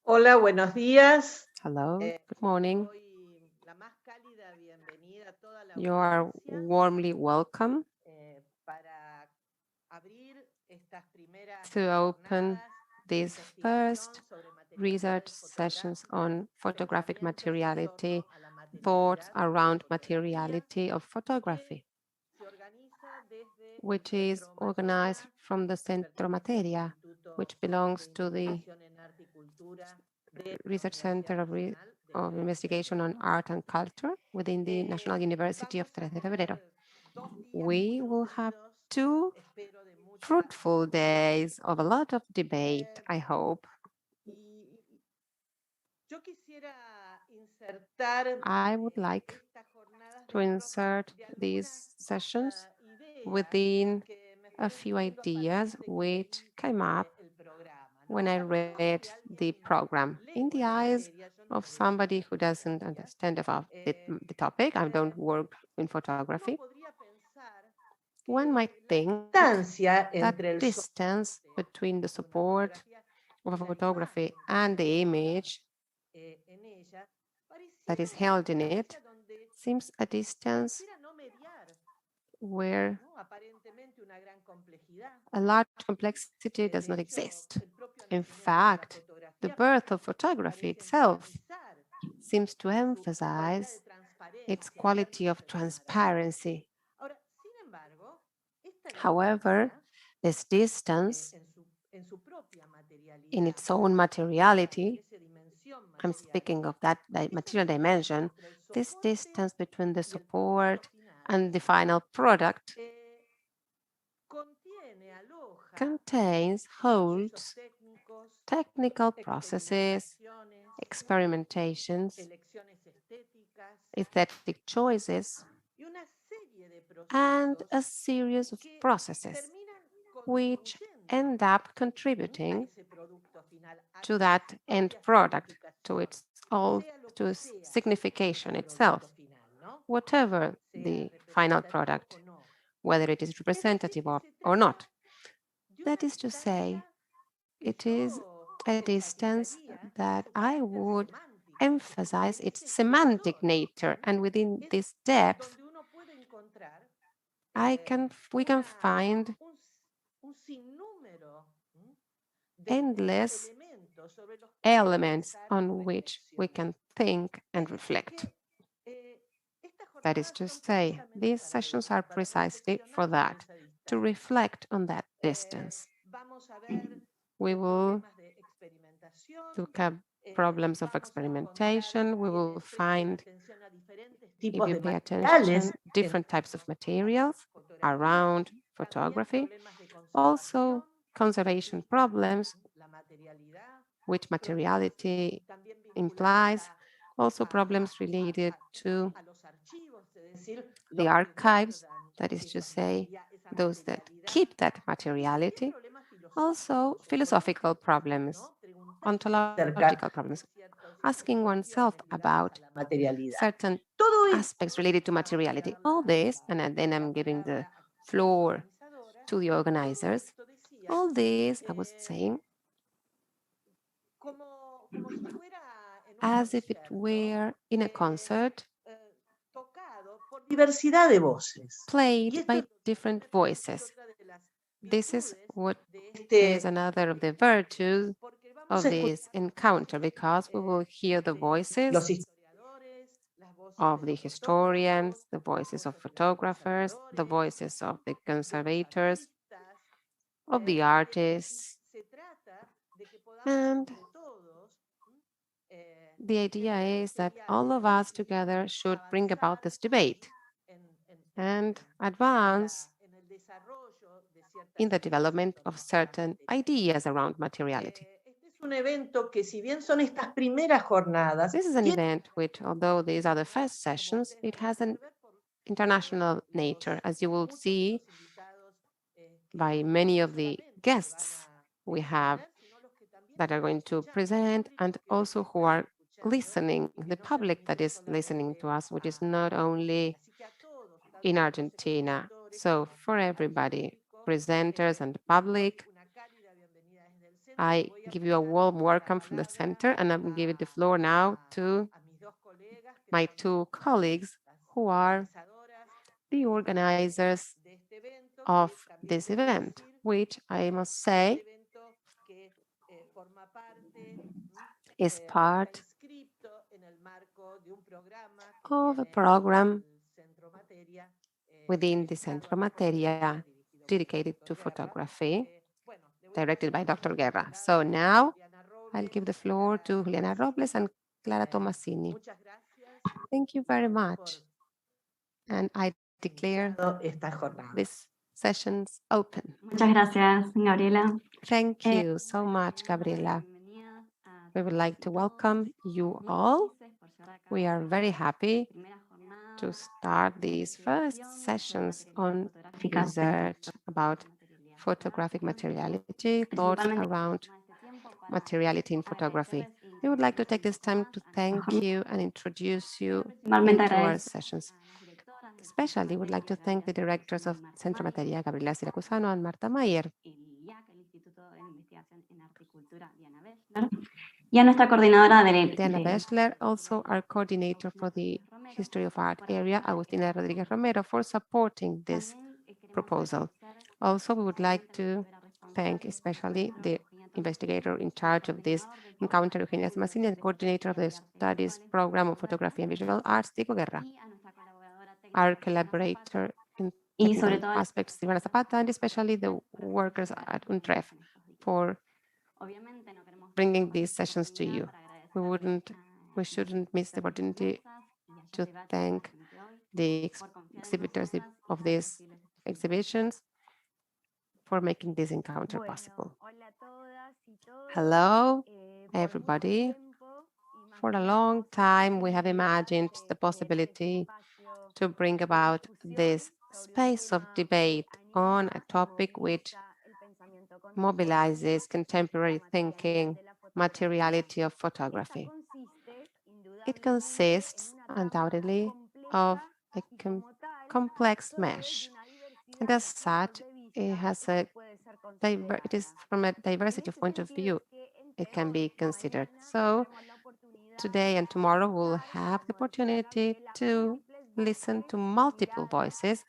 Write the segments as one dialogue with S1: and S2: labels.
S1: Hola, buenos días.
S2: Hello, good morning.
S1: Doy la más cálida bienvenida a toda la
S2: You are
S1: audiencia
S2: warmly welcome
S1: para abrir estas primeras
S2: to open
S1: jornadas de
S2: these first
S1: investigación sobre
S2: research
S1: materialidades
S2: sessions
S1: fotográficas,
S2: on photographic
S1: pensamientos en
S2: materiality,
S1: torno a la
S2: thoughts
S1: materialidad de la
S2: around
S1: fotografía,
S2: materiality of
S1: que
S2: photography,
S1: se organiza desde el
S2: which is
S1: Centro
S2: organized
S1: Materia,
S2: from the
S1: que
S2: Centro
S1: pertenece al
S2: Materia,
S1: Instituto
S2: which belongs
S1: de
S2: to the
S1: Investigación en Arte y Cultura de la
S2: Research
S1: Universidad
S2: Center
S1: Nacional del
S2: of
S1: 3 de
S2: Investigation
S1: Febrero.
S2: on Art and Culture within the National University of
S1: Vamos a
S2: 3 de Febrero.
S1: tener 2 días muy
S2: We will have
S1: nutridos,
S2: 2
S1: espero de mucha
S2: fruitful
S1: discusión.
S2: days of a lot of debate,
S1: Eh,
S2: I hope.
S1: y yo quisiera insertar
S2: I would like
S1: estas jornadas
S2: to insert
S1: de algunas
S2: these sessions
S1: ideas
S2: within
S1: que me
S2: a
S1: fueron
S2: few
S1: viniendo para
S2: ideas
S1: adelante que
S2: which
S1: leí
S2: came up
S1: el programa, ¿no?
S2: when I
S1: Sobre todo
S2: read
S1: si
S2: the
S1: alguien
S2: program in
S1: lejos
S2: the
S1: de la
S2: eyes
S1: materia, yo no
S2: of
S1: me dedico a
S2: somebody
S1: la
S2: who doesn't
S1: fotografía,
S2: understand about the topic. I don't
S1: eh,
S2: work in
S1: uno
S2: photography.
S1: podría pensar
S2: One might
S1: que la
S2: think
S1: distancia
S2: that
S1: entre el
S2: distance
S1: soporte
S2: between the
S1: de una
S2: support
S1: fotografía
S2: of
S1: y
S2: a
S1: la
S2: photography
S1: imagen que
S2: and
S1: se
S2: the
S1: guarda
S2: image
S1: en ella
S2: that
S1: pareciera
S2: is
S1: una
S2: held in it
S1: distancia donde
S2: seems a distance
S1: pareciera no mediar,
S2: where
S1: ¿no? Aparentemente una gran complejidad.
S2: a large complexity does
S1: De
S2: not
S1: hecho,
S2: exist.
S1: el propio
S2: In
S1: nacimiento de la
S2: fact, the
S1: fotografía
S2: birth of photography
S1: parece
S2: itself
S1: enfatizar
S2: seems to
S1: su cualidad de
S2: emphasize its
S1: transparencia, de
S2: quality of
S1: anonimidad.
S2: transparency.
S1: Ahora, sin embargo, esta
S2: However,
S1: distancia
S2: this distance
S1: en su propia
S2: in
S1: materialidad,
S2: its own
S1: en
S2: materiality,
S1: esa dimensión
S2: I'm
S1: material,
S2: speaking of that
S1: esa
S2: material
S1: distancia
S2: dimension,
S1: entre el
S2: this
S1: soporte
S2: distance between the
S1: y el producto
S2: support
S1: final
S2: and the final product
S1: eh, contiene, aloja
S2: contains,
S1: procesos
S2: holds
S1: técnicos,
S2: technical processes,
S1: experimentaciones,
S2: experimentations,
S1: elecciones estéticas
S2: aesthetic choices,
S1: y una serie de
S2: and
S1: procesos
S2: a series of
S1: que
S2: processes
S1: terminan
S2: which
S1: contribuyendo
S2: end up
S1: a
S2: contributing
S1: ese producto final, a
S2: to
S1: su
S2: that end
S1: propia
S2: product, to
S1: significación,
S2: its all
S1: sea lo que
S2: to its
S1: sea ese
S2: signification itself,
S1: producto final, ¿no?
S2: whatever
S1: Sea
S2: the final
S1: representativo o
S2: product,
S1: no.
S2: whether it is
S1: Es decir,
S2: representative
S1: que se
S2: or
S1: trata
S2: not.
S1: de
S2: That
S1: una
S2: is to say,
S1: distancia que
S2: it is
S1: yo
S2: a distance
S1: enfatizaría
S2: that
S1: su
S2: I
S1: carácter
S2: would
S1: semántico,
S2: emphasize
S1: en
S2: its
S1: ese
S2: semantic
S1: espesor,
S2: nature, and within
S1: es
S2: this depth,
S1: donde uno puede encontrar
S2: we can
S1: una,
S2: find
S1: un sinnúmero de
S2: endless
S1: elementos sobre los cuales
S2: elements
S1: pensar y
S2: on which we
S1: reflexionar.
S2: can think
S1: Es
S2: and
S1: decir,
S2: reflect.
S1: que estas
S2: That is
S1: jornadas
S2: to
S1: son
S2: say,
S1: precisamente
S2: these
S1: para
S2: sessions
S1: eso,
S2: are
S1: para
S2: precisely for
S1: reflexionar sobre
S2: that,
S1: esa
S2: to
S1: distancia.
S2: reflect on that distance.
S1: Vamos a ver
S2: We will
S1: problemas de experimentación,
S2: look at problems of
S1: vamos a encontrar,
S2: experimentation. We will
S1: presten
S2: find,
S1: atención a diferentes
S2: if
S1: tipos
S2: you
S1: de
S2: pay
S1: materiales
S2: attention,
S1: en
S2: different types
S1: torno
S2: of
S1: a la
S2: materials
S1: fotografía,
S2: around
S1: también
S2: photography,
S1: problemas de
S2: also
S1: conservación que
S2: conservation
S1: implican
S2: problems,
S1: la materialidad,
S2: which
S1: problemas
S2: materiality
S1: también vinculados
S2: implies, also problems related to
S1: a los archivos, es decir,
S2: the
S1: los que
S2: archives,
S1: guardan
S2: that is to say,
S1: esa
S2: those that
S1: materialidad,
S2: keep that
S1: y también
S2: materiality,
S1: problemas
S2: also
S1: filosóficos o
S2: philosophical
S1: políticos,
S2: problems,
S1: ¿no? Preguntarse
S2: ontological
S1: acerca
S2: problems,
S1: de ciertas
S2: asking oneself
S1: cuestiones ligadas a
S2: about
S1: la materialidad.
S2: certain
S1: Todo
S2: aspects
S1: esto,
S2: related to
S1: antes de
S2: materiality.
S1: dar
S2: All this, and then
S1: la
S2: I'm giving the
S1: palabra a las
S2: floor
S1: organizadoras,
S2: to the
S1: todo
S2: organizers.
S1: esto decía,
S2: All this, I was
S1: eh,
S2: saying,
S1: como si fuera en un
S2: as if it
S1: concierto,
S2: were in a
S1: eh,
S2: concert
S1: tocado por diversidad de voces. Y
S2: played
S1: esto
S2: by
S1: es lo que me
S2: different
S1: parece que es
S2: voices.
S1: otra de las
S2: This is
S1: virtudes
S2: what
S1: de
S2: is
S1: este
S2: another of the
S1: encuentro,
S2: virtues
S1: porque vamos
S2: of
S1: a
S2: this
S1: escuchar las
S2: encounter,
S1: voces
S2: because we will hear the
S1: de
S2: voices
S1: los historiadores, las voces de
S2: of the
S1: los fotógrafos,
S2: historians, the
S1: las
S2: voices of
S1: voces de los
S2: photographers, the
S1: conservadores,
S2: voices of the
S1: de los
S2: conservators,
S1: artistas,
S2: of the
S1: y
S2: artists.
S1: se trata de que podamos
S2: And
S1: entre todos
S2: the idea
S1: generar
S2: is
S1: este
S2: that all of
S1: diálogo
S2: us
S1: y
S2: together should bring about
S1: avanzar
S2: this debate
S1: en, en-
S2: and
S1: en-
S2: advance
S1: en el desarrollo de
S2: in
S1: ciertas
S2: the
S1: ideas en
S2: development of
S1: torno a la
S2: certain
S1: materialidad.
S2: ideas around materiality.
S1: Este es un evento que, si bien son estas primeras jornadas,
S2: This is an
S1: tiene
S2: event which, although these are the first
S1: como
S2: sessions,
S1: ustedes lo
S2: it
S1: van a
S2: has an
S1: poder ver por
S2: international nature, as you will
S1: muchos de
S2: see
S1: los invitados
S2: by
S1: que
S2: many
S1: no
S2: of the
S1: solamente se van
S2: guests
S1: a
S2: we have
S1: exponer, sino los que también
S2: that are
S1: están
S2: going to
S1: escuchando, el
S2: present, and
S1: público que
S2: also who
S1: está
S2: are
S1: escuchando
S2: listening,
S1: y que
S2: the
S1: no se
S2: public that
S1: limita
S2: is listening
S1: solamente
S2: to us, which is
S1: a
S2: not
S1: Argentina.
S2: only
S1: Así que a todos,
S2: in
S1: tanto a los
S2: Argentina.
S1: expositores
S2: So
S1: como
S2: for
S1: al
S2: everybody,
S1: público,
S2: presenters and the
S1: les doy
S2: public,
S1: una cálida bienvenida desde el
S2: I give you a warm welcome from the center, and I'm giving the floor now to my two colleagues who are the organizers of this event, which I must say is part of a program within the Centro Materia dedicated to photography, directed by Dr. Guerra. So now I'll give the floor to Juliana Robles and Clara Tomasini. Thank you very much. And I declare this sessions open.
S3: Muchas gracias, Gabriela.
S2: Thank you so much, Gabriela. We would like to welcome you all. We are very happy to start these first sessions on research about photographic materiality, thoughts around materiality in photography. We would like to take this time to thank you and introduce you into our sessions. Especially, would like to thank the directors of Centro Materia, Gabriela Siracusano and Marta Mayer.
S3: Y a nuestra coordinadora
S2: Diana Bechler, also our coordinator for the History of Art area, Agustina Rodriguez Romero, for supporting this proposal. Also, we would like to thank especially the investigator in charge of this encounter, Eugenia Tomasini, and coordinator of the studies program of photography and visual arts, Diego Guerra. Our collaborator in technical aspects, Silvana Zapata, and especially the workers at UNTREF for bringing these sessions to you. We shouldn't miss the opportunity to thank the exhibitors of these exhibitions for making this encounter possible. Hello, everybody. For a long time, we have imagined the possibility to bring about this space of debate on a topic which mobilizes contemporary thinking, materiality of photography. It consists undoubtedly of a complex mesh, and as such, it is from a diversity of point of view it can be considered. So today and tomorrow we'll have the opportunity to listen to multiple voices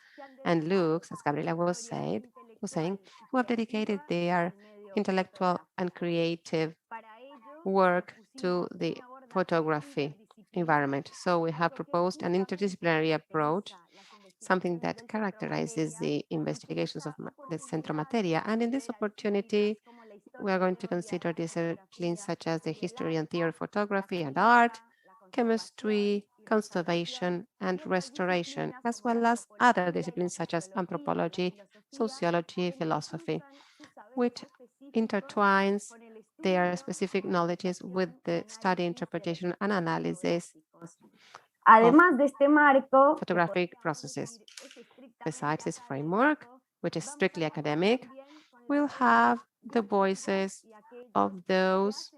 S2: and looks, as Gabriela was saying, who have dedicated their intellectual and creative work to the photography environment. So we have proposed an interdisciplinary approach, something that characterizes the investigations of the Centro Materia. And in this opportunity, we are going to consider disciplines such as the history and theory of photography and art, chemistry, conservation, and restoration, as well as other disciplines such as anthropology, sociology, philosophy, which intertwines their specific knowledges with the study, interpretation, and analysis of photographic processes. Besides this framework, which is strictly academic, we'll have the voices of those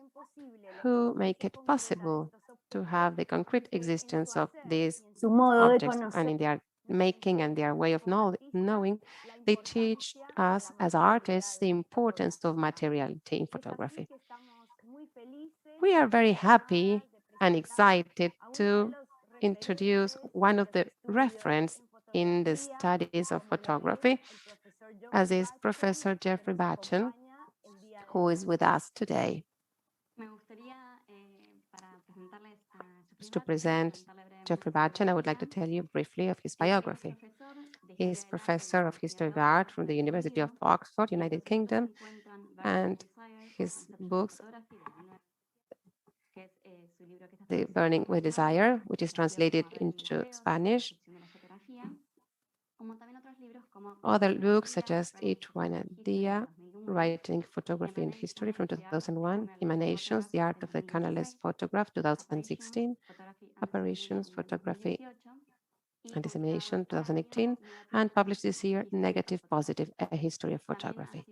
S2: who make it possible to have the concrete existence of these objects, and in their making and their way of knowing, they teach us as artists the importance of materiality in photography. We are very happy and excited to introduce one of the reference in the studies of photography, as is Professor Jeffrey Batchen, who is with us today. To present Jeffrey Batchen, I would like to tell you briefly of his biography. He is Professor of History of Art from the University of Oxford, United Kingdom, and his books, The Burning with Desire, which is translated into Spanish. Other books such as Each One a Dia, Writing Photography and History from 2001, Emanations, The Art of the Canalist Photograph, 2016, Apparitions, Photography and Dissemination, 2018, and published this year, Negative Positive, A History of Photography.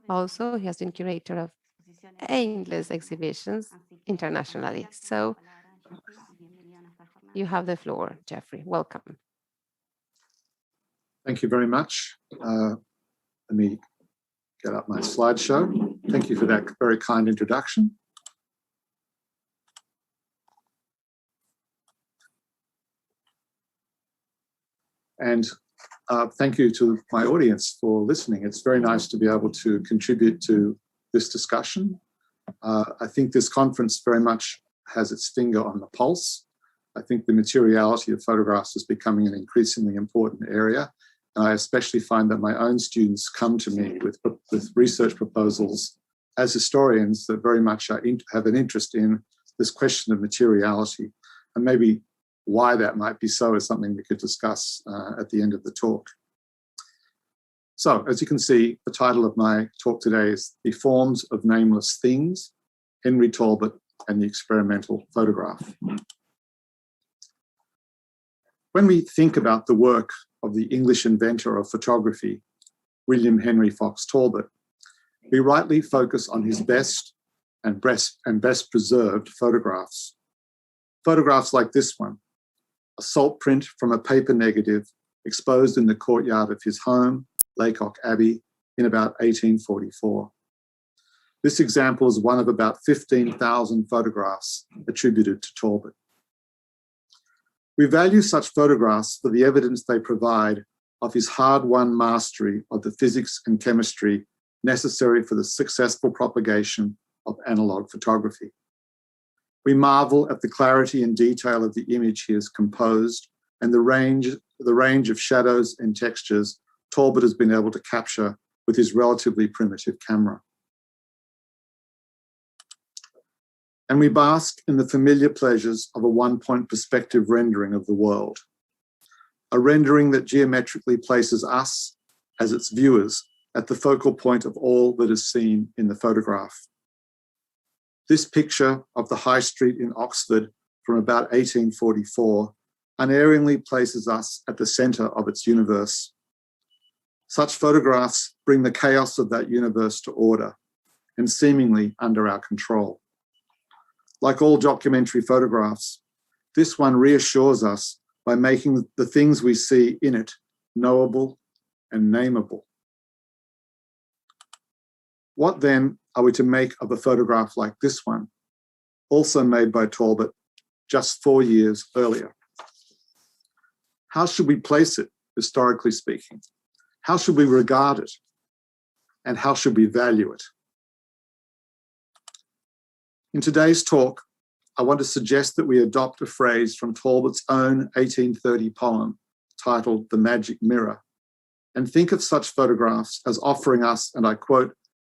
S2: Also, he has been curator of endless exhibitions internationally. So you have the floor, Jeffrey. Welcome.
S4: Thank you very much. Let me get up my slideshow. Thank you for that very kind introduction. And thank you to my audience for listening. It's very nice to be able to contribute to this discussion. I think this conference very much has its finger on the pulse. I think the materiality of photographs is becoming an increasingly important area. And I especially find that my own students come to me with research proposals as historians that very much have an interest in this question of materiality. And maybe why that might be so is something we could discuss at the end of the talk. So, as you can see, the title of my talk today is The Forms of Nameless Things, Henry Talbot and the Experimental Photograph. When we think about the work of the English inventor of photography, William Henry Fox Talbot, we rightly focus on his best and best preserved photographs. Photographs like this one, a salt print from a paper negative exposed in the courtyard of his home, Laycock Abbey, in about 1844. This example is one of about 15,000 photographs attributed to Talbot. We value such photographs for the evidence they provide of his hard-won mastery of the physics and chemistry necessary for the successful propagation of analog photography. We marvel at the clarity and detail of the image he has composed and the range of shadows and textures Talbot has been able to capture with his relatively primitive camera. And we bask in the familiar pleasures of a one-point perspective rendering of the world, a rendering that geometrically places us, as its viewers, at the focal point of all that is seen in the photograph. This picture of the High Street in Oxford from about 1844 unerringly places us at the centre of its universe. Such photographs bring the chaos of that universe to order and seemingly under our control. Like all documentary photographs, this one reassures us by making the things we see in it knowable and nameable. What then are we to make of a photograph like this one, also made by Talbot just 4 years earlier? How should we place it, historically speaking? How should we regard it? And how should we value it? In today's talk, I want to suggest that we adopt a phrase from Talbot's own 1830 poem titled The Magic Mirror, and think of such photographs as offering us, and I quote,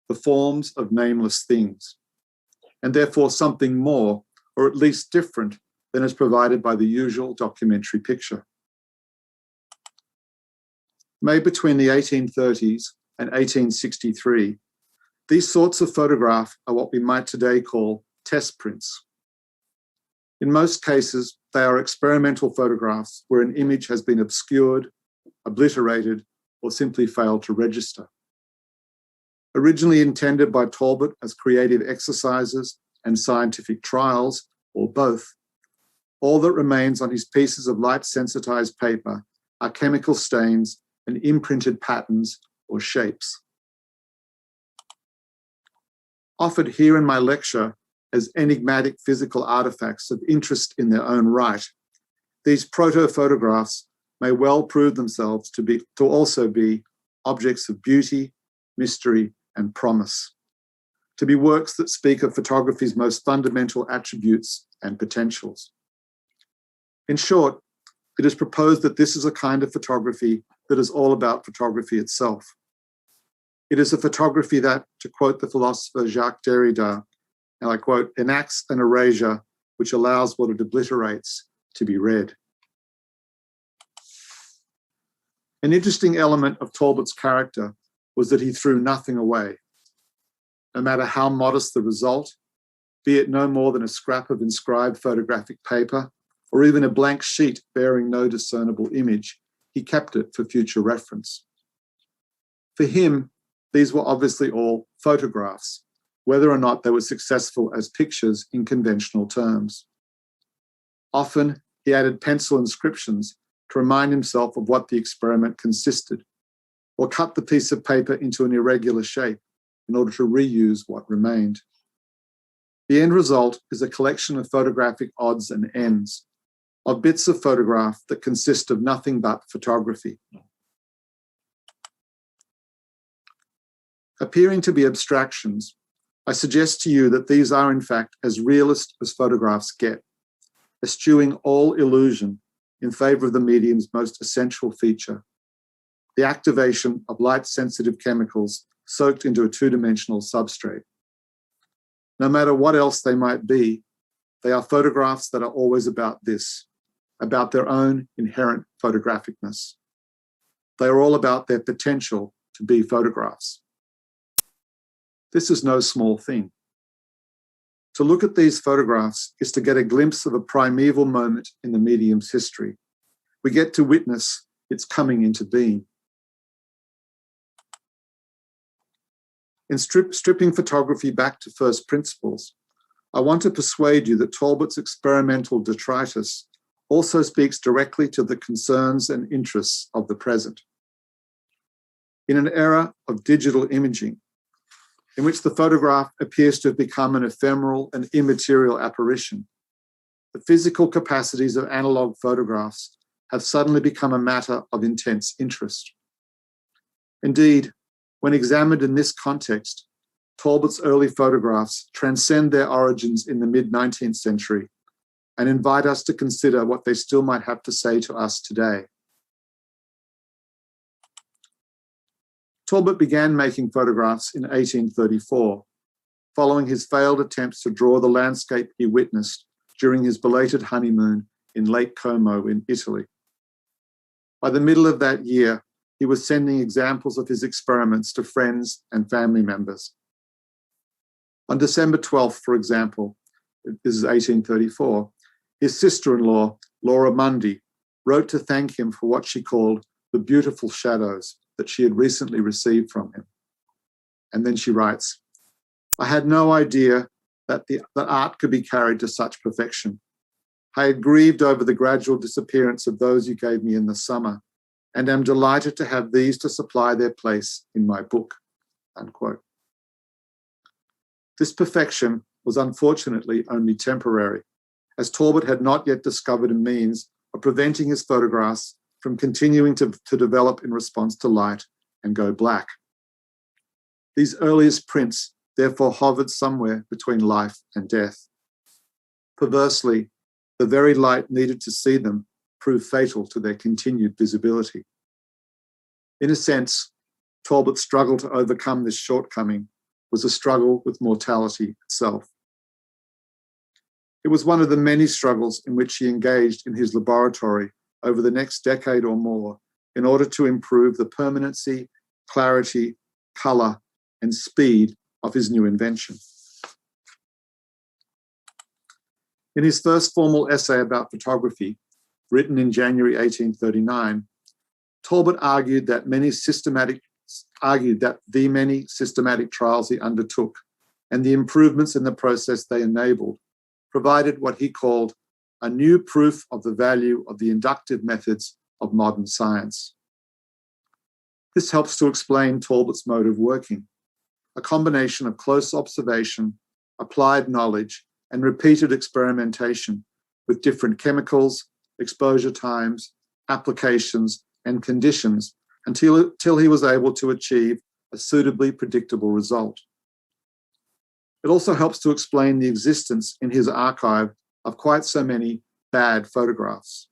S4: the forms of nameless things, and therefore something more, or at least different, than is provided by the usual documentary picture. Made between the 1830s and 1863, these sorts of photograph are what we might today call test prints. In most cases, they are experimental photographs where an image has been obscured, obliterated, or simply failed to register. Originally intended by Talbot as creative exercises and scientific trials, or both, all that remains on his pieces of light-sensitized paper are chemical stains and imprinted patterns or shapes. Offered here in my lecture as enigmatic physical artifacts of interest in their own right, these proto-photographs may well prove themselves to also be objects of beauty, mystery, and promise, to be works that speak of photography's most fundamental attributes and potentials. In short, it is proposed that this is a kind of photography that is all about photography itself. It is a photography that, to quote the philosopher Jacques Derrida, and I quote, enacts an erasure which allows what it obliterates to be read. An interesting element of Talbot's character was that he threw nothing away. No matter how modest the result, be it no more than a scrap of inscribed photographic paper, or even a blank sheet bearing no discernible image, he kept it for future reference. For him, these were obviously all photographs, whether or not they were successful as pictures in conventional terms. Often, he added pencil inscriptions to remind himself of what the experiment consisted, or cut the piece of paper into an irregular shape in order to reuse what remained. The end result is a collection of photographic odds and ends, of bits of photograph that consist of nothing but photography. Appearing to be abstractions, I suggest to you that these are in fact as realist as photographs get, eschewing all illusion in favor of the medium's most essential feature, the activation of light-sensitive chemicals soaked into a two-dimensional substrate. No matter what else they might be, they are photographs that are always about this, about their own inherent photographicness. They are all about their potential to be photographs. This is no small thing. To look at these photographs is to get a glimpse of a primeval moment in the medium's history. We get to witness its coming into being. In stripping photography back to first principles, I want to persuade you that Talbot's experimental detritus also speaks directly to the concerns and interests of the present. In an era of digital imaging, in which the photograph appears to have become an ephemeral and immaterial apparition, the physical capacities of analog photographs have suddenly become a matter of intense interest. Indeed, when examined in this context, Talbot's early photographs transcend their origins in the mid-19th century and invite us to consider what they still might have to say to us today. Talbot began making photographs in 1834, following his failed attempts to draw the landscape he witnessed during his belated honeymoon in Lake Como in Italy. By the middle of that year, he was sending examples of his experiments to friends and family members. On December 12th, for example, this is 1834, his sister-in-law, Laura Mundy, wrote to thank him for what she called the beautiful shadows that she had recently received from him. And then she writes, "I had no idea that art could be carried to such perfection. I had grieved over the gradual disappearance of those you gave me in the summer, and am delighted to have these to supply their place in my book," unquote. This perfection was unfortunately only temporary, as Talbot had not yet discovered a means of preventing his photographs from continuing to develop in response to light and go black. These earliest prints therefore hovered somewhere between life and death. Perversely, the very light needed to see them proved fatal to their continued visibility. In a sense, Talbot's struggle to overcome this shortcoming was a struggle with mortality itself. It was one of the many struggles in which he engaged in his laboratory over the next decade or more in order to improve the permanency, clarity, color, and speed of his new invention. In his first formal essay about photography, written in January 1839, Talbot argued that the many systematic trials he undertook and the improvements in the process they enabled provided what he called a new proof of the value of the inductive methods of modern science. This helps to explain Talbot's mode of working, a combination of close observation, applied knowledge, and repeated experimentation with different chemicals, exposure times, applications, and conditions until he was able to achieve a suitably predictable result. It also helps to explain the existence in his archive of quite so many bad photographs.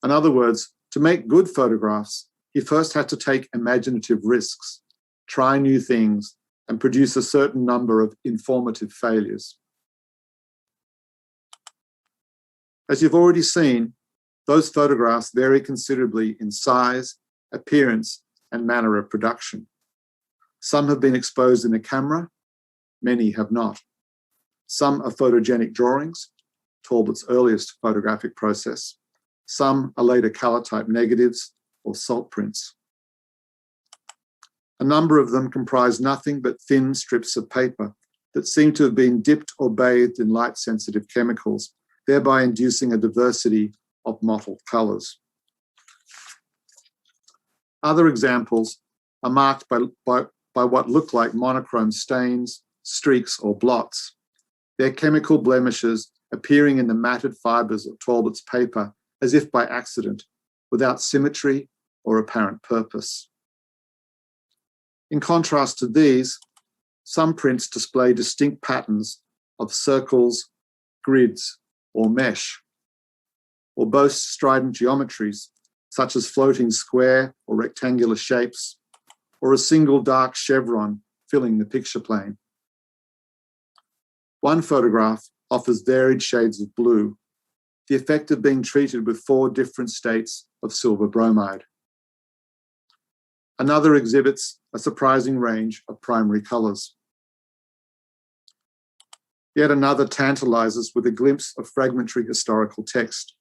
S4: In other words, to make good photographs, he first had to take imaginative risks, try new things, and produce a certain number of informative failures. As you've already seen, those photographs vary considerably in size, appearance, and manner of production. Some have been exposed in a camera, many have not. Some are photogenic drawings, Talbot's earliest photographic process. Some are later color-type negatives or salt prints. A number of them comprise nothing but thin strips of paper that seem to have been dipped or bathed in light-sensitive chemicals, thereby inducing a diversity of mottled colors. Other examples are marked by what look like monochrome stains, streaks, or blots, their chemical blemishes appearing in the matted fibres of Talbot's paper as if by accident, without symmetry or apparent purpose. In contrast to these, some prints display distinct patterns of circles, grids, or mesh, or boast strident geometries, such as floating square or rectangular shapes, or a single dark chevron filling the picture plane. One photograph offers varied shades of blue, the effect of being treated with 4 different states of silver bromide. Another exhibits a surprising range of primary colours. Yet another tantalizes with a glimpse of fragmentary historical text,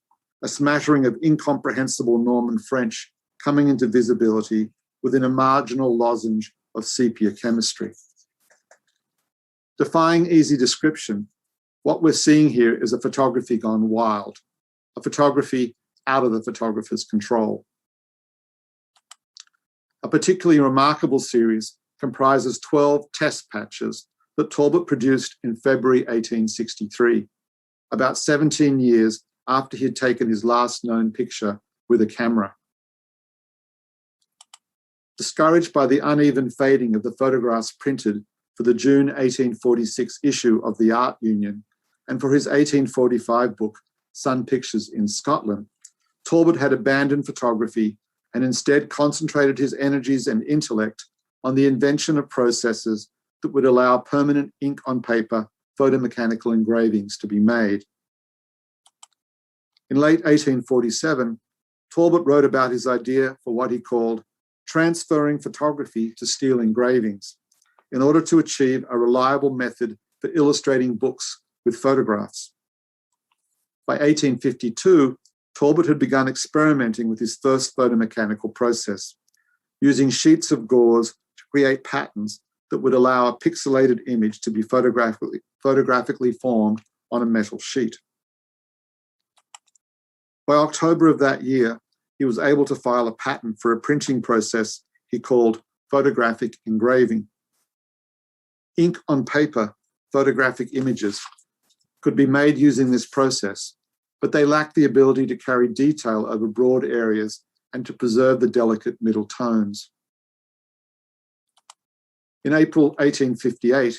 S4: a smattering of incomprehensible Norman French coming into visibility within a marginal lozenge of sepia chemistry. Defying easy description, what we're seeing here is a photography gone wild, a photography out of the photographer's control. A particularly remarkable series comprises 12 test patches that Talbot produced in February 1863, about 17 years after he had taken his last known picture with a camera. Discouraged by the uneven fading of the photographs printed for the June 1846 issue of the Art Union and for his 1845 book, Sun Pictures in Scotland, Talbot had abandoned photography and instead concentrated his energies and intellect on the invention of processes that would allow permanent ink on paper photomechanical engravings to be made. In late 1847, Talbot wrote about his idea for what he called transferring photography to steel engravings in order to achieve a reliable method for illustrating books with photographs. By 1852, Talbot had begun experimenting with his first photomechanical process, using sheets of gauze to create patterns that would allow a pixelated image to be photographically formed on a metal sheet. By October of that year, he was able to file a patent for a printing process he called photographic engraving. Ink on paper photographic images could be made using this process, but they lacked the ability to carry detail over broad areas and to preserve the delicate middle tones. In April 1858,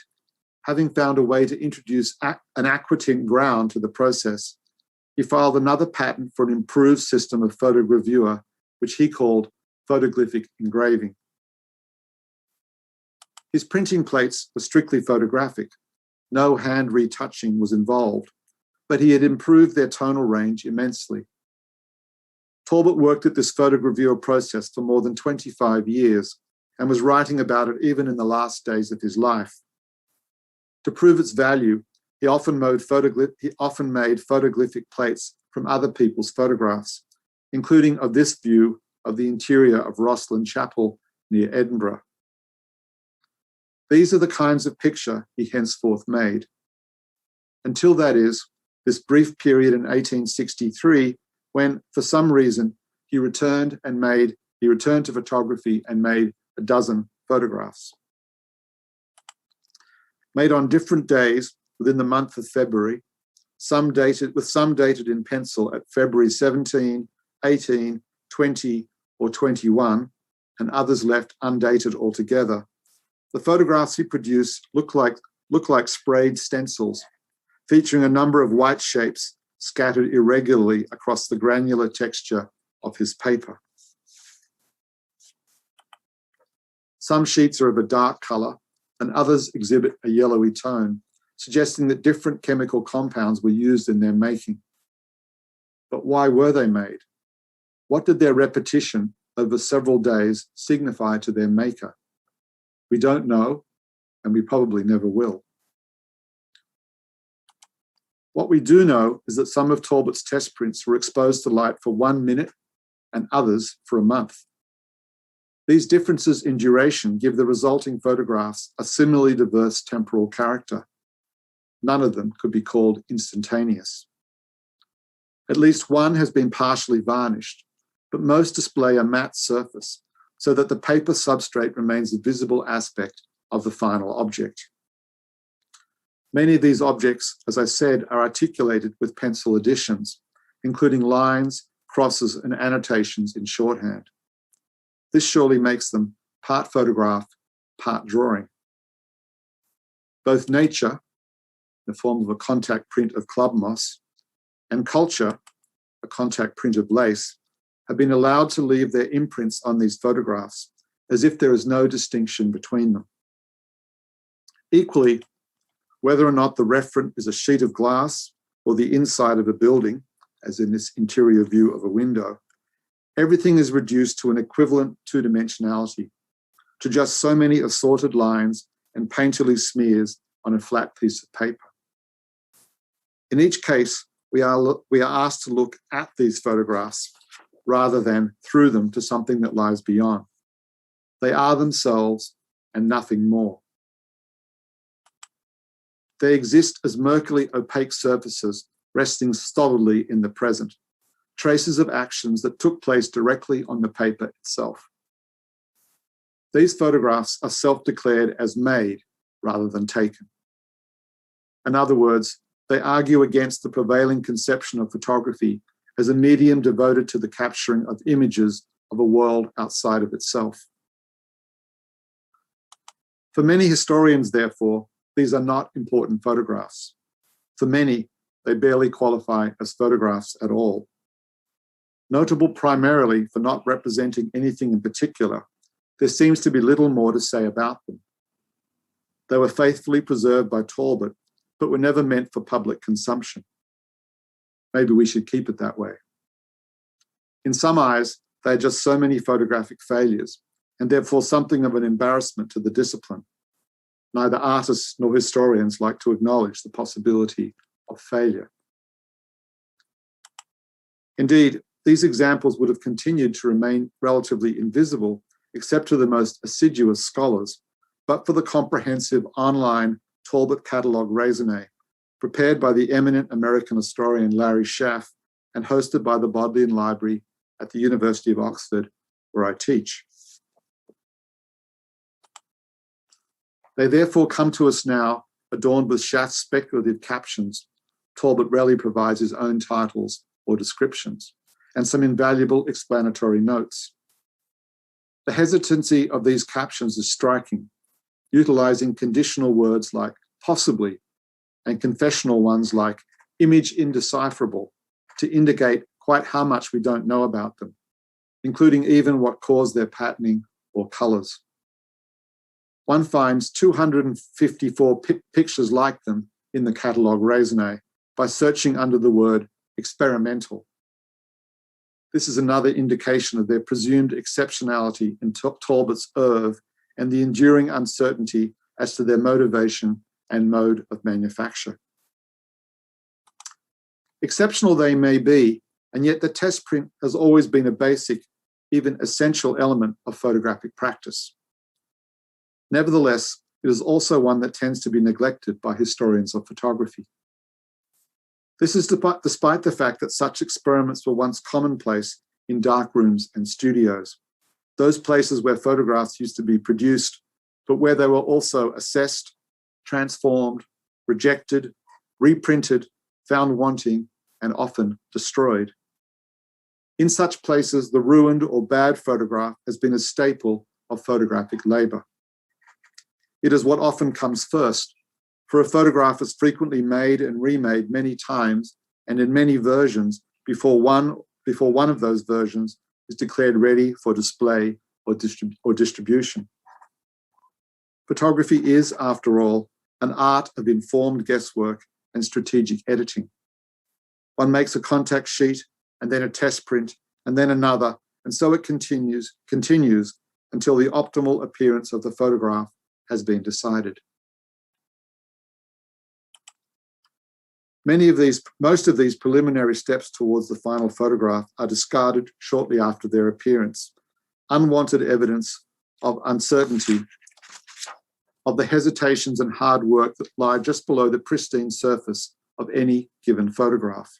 S4: having found a way to introduce an aquatint ground to the process, he filed another patent for an improved system of photogravure, which he called photoglyphic engraving. His printing plates were strictly photographic. No hand retouching was involved, but he had improved their tonal range immensely. Talbot worked at this photogravure process for more than 25 years and was writing about it even in the last days of his life. To prove its value, he often made photoglyphic plates from other people's photographs, including of this view of the interior of Rosslyn Chapel near Edinburgh. These are the kinds of picture he henceforth made. Until that is, this brief period in 1863, when, for some reason, he returned to photography and made a dozen photographs. Made on different days within the month of February, some dated in pencil at February 17, 18, 20, or 21, and others left undated altogether. The photographs he produced look like sprayed stencils, featuring a number of white shapes scattered irregularly across the granular texture of his paper. Some sheets are of a dark colour, and others exhibit a yellowy tone, suggesting that different chemical compounds were used in their making. But why were they made? What did their repetition over several days signify to their maker? We don't know, and we probably never will. What we do know is that some of Talbot's test prints were exposed to light for 1 minute and others for a month. These differences in duration give the resulting photographs a similarly diverse temporal character. None of them could be called instantaneous. At least one has been partially varnished, but most display a matte surface, so that the paper substrate remains a visible aspect of the final object. Many of these objects, as I said, are articulated with pencil additions, including lines, crosses, and annotations in shorthand. This surely makes them part photograph, part drawing. Both nature, in the form of a contact print of club moss, and culture, a contact print of lace, have been allowed to leave their imprints on these photographs, as if there is no distinction between them. Equally, whether or not the referent is a sheet of glass or the inside of a building, as in this interior view of a window, everything is reduced to an equivalent two-dimensionality, to just so many assorted lines and painterly smears on a flat piece of paper. In each case, we are asked to look at these photographs rather than through them to something that lies beyond. They are themselves and nothing more. They exist as murkily opaque surfaces resting stolidly in the present, traces of actions that took place directly on the paper itself. These photographs are self-declared as made rather than taken. In other words, they argue against the prevailing conception of photography as a medium devoted to the capturing of images of a world outside of itself. For many historians, therefore, these are not important photographs. For many, they barely qualify as photographs at all. Notable primarily for not representing anything in particular, there seems to be little more to say about them. They were faithfully preserved by Talbot, but were never meant for public consumption. Maybe we should keep it that way. In some eyes, they are just so many photographic failures, and therefore something of an embarrassment to the discipline. Neither artists nor historians like to acknowledge the possibility of failure. Indeed, these examples would have continued to remain relatively invisible, except to the most assiduous scholars, but for the comprehensive online Talbot Catalogue Raisonné, prepared by the eminent American historian Larry Schaff and hosted by the Bodleian Library at the University of Oxford, where I teach. They therefore come to us now, adorned with Schaff's speculative captions. Talbot rarely provides his own titles or descriptions, and some invaluable explanatory notes. The hesitancy of these captions is striking, utilizing conditional words like possibly and confessional ones like image indecipherable to indicate quite how much we don't know about them, including even what caused their patterning or colors. One finds 254 pictures like them in the catalogue Raisonné by searching under the word experimental. This is another indication of their presumed exceptionality in Talbot's oeuvre and the enduring uncertainty as to their motivation and mode of manufacture. Exceptional they may be, and yet the test print has always been a basic, even essential element of photographic practice. Nevertheless, it is also one that tends to be neglected by historians of photography. This is despite the fact that such experiments were once commonplace in darkrooms and studios, those places where photographs used to be produced, but where they were also assessed, transformed, rejected, reprinted, found wanting, and often destroyed. In such places, the ruined or bad photograph has been a staple of photographic labor. It is what often comes first, for a photograph is frequently made and remade many times and in many versions before one of those versions is declared ready for display or distribution. Photography is, after all, an art of informed guesswork and strategic editing. One makes a contact sheet and then a test print and then another, and so it continues until the optimal appearance of the photograph has been decided. Most of these preliminary steps towards the final photograph are discarded shortly after their appearance. Unwanted evidence of uncertainty, of the hesitations and hard work that lie just below the pristine surface of any given photograph.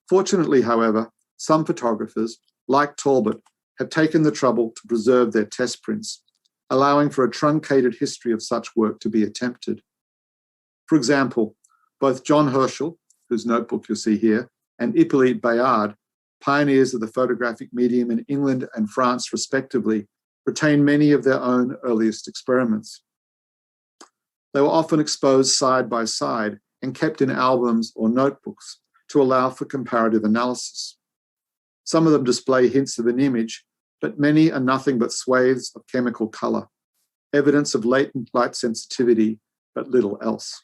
S4: Fortunately, however, some photographers, like Talbot, have taken the trouble to preserve their test prints, allowing for a truncated history of such work to be attempted. For example, both John Herschel, whose notebook you'll see here, and Hippolyte Bayard, pioneers of the photographic medium in England and France respectively, retain many of their own earliest experiments. They were often exposed side by side and kept in albums or notebooks to allow for comparative analysis. Some of them display hints of an image, but many are nothing but swathes of chemical color, evidence of latent light sensitivity, but little else.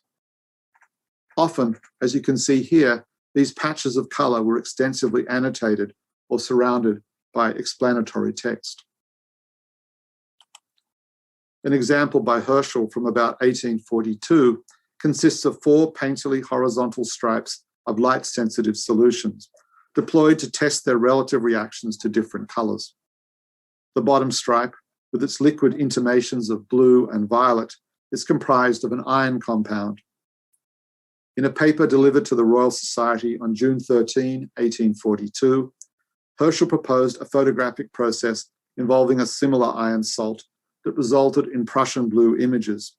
S4: Often, as you can see here, these patches of color were extensively annotated or surrounded by explanatory text. An example by Herschel from about 1842 consists of 4 painterly horizontal stripes of light-sensitive solutions, deployed to test their relative reactions to different colors. The bottom stripe, with its liquid intimations of blue and violet, is comprised of an iron compound. In a paper delivered to the Royal Society on June 13, 1842, Herschel proposed a photographic process involving a similar iron salt that resulted in Prussian blue images.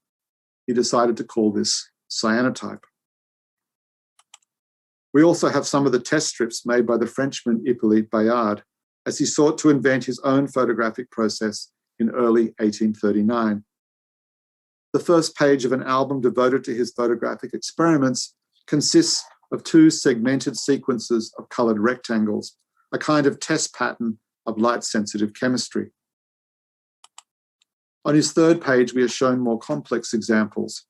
S4: He decided to call this cyanotype. We also have some of the test strips made by the Frenchman Hippolyte Bayard as he sought to invent his own photographic process in early 1839. The first page of an album devoted to his photographic experiments consists of 2 segmented sequences of colored rectangles, a kind of test pattern of light-sensitive chemistry. On his third page, we are shown more complex examples.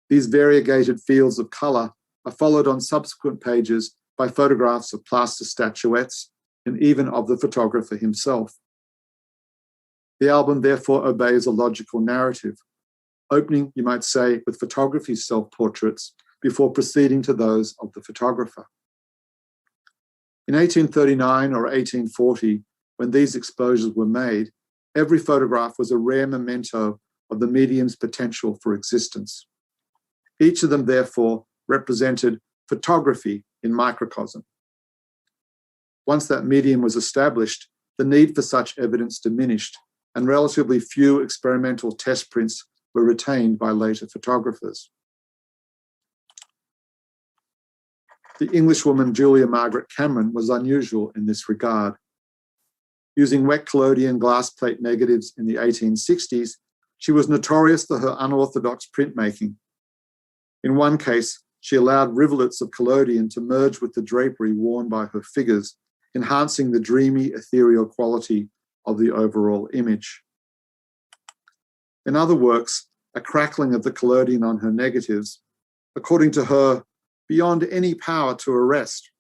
S4: These variegated fields of color are followed on subsequent pages by photographs of plaster statuettes and even of the photographer himself. The album therefore obeys a logical narrative, opening, you might say, with photography self-portraits before proceeding to those of the photographer. In 1839 or 1840, when these exposures were made, every photograph was a rare memento of the medium's potential for existence. Each of them, therefore, represented photography in microcosm. Once that medium was established, the need for such evidence diminished, and relatively few experimental test prints were retained by later photographers. The Englishwoman Julia Margaret Cameron was unusual in this regard. Using wet collodion glass plate negatives in the 1860s, she was notorious for her unorthodox printmaking. In one case, she allowed rivulets of collodion to merge with the drapery worn by her figures, enhancing the dreamy, ethereal quality of the overall image. In other works, a crackling of the collodion on her negatives, according to her, beyond any power to arrest,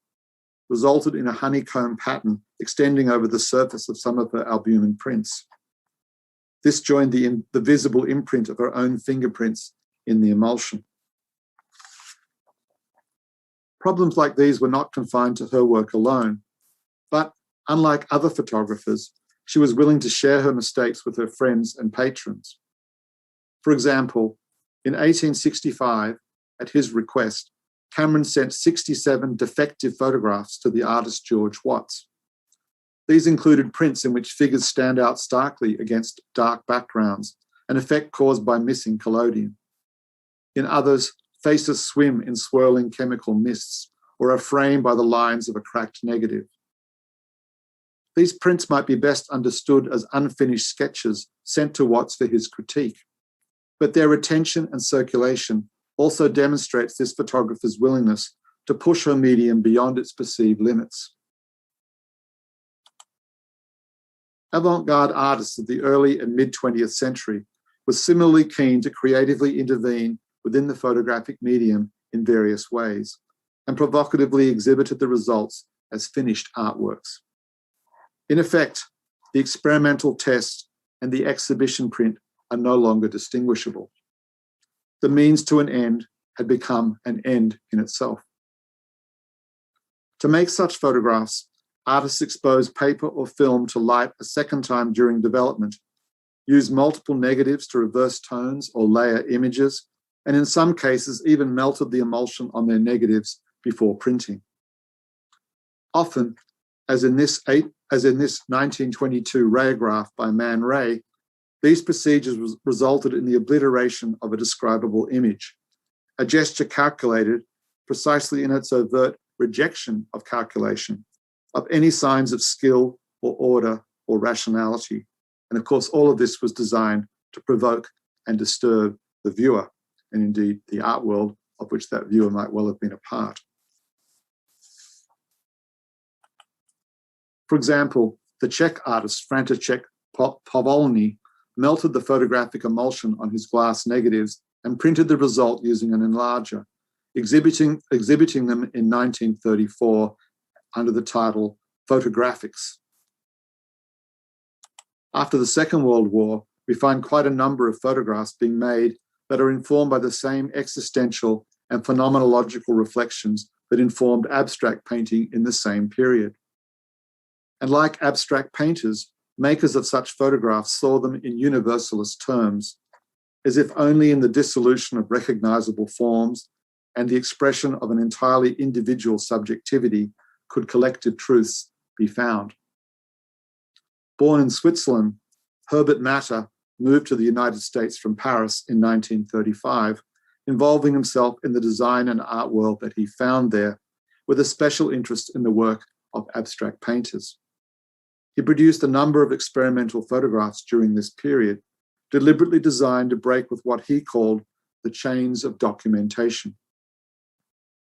S4: resulted in a honeycomb pattern extending over the surface of some of her albumin prints. This joined the visible imprint of her own fingerprints in the emulsion. Problems like these were not confined to her work alone, but unlike other photographers, she was willing to share her mistakes with her friends and patrons. For example, in 1865, at his request, Cameron sent 67 defective photographs to the artist George Watts. These included prints in which figures stand out starkly against dark backgrounds, an effect caused by missing collodion. In others, faces swim in swirling chemical mists or are framed by the lines of a cracked negative. These prints might be best understood as unfinished sketches sent to Watts for his critique, but their retention and circulation also demonstrates this photographer's willingness to push her medium beyond its perceived limits. Avant-garde artists of the early and mid-20th century were similarly keen to creatively intervene within the photographic medium in various ways, and provocatively exhibited the results as finished artworks. In effect, the experimental test and the exhibition print are no longer distinguishable. The means to an end had become an end in itself. To make such photographs, artists expose paper or film to light a second time during development, use multiple negatives to reverse tones or layer images, and in some cases even melted the emulsion on their negatives before printing. Often, as in this 1922 rayograph by Man Ray, these procedures resulted in the obliteration of a describable image, a gesture calculated precisely in its overt rejection of calculation, of any signs of skill or order or rationality. And of course, all of this was designed to provoke and disturb the viewer, and indeed the art world of which that viewer might well have been a part. For example, the Czech artist František Povolný melted the photographic emulsion on his glass negatives and printed the result using an enlarger, exhibiting them in 1934 under the title Photographics. After the Second World War, we find quite a number of photographs being made that are informed by the same existential and phenomenological reflections that informed abstract painting in the same period. And like abstract painters, makers of such photographs saw them in universalist terms, as if only in the dissolution of recognizable forms and the expression of an entirely individual subjectivity could collective truths be found. Born in Switzerland, Herbert Matter moved to the United States from Paris in 1935, involving himself in the design and art world that he found there, with a special interest in the work of abstract painters. He produced a number of experimental photographs during this period, deliberately designed to break with what he called the chains of documentation.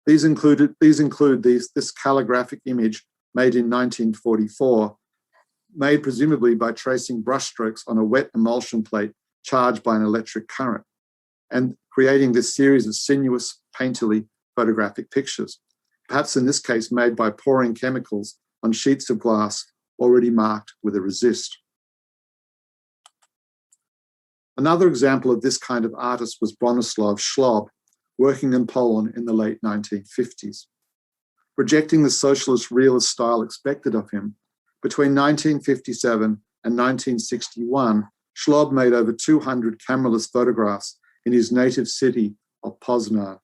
S4: These include this calligraphic image made in 1944, made presumably by tracing brushstrokes on a wet emulsion plate charged by an electric current, and creating this series of sinuous, painterly photographic pictures, perhaps in this case made by pouring chemicals on sheets of glass already marked with a resist. Another example of this kind of artist was Bronislaw Schlob, working in Poland in the late 1950s. Rejecting the socialist realist style expected of him, between 1957 and 1961, Schlob made over 200 cameraless photographs in his native city of Poznan.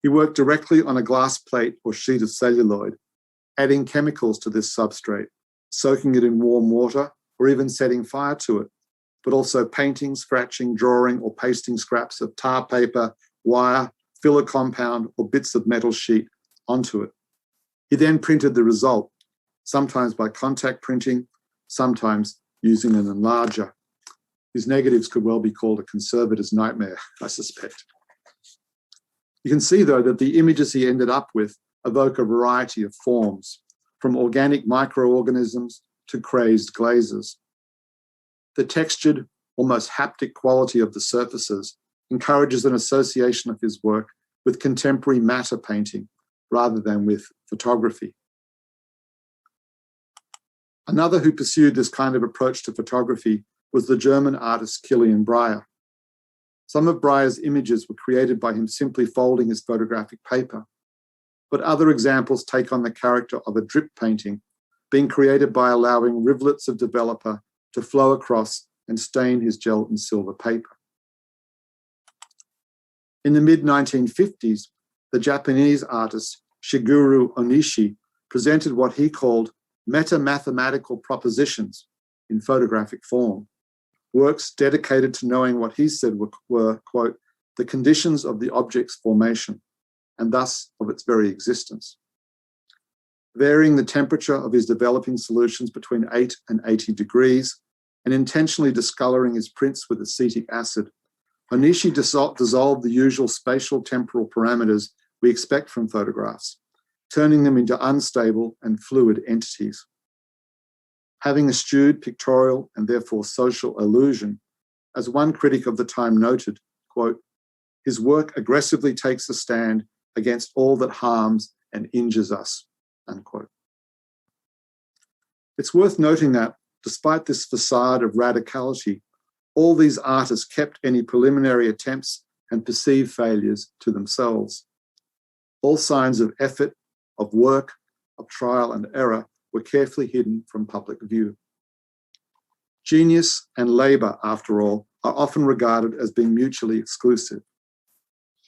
S4: He worked directly on a glass plate or sheet of celluloid, adding chemicals to this substrate, soaking it in warm water, or even setting fire to it, but also painting, scratching, drawing, or pasting scraps of tar paper, wire, filler compound, or bits of metal sheet onto it. He then printed the result, sometimes by contact printing, sometimes using an enlarger. His negatives could well be called a conservator's nightmare, I suspect. You can see, though, that the images he ended up with evoke a variety of forms, from organic microorganisms to crazed glazes. The textured, almost haptic quality of the surfaces encourages an association of his work with contemporary matter painting rather than with photography. Another who pursued this kind of approach to photography was the German artist Kilian Breyer. Some of Breyer's images were created by him simply folding his photographic paper, but other examples take on the character of a drip painting, being created by allowing rivulets of developer to flow across and stain his gel and silver paper. In the mid-1950s, the Japanese artist Shigeru Onishi presented what he called meta-mathematical propositions in photographic form, works dedicated to knowing what he said were, quote, the conditions of the object's formation, and thus of its very existence. Varying the temperature of his developing solutions between 8 and 80 degrees, and intentionally discoloring his prints with acetic acid, Onishi dissolved the usual spatial temporal parameters we expect from photographs, turning them into unstable and fluid entities. Having eschewed pictorial and therefore social illusion, as one critic of the time noted, quote, his work aggressively takes a stand against all that harms and injures us, unquote. It's worth noting that, despite this facade of radicality, all these artists kept any preliminary attempts and perceived failures to themselves. All signs of effort, of work, of trial and error were carefully hidden from public view. Genius and labor, after all, are often regarded as being mutually exclusive.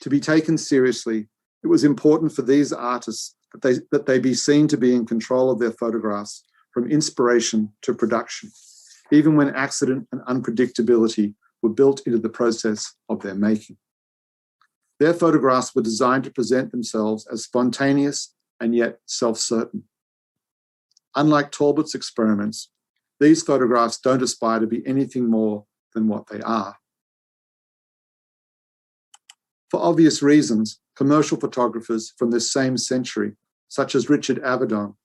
S4: To be taken seriously, it was important for these artists that they be seen to be in control of their photographs from inspiration to production, even when accident and unpredictability were built into the process of their making. Their photographs were designed to present themselves as spontaneous and yet self-certain. Unlike Talbot's experiments, these photographs don't aspire to be anything more than what they are. For obvious reasons, commercial photographers from this same century, such as Richard Avedon,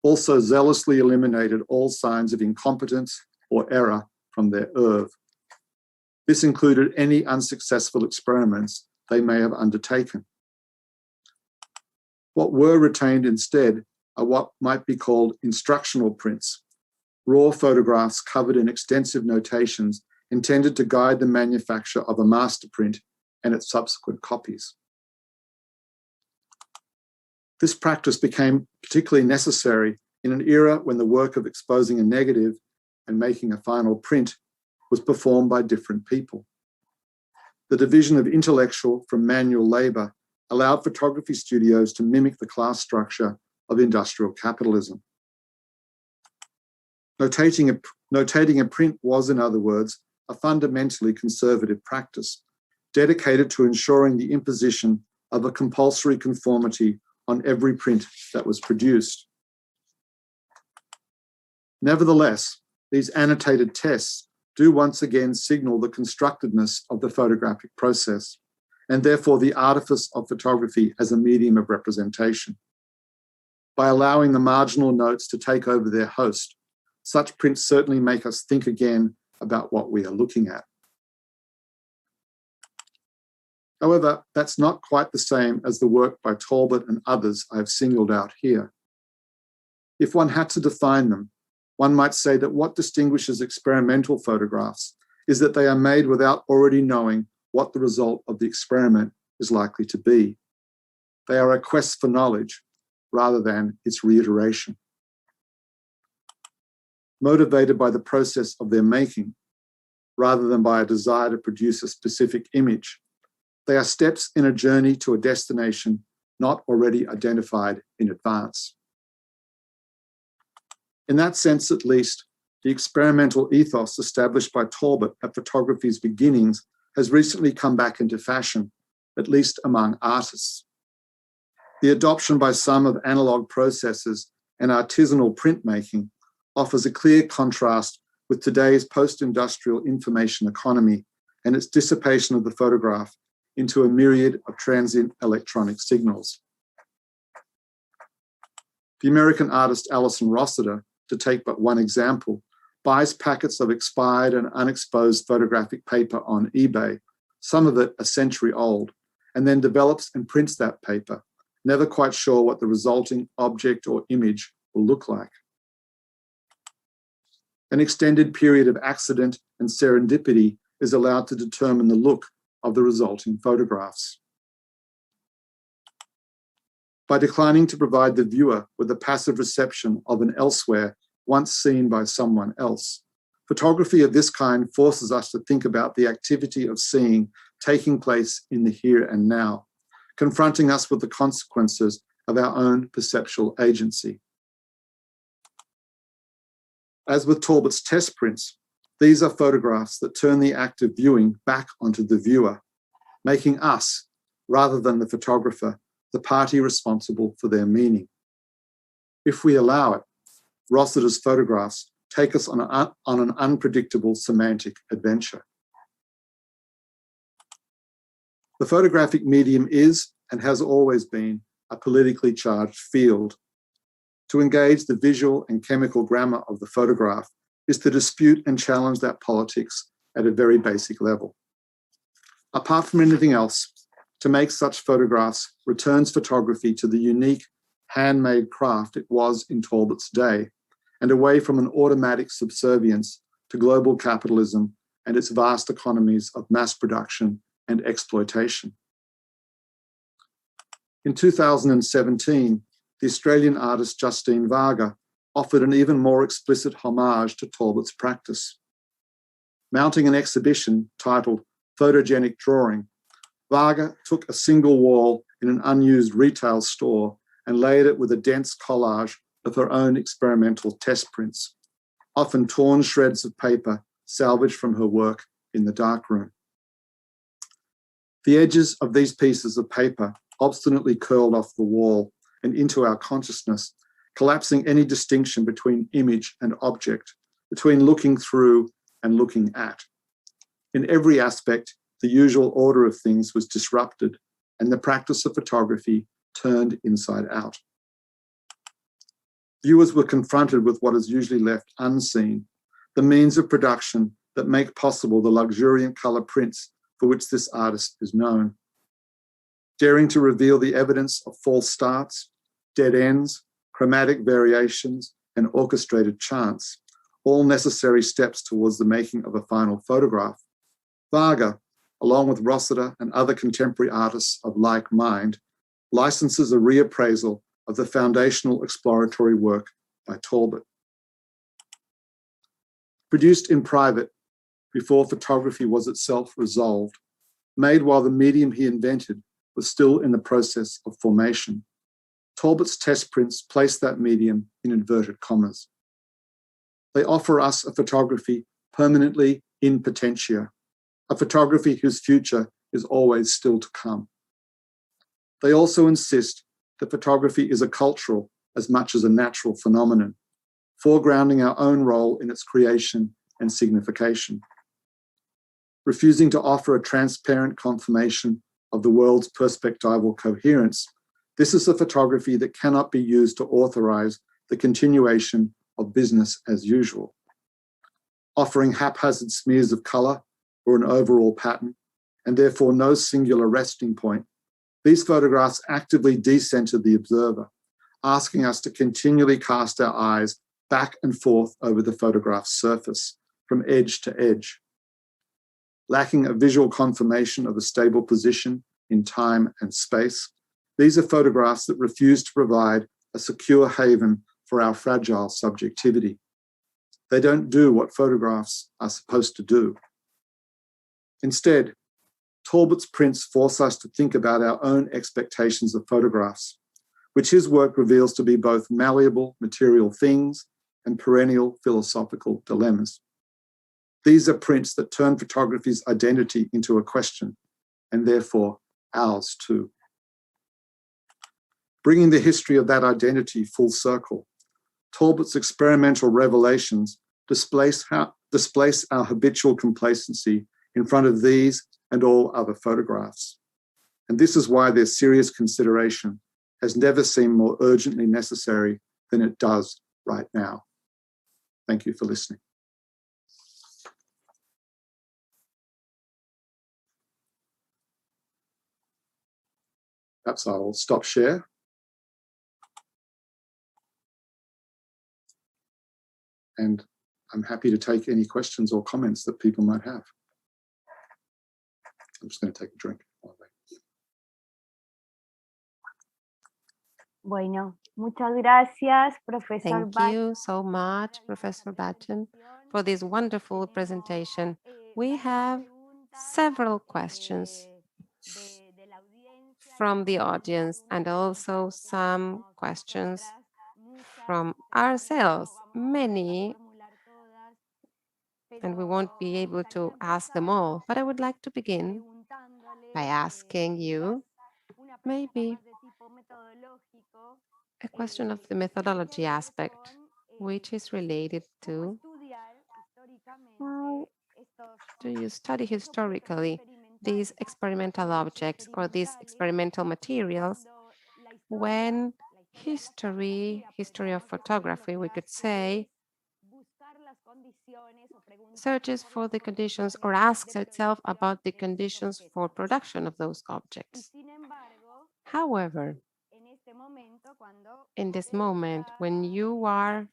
S4: also zealously eliminated all signs of incompetence or error from their oeuvre. This included any unsuccessful experiments they may have undertaken. What were retained instead are what might be called instructional prints, raw photographs covered in extensive notations intended to guide the manufacture of a master print and its subsequent copies. This practice became particularly necessary in an era when the work of exposing a negative and making a final print was performed by different people. The division of intellectual from manual labor allowed photography studios to mimic the class structure of industrial capitalism. Notating a print was, in other words, a fundamentally conservative practice, dedicated to ensuring the imposition of a compulsory conformity on every print that was produced. Nevertheless, these annotated tests do once again signal the constructedness of the photographic process, and therefore the artifice of photography as a medium of representation. By allowing the marginal notes to take over their host, such prints certainly make us think again about what we are looking at. However, that's not quite the same as the work by Talbot and others I've singled out here. If one had to define them, one might say that what distinguishes experimental photographs is that they are made without already knowing what the result of the experiment is likely to be. They are a quest for knowledge rather than its reiteration. Motivated by the process of their making, rather than by a desire to produce a specific image, they are steps in a journey to a destination not already identified in advance. In that sense, at least, the experimental ethos established by Talbot at photography's beginnings has recently come back into fashion, at least among artists. The adoption by some of analog processes and artisanal printmaking offers a clear contrast with today's post-industrial information economy and its dissipation of the photograph into a myriad of transient electronic signals. The American artist Alison Rossiter, to take but one example, buys packets of expired and unexposed photographic paper on eBay, some of it a century old, and then develops and prints that paper, never quite sure what the resulting object or image will look like. An extended period of accident and serendipity is allowed to determine the look of the resulting photographs. By declining to provide the viewer with a passive reception of an elsewhere once seen by someone else, photography of this kind forces us to think about the activity of seeing taking place in the here and now, confronting us with the consequences of our own perceptual agency. As with Talbot's test prints, these are photographs that turn the act of viewing back onto the viewer, making us, rather than the photographer, the party responsible for their meaning. If we allow it, Rossiter's photographs take us on an unpredictable semantic adventure. The photographic medium is and has always been a politically charged field. To engage the visual and chemical grammar of the photograph is to dispute and challenge that politics at a very basic level. Apart from anything else, to make such photographs returns photography to the unique handmade craft it was in Talbot's day, and away from an automatic subservience to global capitalism and its vast economies of mass production and exploitation. In 2017, the Australian artist Justine Varga offered an even more explicit homage to Talbot's practice. Mounting an exhibition titled Photogenic Drawing, Varga took a single wall in an unused retail store and layered it with a dense collage of her own experimental test prints, often torn shreds of paper salvaged from her work in the darkroom. The edges of these pieces of paper obstinately curled off the wall and into our consciousness, collapsing any distinction between image and object, between looking through and looking at. In every aspect, the usual order of things was disrupted, and the practice of photography turned inside out. Viewers were confronted with what is usually left unseen, the means of production that make possible the luxuriant color prints for which this artist is known. Daring to reveal the evidence of false starts, dead ends, chromatic variations, and orchestrated chants, all necessary steps towards the making of a final photograph, Varga, along with Rossiter and other contemporary artists of like mind, licenses a reappraisal of the foundational exploratory work by Talbot. Produced in private, before photography was itself resolved, made while the medium he invented was still in the process of formation, Talbot's test prints place that medium in inverted commas. They offer us a photography permanently in potentia, a photography whose future is always still to come. They also insist that photography is a cultural as much as a natural phenomenon, foregrounding our own role in its creation and signification. Refusing to offer a transparent confirmation of the world's perspectival coherence, this is a photography that cannot be used to authorize the continuation of business as usual. Offering haphazard smears of color or an overall pattern, and therefore no singular resting point, these photographs actively decenter the observer, asking us to continually cast our eyes back and forth over the photograph's surface, from edge to edge. Lacking a visual confirmation of a stable position in time and space, these are photographs that refuse to provide a secure haven for our fragile subjectivity. They don't do what photographs are supposed to do. Instead, Talbot's prints force us to think about our own expectations of photographs, which his work reveals to be both malleable material things and perennial philosophical dilemmas. These are prints that turn photography's identity into a question, and therefore ours too. Bringing the history of that identity full circle, Talbot's experimental revelations displace our habitual complacency in front of these and all other photographs. And this is why their serious consideration has never seemed more urgently necessary than it does right now. Thank you for listening. Perhaps I'll stop share. And I'm happy to take any questions or comments that people might have. I'm just going to take a drink.
S5: Bueno, muchas gracias, Profesor
S2: Thank you so much, Professor Batten, for this wonderful presentation. We have several questions from the audience and also some questions from ourselves, many, and we won't be able to ask them all, but I would like to begin by asking you maybe a question of the methodology aspect, which is related to how do you study historically these experimental objects or these experimental materials when history of photography, we could say, searches for the conditions or asks itself about the conditions for production of those objects. However, in this moment, when you are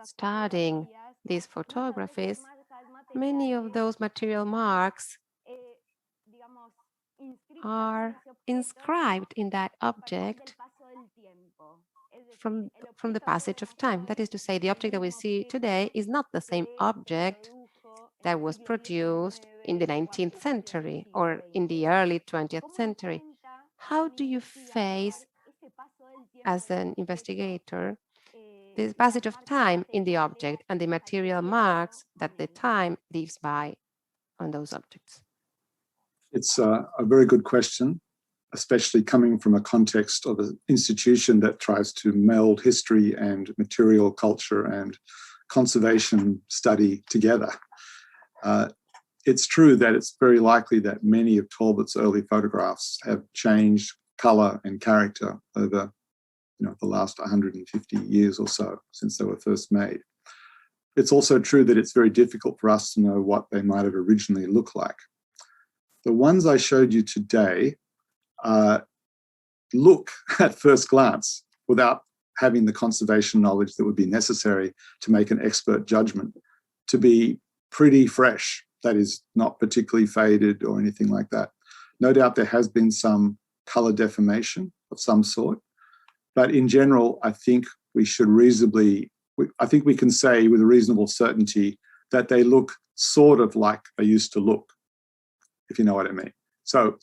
S2: studying these photographies, many of those material marks are inscribed in that object from the passage of time. That is to say, the object that we see today is not the same object that was produced in the 19th century or in the early 20th century. How do you face as an investigator, the passage of time in the object and the material marks that the time leaves by on those objects?
S4: It's a very good question, especially coming from a context of an institution that tries to meld history and material culture and conservation study together. It's true that it's very likely that many of Talbot's early photographs have changed color and character over the last 150 years or so since they were first made. It's also true that it's very difficult for us to know what they might have originally looked like. The ones I showed you today look at first glance, without having the conservation knowledge that would be necessary to make an expert judgment, to be pretty fresh. That is, not particularly faded or anything like that. No doubt there has been some color deformation of some sort, but in general, I think we can say with a reasonable certainty that they look sort of like they used to look, if you know what I mean. So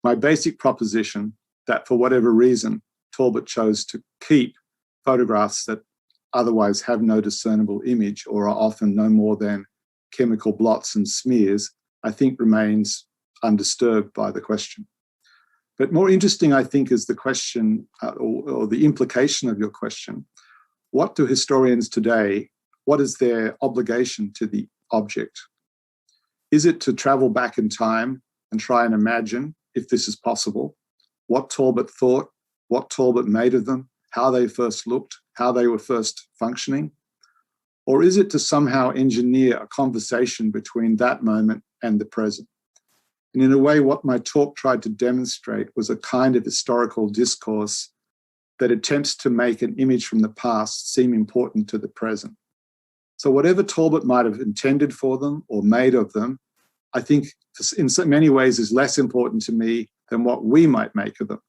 S4: my basic proposition that for whatever reason, Talbot chose to keep photographs that otherwise have no discernible image or are often no more than chemical blots and smears, I think remains undisturbed by the question. But more interesting, I think, is the question or the implication of your question. What do historians today, what is their obligation to the object? Is it to travel back in time and try and imagine, if this is possible, what Talbot thought, what Talbot made of them, how they first looked, how they were first functioning? Or is it to somehow engineer a conversation between that moment and the present? And in a way, what my talk tried to demonstrate was a kind of historical discourse that attempts to make an image from the past seem important to the present. So whatever Talbot might have intended for them or made of them, I think in so many ways is less important to me than what we might make of them.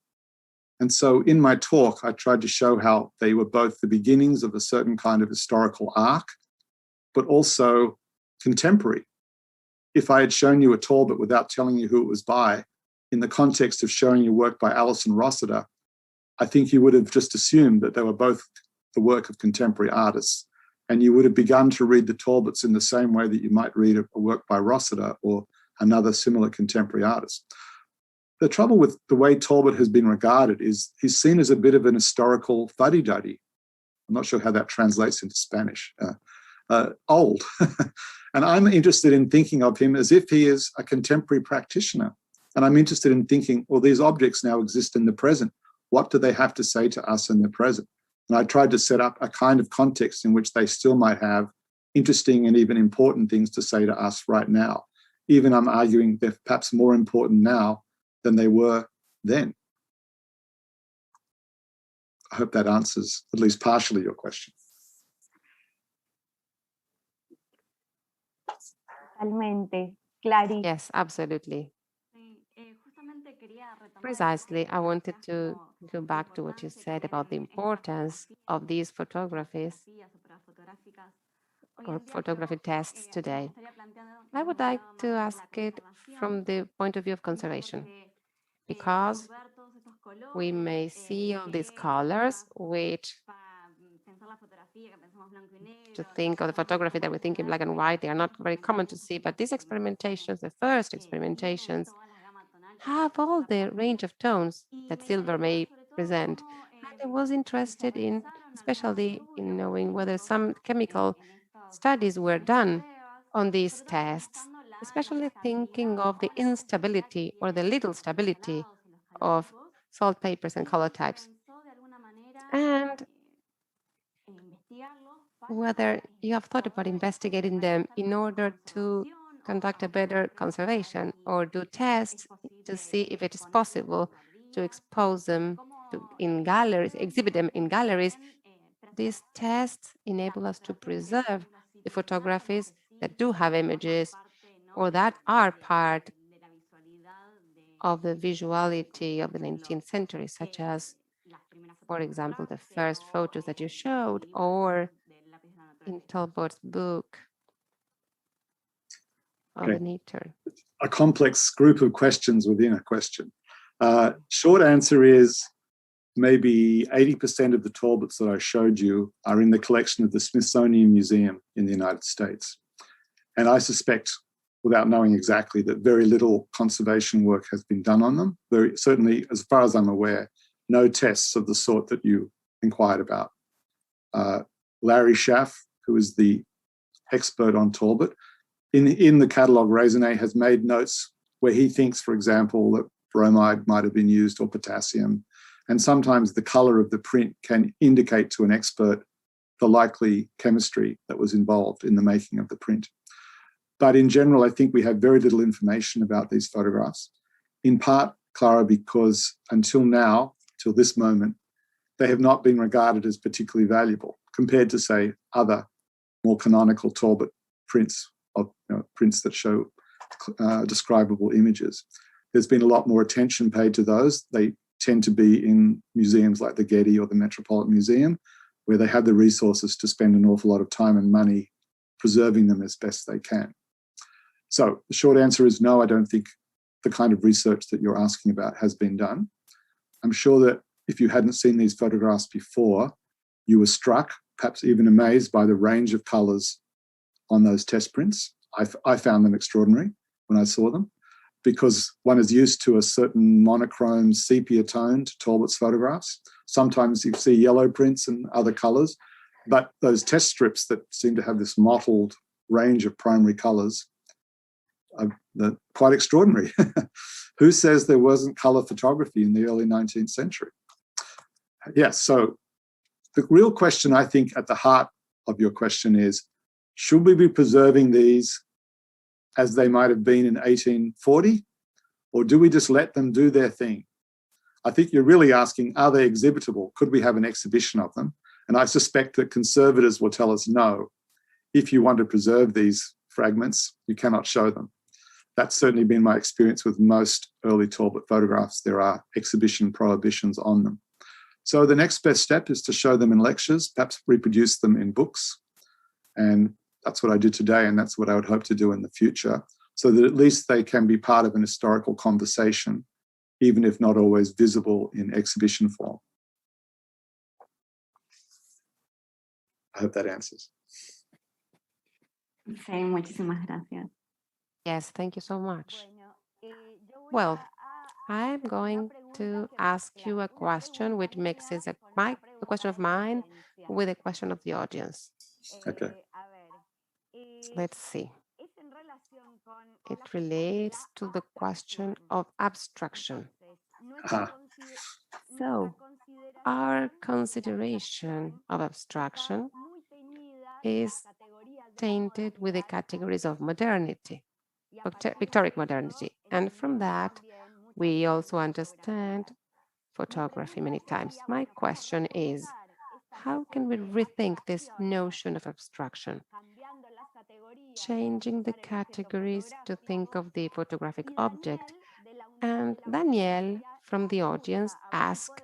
S4: And so in my talk, I tried to show how they were both the beginnings of a certain kind of historical arc, but also contemporary. If I had shown you a Talbot without telling you who it was by, in the context of showing you work by Alison Rossiter, I think you would have just assumed that they were both the work of contemporary artists. And you would have begun to read the Talbots in the same way that you might read a work by Rossiter or another similar contemporary artist. The trouble with the way Talbot has been regarded is he's seen as a bit of an historical fuddy-duddy. I'm not sure how that translates into Spanish. Old. And I'm interested in thinking of him as if he is a contemporary practitioner. And I'm interested in thinking, well, these objects now exist in the present. What do they have to say to us in the present? And I tried to set up a kind of context in which they still might have interesting and even important things to say to us right now. Even I'm arguing they're perhaps more important now than they were then. I hope that answers at least partially your question.
S5: Totalmente, clarísimo.
S2: Yes, absolutely. Precisely, I wanted to go back to what you said about the importance of these photographies or photography tests today. I would like to ask it from the point of view of conservation, because we may see all these colors, which to think of the photography that we think in black and white, they are not very common to see, but these experimentations, the first experimentations, have all the range of tones that silver may present. And I was interested in, especially in knowing whether some chemical studies were done on these tests, especially thinking of the instability or the little stability of salt papers and color types, and whether you have thought about investigating them in order to conduct a better conservation or do tests to see if it is possible to expose them in galleries, exhibit them in galleries. These tests enable us to preserve the photographies that do have images or that are part of the visuality of the 19th century, such as, for example, the first photos that you showed, or in Talbot's book of the Nature.
S4: A complex group of questions within a question. Short answer is maybe 80% of the Talbots that I showed you are in the collection of the Smithsonian Museum in the United States. And I suspect, without knowing exactly, that very little conservation work has been done on them. Certainly, as far as I'm aware, no tests of the sort that you inquired about. Larry Schaff, who is the expert on Talbot, in the catalogue Raisonné has made notes where he thinks, for example, that bromide might have been used or potassium. And sometimes the colour of the print can indicate to an expert the likely chemistry that was involved in the making of the print. But in general, I think we have very little information about these photographs, in part, Clara, because until now, till this moment, they have not been regarded as particularly valuable compared to, say, other more canonical Talbot prints, of prints that show describable images. There's been a lot more attention paid to those. They tend to be in museums like the Getty or the Metropolitan Museum, where they have the resources to spend an awful lot of time and money preserving them as best they can. So the short answer is no, I don't think the kind of research that you're asking about has been done. I'm sure that if you hadn't seen these photographs before, you were struck, perhaps even amazed by the range of colours on those test prints. I found them extraordinary when I saw them, because one is used to a certain monochrome sepia tone to Talbot's photographs. Sometimes you see yellow prints and other colours, but those test strips that seem to have this mottled range of primary colours are quite extraordinary. Who says there wasn't colour photography in the early 19th century? Yes, so the real question, I think, at the heart of your question is, should we be preserving these as they might have been in 1840, or do we just let them do their thing? I think you're really asking, are they exhibitable? Could we have an exhibition of them? And I suspect that conservators will tell us no. If you want to preserve these fragments, you cannot show them. That's certainly been my experience with most early Talbot photographs. There are exhibition prohibitions on them. So the next best step is to show them in lectures, perhaps reproduce them in books. And that's what I did today, and that's what I would hope to do in the future, so that at least they can be part of an historical conversation, even if not always visible in exhibition form. I hope that answers.
S3: Sí, muchísimas gracias.
S2: Yes, thank you so much. Well, I'm going to ask you a question which mixes a question of mine with a question of the audience.
S4: Okay.
S2: Let's see. It relates to the question of abstraction. So, our consideration of abstraction is tainted with the categories of modernity, pictorial modernity. And from that, we also understand photography many times. My question is, how can we rethink this notion of abstraction? Changing the categories to think of the photographic object. And Danielle from the audience asked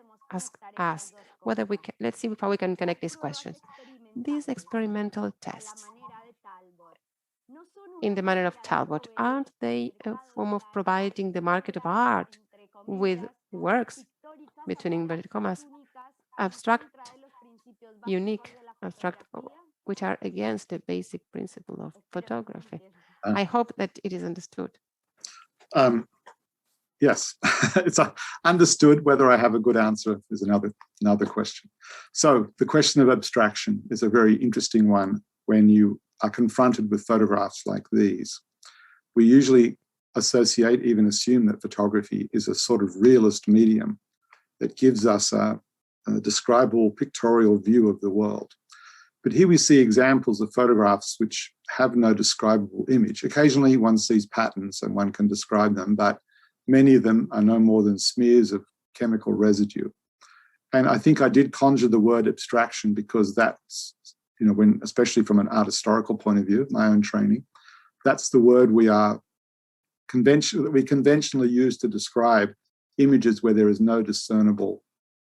S2: us whether we can, let's see how we can connect these questions. These experimental tests, in the manner of Talbot, aren't they a form of providing the market of art with works, between inverted commas, abstract, unique, abstract, which are against the basic principle of photography? I hope that it is understood.
S4: Yes, it's understood. Whether I have a good answer is another question. So the question of abstraction is a very interesting one when you are confronted with photographs like these. We usually associate, even assume, that photography is a sort of realist medium that gives us a describable pictorial view of the world. But here we see examples of photographs which have no describable image. Occasionally one sees patterns and one can describe them, but many of them are no more than smears of chemical residue. And I think I did conjure the word abstraction because that's, when, especially from an art historical point of view, my own training, that's the word we conventionally use to describe images where there is no discernible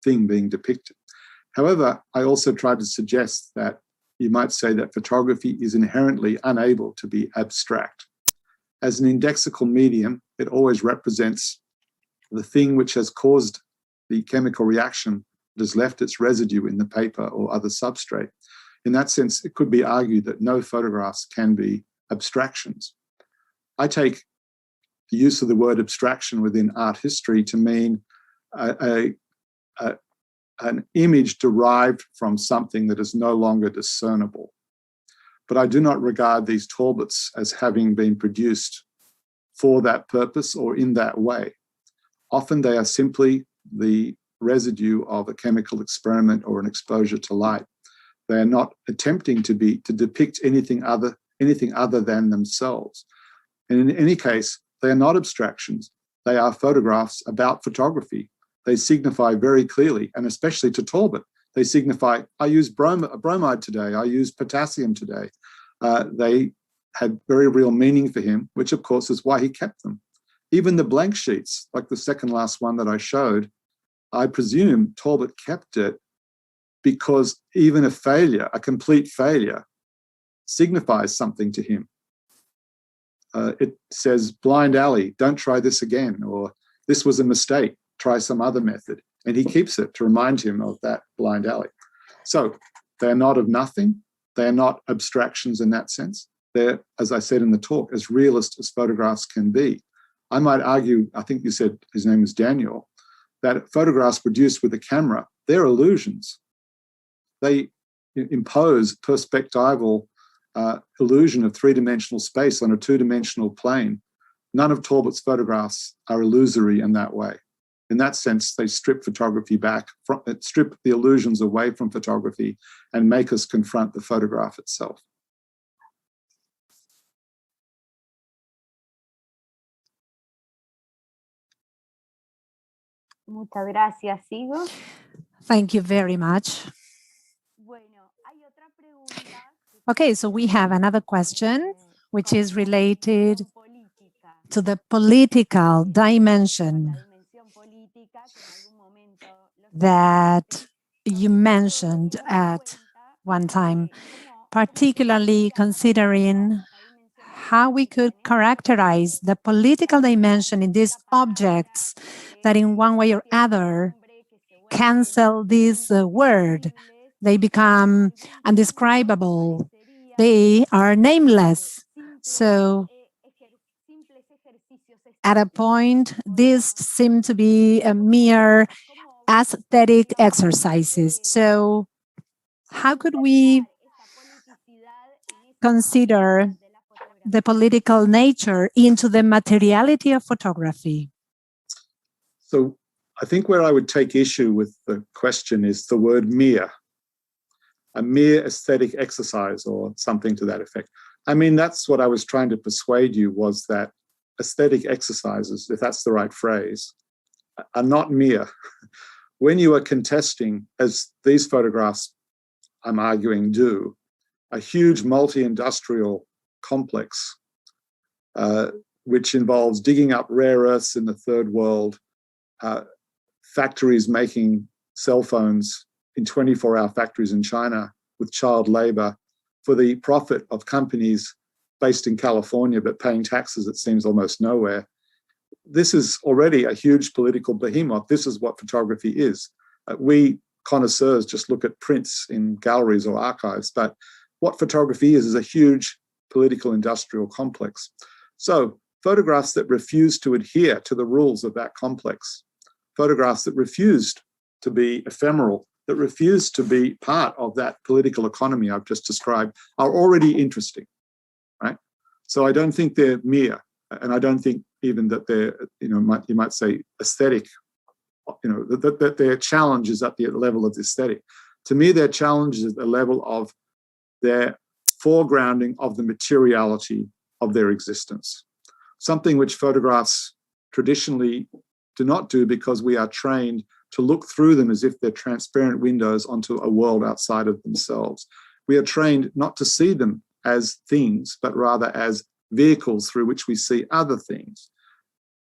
S4: thing being depicted. However, I also tried to suggest that you might say that photography is inherently unable to be abstract. As an indexical medium, it always represents the thing which has caused the chemical reaction that has left its residue in the paper or other substrate. In that sense, it could be argued that no photographs can be abstractions. I take the use of the word abstraction within art history to mean an image derived from something that is no longer discernible. But I do not regard these Talbots as having been produced for that purpose or in that way. Often they are simply the residue of a chemical experiment or an exposure to light. They are not attempting to depict anything other than themselves. And in any case, they are not abstractions. They are photographs about photography. They signify very clearly, and especially to Talbot, they signify, I used bromide today, I used potassium today. They had very real meaning for him, which of course is why he kept them. Even the blank sheets, like the second last one that I showed, I presume Talbot kept it because even a failure, a complete failure, signifies something to him. It says, blind alley, don't try this again, or this was a mistake, try some other method. And he keeps it to remind him of that blind alley. So they're not of nothing. They are not abstractions in that sense. They're, as I said in the talk, as realist as photographs can be. I might argue, I think you said his name is Daniel, that photographs produced with a camera, they're illusions. They impose perspectival illusion of three-dimensional space on a two-dimensional plane. None of Talbot's photographs are illusory in that way. In that sense, they strip photography back, strip the illusions away from photography and make us confront the photograph itself.
S5: Muchas gracias. ¿Sigo?
S6: Thank you very much.
S5: Bueno, hay otra pregunta.
S6: Okay, so we have another question, which is related to the political dimension that you mentioned at one time, particularly considering how we could characterize the political dimension in these objects that in one way or other cancel this word. They become undescribable. They are nameless. So at a point, these seem to be a mere aesthetic exercises. So how could we consider the political nature into the materiality of photography?
S4: So I think where I would take issue with the question is the word mere, a mere aesthetic exercise or something to that effect. I mean, that's what I was trying to persuade you, was that aesthetic exercises, if that's the right phrase, are not mere. When you are contesting, as these photographs, I'm arguing, do, a huge multi-industrial complex, which involves digging up rare earths in the third world, factories making cell phones in 24-hour factories in China with child labor for the profit of companies based in California but paying taxes, it seems, almost nowhere. This is already a huge political behemoth. This is what photography is. We connoisseurs just look at prints in galleries or archives, but what photography is a huge political industrial complex. So photographs that refuse to adhere to the rules of that complex, photographs that refused to be ephemeral, that refused to be part of that political economy I've just described, are already interesting, right? So I don't think they're mere, and I don't think even that they're, you might say aesthetic, that their challenge is at the level of the aesthetic. To me, their challenge is at the level of their foregrounding of the materiality of their existence, something which photographs traditionally do not do because we are trained to look through them as if they're transparent windows onto a world outside of themselves. We are trained not to see them as things, but rather as vehicles through which we see other things.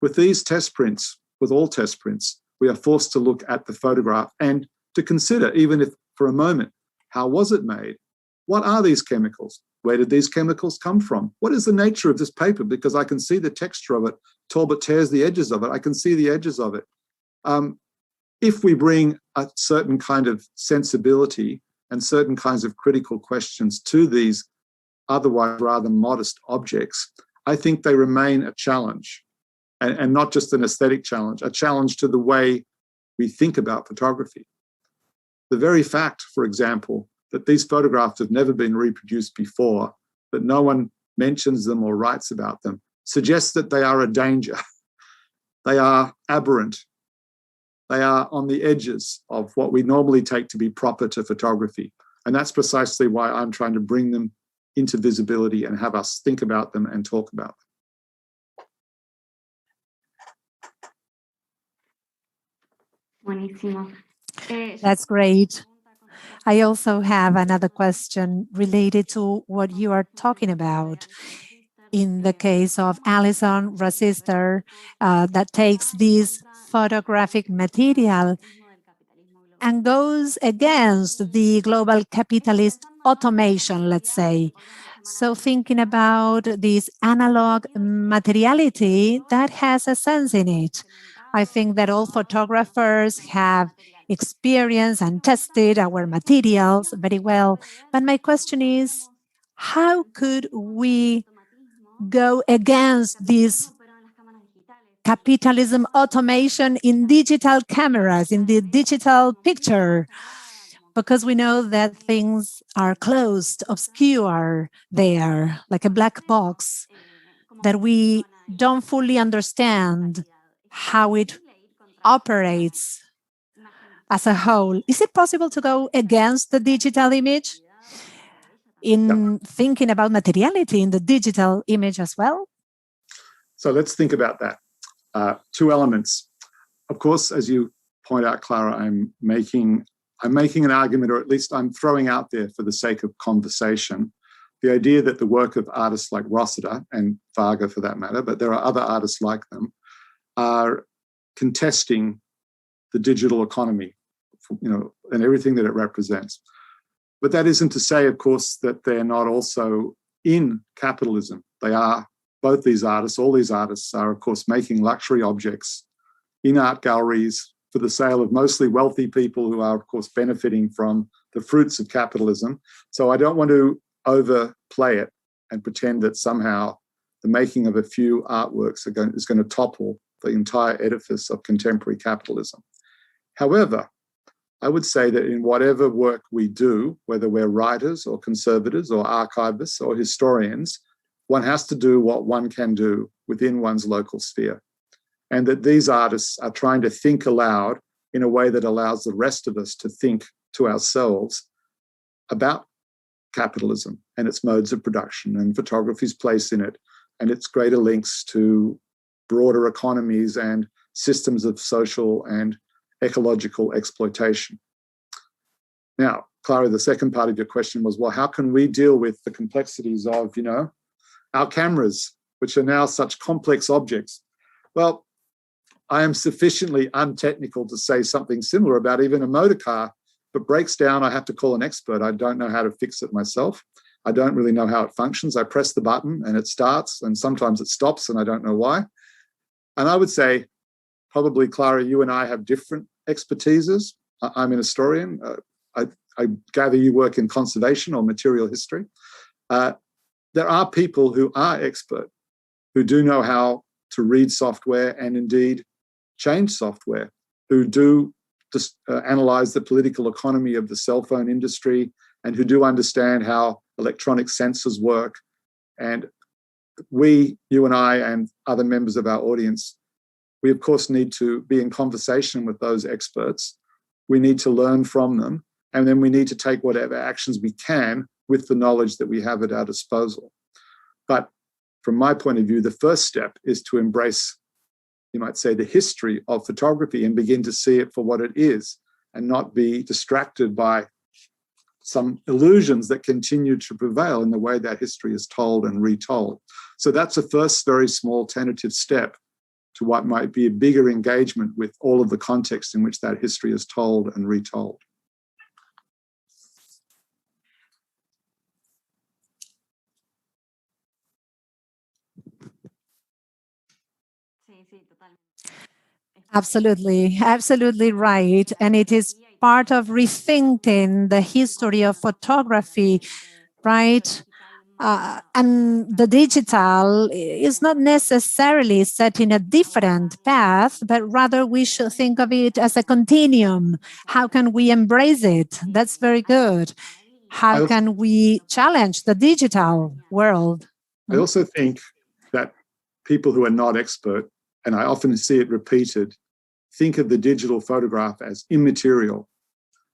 S4: With these test prints, with all test prints, we are forced to look at the photograph and to consider, even if for a moment, how was it made? What are these chemicals? Where did these chemicals come from? What is the nature of this paper? Because I can see the texture of it. Talbot tears the edges of it. I can see the edges of it. if we bring a certain kind of sensibility and certain kinds of critical questions to these otherwise rather modest objects, I think they remain a challenge, and not just an aesthetic challenge, a challenge to the way we think about photography. The very fact, for example, that these photographs have never been reproduced before, that no one mentions them or writes about them, suggests that they are a danger. They are aberrant. They are on the edges of what we normally take to be proper to photography. And that's precisely why I'm trying to bring them into visibility and have us think about them and talk about them.
S3: Buenísimo.
S6: That's great. I also have another question related to what you are talking about. In the case of Alison Rosister, that takes this photographic material and goes against the global capitalist automation, let's say. So thinking about this analog materiality, that has a sense in it. I think that all photographers have experienced and tested our materials very well. But my question is, how could we go against this capitalism automation in digital cameras, in the digital picture? Because we know that things are closed, obscure there, like a black box, that we don't fully understand how it operates as a whole. Is it possible to go against the digital image in thinking about materiality in the digital image as well?
S4: So let's think about that. Two elements. Of course, as you point out, Clara, I'm making an argument, or at least I'm throwing out there for the sake of conversation, the idea that the work of artists like Rossiter, and Varga for that matter, but there are other artists like them, are contesting the digital economy, and everything that it represents. But that isn't to say, of course, that they're not also in capitalism. They are, both these artists, all these artists are, of course, making luxury objects in art galleries for the sale of mostly wealthy people who are, of course, benefiting from the fruits of capitalism. So I don't want to overplay it and pretend that somehow the making of a few artworks is going to topple the entire edifice of contemporary capitalism. However, I would say that in whatever work we do, whether we're writers or conservators or archivists or historians, one has to do what one can do within one's local sphere. And that these artists are trying to think aloud in a way that allows the rest of us to think to ourselves about capitalism and its modes of production and photography's place in it and its greater links to broader economies and systems of social and ecological exploitation. Now, Clara, the second part of your question was, well, how can we deal with the complexities of, our cameras, which are now such complex objects? Well, I am sufficiently untechnical to say something similar about even a motor car. If it breaks down, I have to call an expert. I don't know how to fix it myself. I don't really know how it functions. I press the button and it starts, and sometimes it stops and I don't know why. And I would say, probably, Clara, you and I have different expertises. I'm an historian. I gather you work in conservation or material history. There are people who are expert, who do know how to read software and indeed change software, who do just analyze the political economy of the cell phone industry and who do understand how electronic sensors work. And we, you and I and other members of our audience, we of course need to be in conversation with those experts. We need to learn from them, and then we need to take whatever actions we can with the knowledge that we have at our disposal. But from my point of view, the first step is to embrace, you might say, the history of photography and begin to see it for what it is and not be distracted by some illusions that continue to prevail in the way that history is told and retold. So that's a first very small tentative step to what might be a bigger engagement with all of the context in which that history is told and retold.
S6: Absolutely, absolutely right. And it is part of rethinking the history of photography, right? And the digital is not necessarily set in a different path, but rather we should think of it as a continuum. How can we embrace it? That's very good. How can we challenge the digital world?
S4: I also think that people who are not expert, and I often see it repeated, think of the digital photograph as immaterial.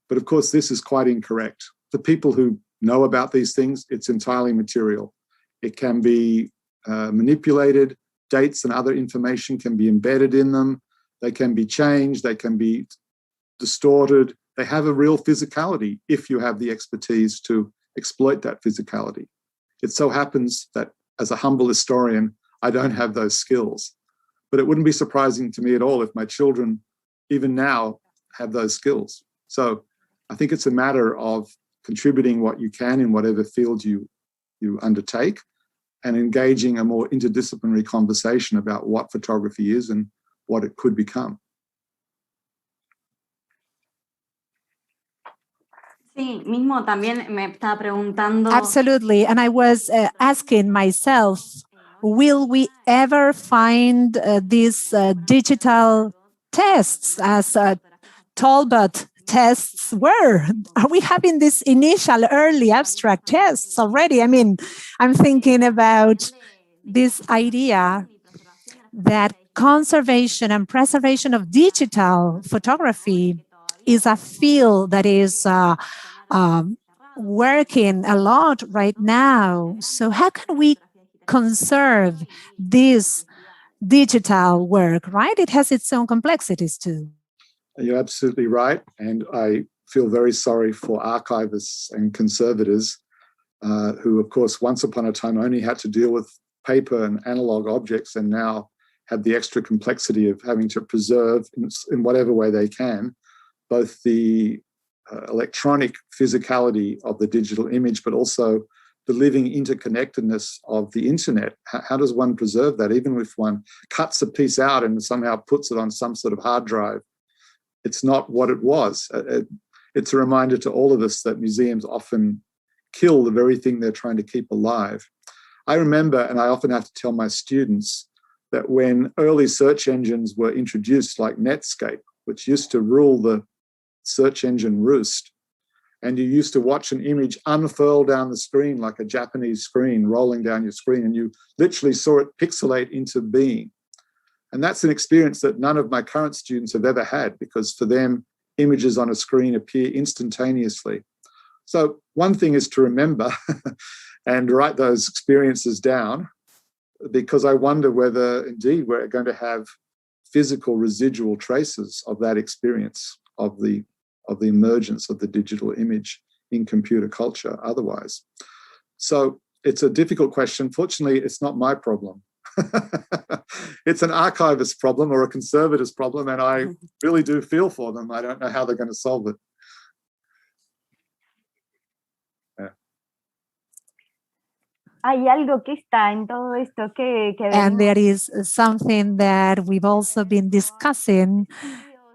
S4: But of course, this is quite incorrect. For people who know about these things, it's entirely material. It can be manipulated. Dates and other information can be embedded in them. They can be changed. They can be distorted. They have a real physicality if you have the expertise to exploit that physicality. It so happens that as a humble historian, I don't have those skills. But it wouldn't be surprising to me at all if my children, even now, have those skills. So I think it's a matter of contributing what you can in whatever field you undertake and engaging a more interdisciplinary conversation about what photography is and what it could become.
S3: Sí, mismo también me estaba preguntando.
S6: Absolutely. And I was asking myself, will we ever find these digital tests as Talbot tests were? Are we having these initial early abstract tests already? I mean, I'm thinking about this idea that conservation and preservation of digital photography is a field that is working a lot right now. So how can we conserve this digital work, right? It has its own complexities too.
S4: You're absolutely right. And I feel very sorry for archivists and conservators who, of course, once upon a time only had to deal with paper and analog objects and now have the extra complexity of having to preserve in whatever way they can, both the electronic physicality of the digital image, but also the living interconnectedness of the internet. How does one preserve that? Even if one cuts a piece out and somehow puts it on some sort of hard drive, it's not what it was. It's a reminder to all of us that museums often kill the very thing they're trying to keep alive. I remember, and I often have to tell my students, that when early search engines were introduced, like Netscape, which used to rule the search engine roost, and you used to watch an image unfurl down the screen like a Japanese screen rolling down your screen, and you literally saw it pixelate into being. And that's an experience that none of my current students have ever had, because for them, images on a screen appear instantaneously. So one thing is to remember and write those experiences down, because I wonder whether indeed we're going to have physical residual traces of that experience, of the emergence of the digital image in computer culture otherwise. So it's a difficult question. Fortunately, it's not my problem. It's an archivist problem or a conservator's problem, and I really do feel for them. I don't know how they're going to solve it.
S5: Hay algo que está en todo esto que
S6: And there is something that we've also been discussing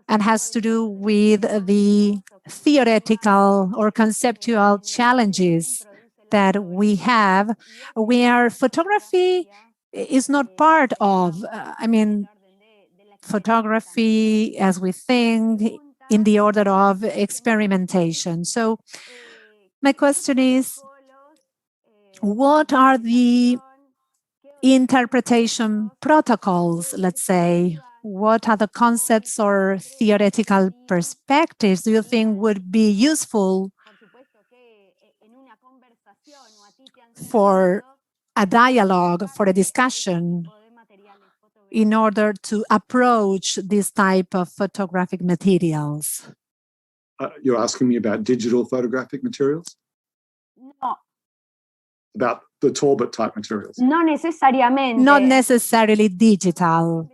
S6: and has to do with the theoretical or conceptual challenges that we have, where photography is not part of, photography as we think in the order of experimentation. So my question is, what are the interpretation protocols, let's say? What are the concepts or theoretical perspectives do you think would be useful for a dialogue, for a discussion, in order to approach this type of photographic materials?
S4: You're asking me about digital photographic materials?
S5: No.
S4: About the Talbot type materials?
S5: No necesariamente.
S6: Not necessarily digital.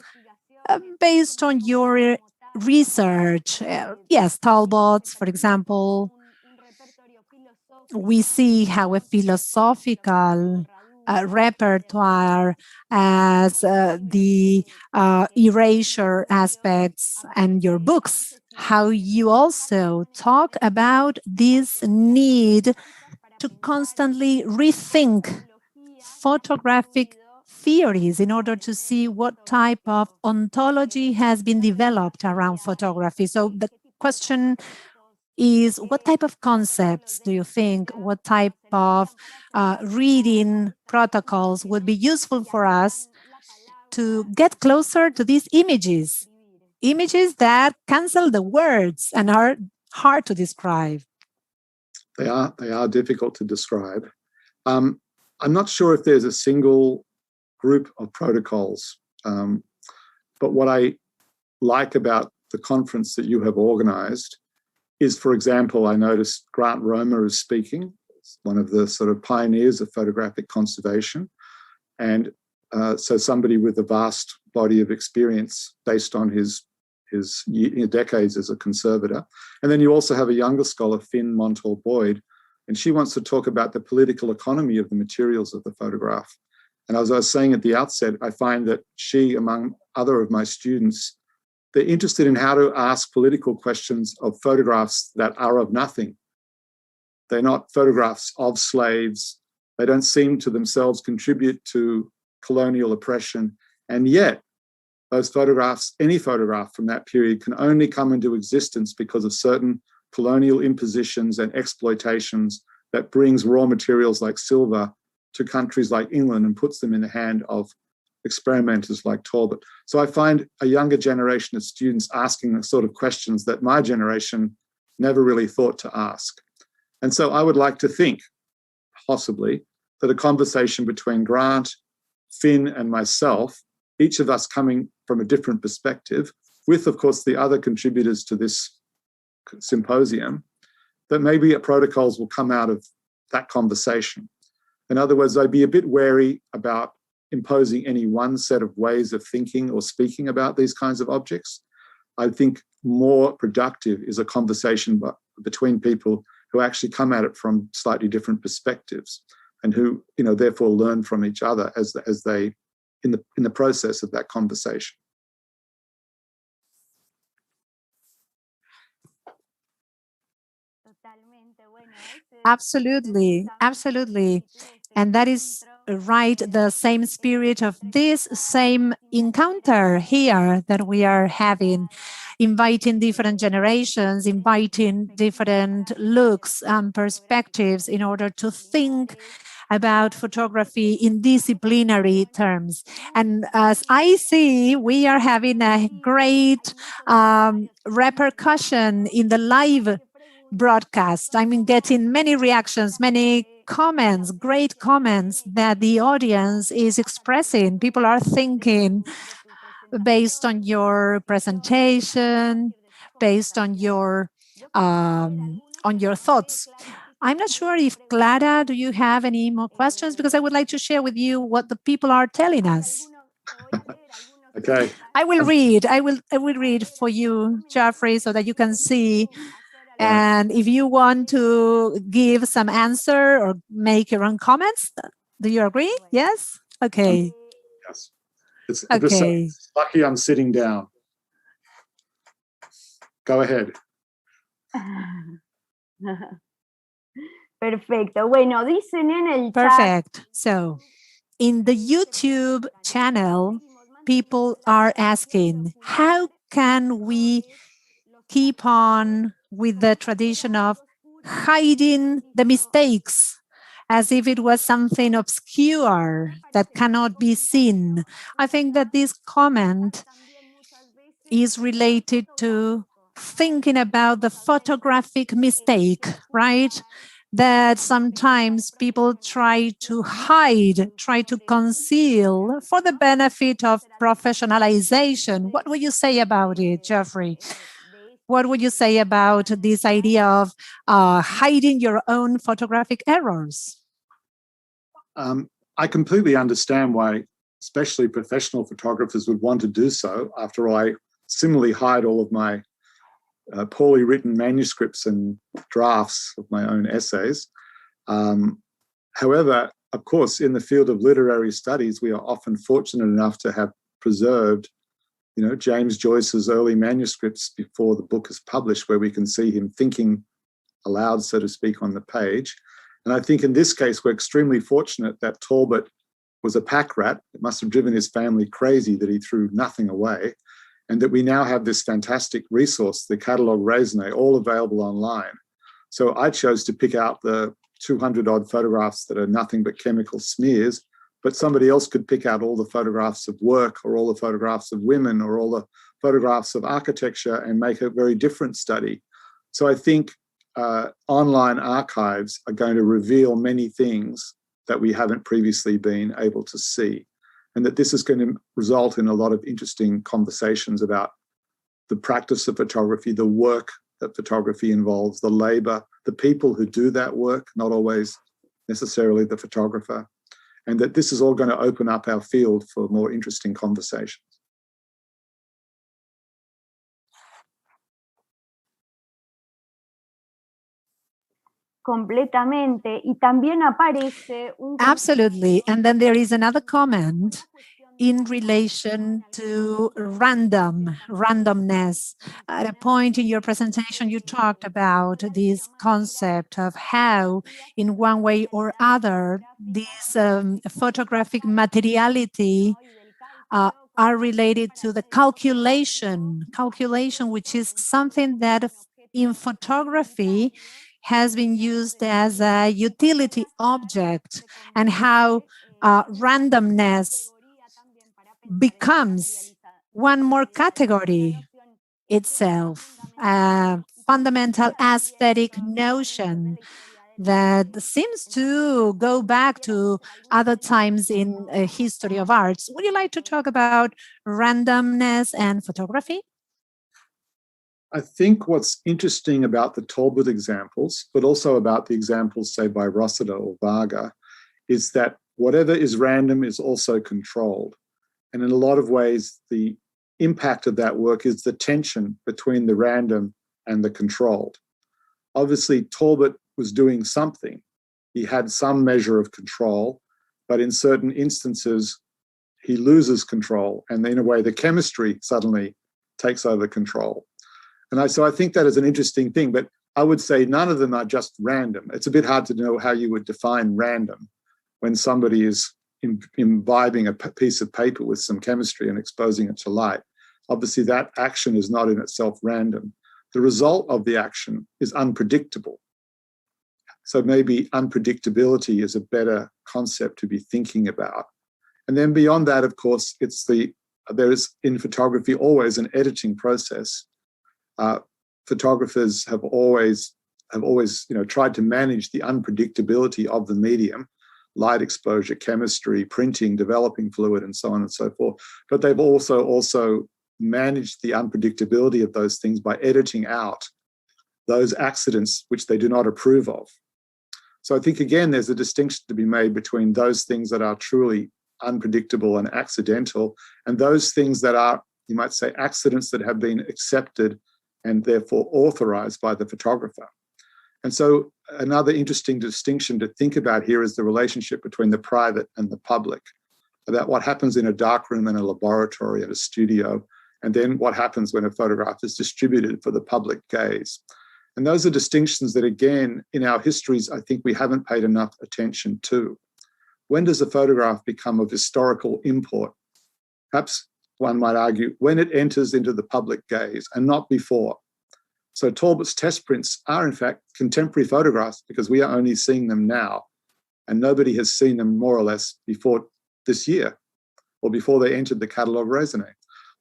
S6: Based on your research, yes, Talbot's, for example, we see how a philosophical repertoire as the erasure aspects and your books, how you also talk about this need to constantly rethink photographic theories in order to see what type of ontology has been developed around photography. So the question is, what type of concepts do you think, what type of reading protocols would be useful for us to get closer to these images that cancel the words and are hard to describe?
S4: They are difficult to describe. I'm not sure if there's a single group of protocols, but what I like about the conference that you have organized is, for example, I noticed Grant Romer is speaking, one of the sort of pioneers of photographic conservation, and so somebody with a vast body of experience based on his decades as a conservator. And then you also have a younger scholar, Finn Montour-Boyd, and she wants to talk about the political economy of the materials of the photograph. And as I was saying at the outset, I find that she, among other of my students, they're interested in how to ask political questions of photographs that are of nothing. They're not photographs of slaves. They don't seem to themselves contribute to colonial oppression. And yet, those photographs, any photograph from that period, can only come into existence because of certain colonial impositions and exploitations that brings raw materials like silver to countries like England and puts them in the hand of experimenters like Talbot. So I find a younger generation of students asking the sort of questions that my generation never really thought to ask. And so I would like to think, possibly, that a conversation between Grant, Finn, and myself, each of us coming from a different perspective, with, of course, the other contributors to this symposium, that maybe protocols will come out of that conversation. In other words, I'd be a bit wary about imposing any one set of ways of thinking or speaking about these kinds of objects. I think more productive is a conversation between people who actually come at it from slightly different perspectives and who, therefore learn from each other as they in the process of that conversation.
S6: Absolutely, absolutely. And that is right, the same spirit of this same encounter here that we are having, inviting different generations, inviting different looks and perspectives in order to think about photography in disciplinary terms. And as I see, we are having a great repercussion in the live broadcast. I mean, getting many reactions, many comments, great comments that the audience is expressing. People are thinking based on your presentation, based on your thoughts. I'm not sure if Clara, do you have any more questions? Because I would like to share with you what the people are telling us.
S4: Okay.
S6: I will read for you, Jeffrey, so that you can see. And if you want to give some answer or make your own comments, do you agree? Yes? Okay.
S4: Yes. It's
S6: okay.
S4: Just lucky I'm sitting down. Go ahead.
S5: Perfecto. Bueno, dicen en el chat.
S6: Perfect. So, in the YouTube channel, people are asking, how can we keep on with the tradition of hiding the mistakes as if it was something obscure that cannot be seen? I think that this comment is related to thinking about the photographic mistake, right? That sometimes people try to hide, try to conceal for the benefit of professionalization. What would you say about it, Jeffrey? What would you say about this idea of hiding your own photographic errors?
S4: I completely understand why, especially professional photographers, would want to do so. After all, I similarly hide all of my poorly written manuscripts and drafts of my own essays. However, of course, in the field of literary studies, we are often fortunate enough to have preserved, James Joyce's early manuscripts before the book is published, where we can see him thinking aloud, so to speak, on the page. And I think in this case, we're extremely fortunate that Talbot was a pack rat. It must have driven his family crazy that he threw nothing away, and that we now have this fantastic resource, the Catalogue Raisonné, all available online. So I chose to pick out the 200-odd photographs that are nothing but chemical smears, but somebody else could pick out all the photographs of work, or all the photographs of women, or all the photographs of architecture, and make a very different study. So I think online archives are going to reveal many things that we haven't previously been able to see, and that this is going to result in a lot of interesting conversations about the practice of photography, the work that photography involves, the labor, the people who do that work, not always necessarily the photographer, and that this is all going to open up our field for more interesting conversations.
S5: Completamente. Y también aparece un...
S6: Absolutely. And then there is another comment in relation to randomness. At a point in your presentation, you talked about this concept of how, in one way or other, this photographic materiality are related to the calculation, which is something that in photography has been used as a utility object, and how randomness becomes one more category itself, a fundamental aesthetic notion that seems to go back to other times in a history of arts. Would you like to talk about randomness and photography?
S4: I think what's interesting about the Talbot examples, but also about the examples, say, by Rossiter or Varga, is that whatever is random is also controlled. And in a lot of ways, the impact of that work is the tension between the random and the controlled. Obviously, Talbot was doing something. He had some measure of control, but in certain instances, he loses control. And in a way, the chemistry suddenly takes over control. And so I think that is an interesting thing, but I would say none of them are just random. It's a bit hard to know how you would define random when somebody is imbibing a piece of paper with some chemistry and exposing it to light. Obviously, that action is not in itself random. The result of the action is unpredictable. So maybe unpredictability is a better concept to be thinking about. And then beyond that, of course, there is in photography always an editing process. Photographers have always tried to manage the unpredictability of the medium, light exposure, chemistry, printing, developing fluid, and so on and so forth. But they've also managed the unpredictability of those things by editing out those accidents which they do not approve of. So I think, again, there's a distinction to be made between those things that are truly unpredictable and accidental, and those things that are, you might say, accidents that have been accepted and therefore authorized by the photographer. And so another interesting distinction to think about here is the relationship between the private and the public, about what happens in a darkroom in a laboratory at a studio, and then what happens when a photograph is distributed for the public gaze. And those are distinctions that, again, in our histories, I think we haven't paid enough attention to. When does a photograph become of historical import? Perhaps one might argue when it enters into the public gaze and not before. So Talbot's test prints are in fact contemporary photographs because we are only seeing them now, and nobody has seen them more or less before this year or before they entered the Catalogue Raisonné.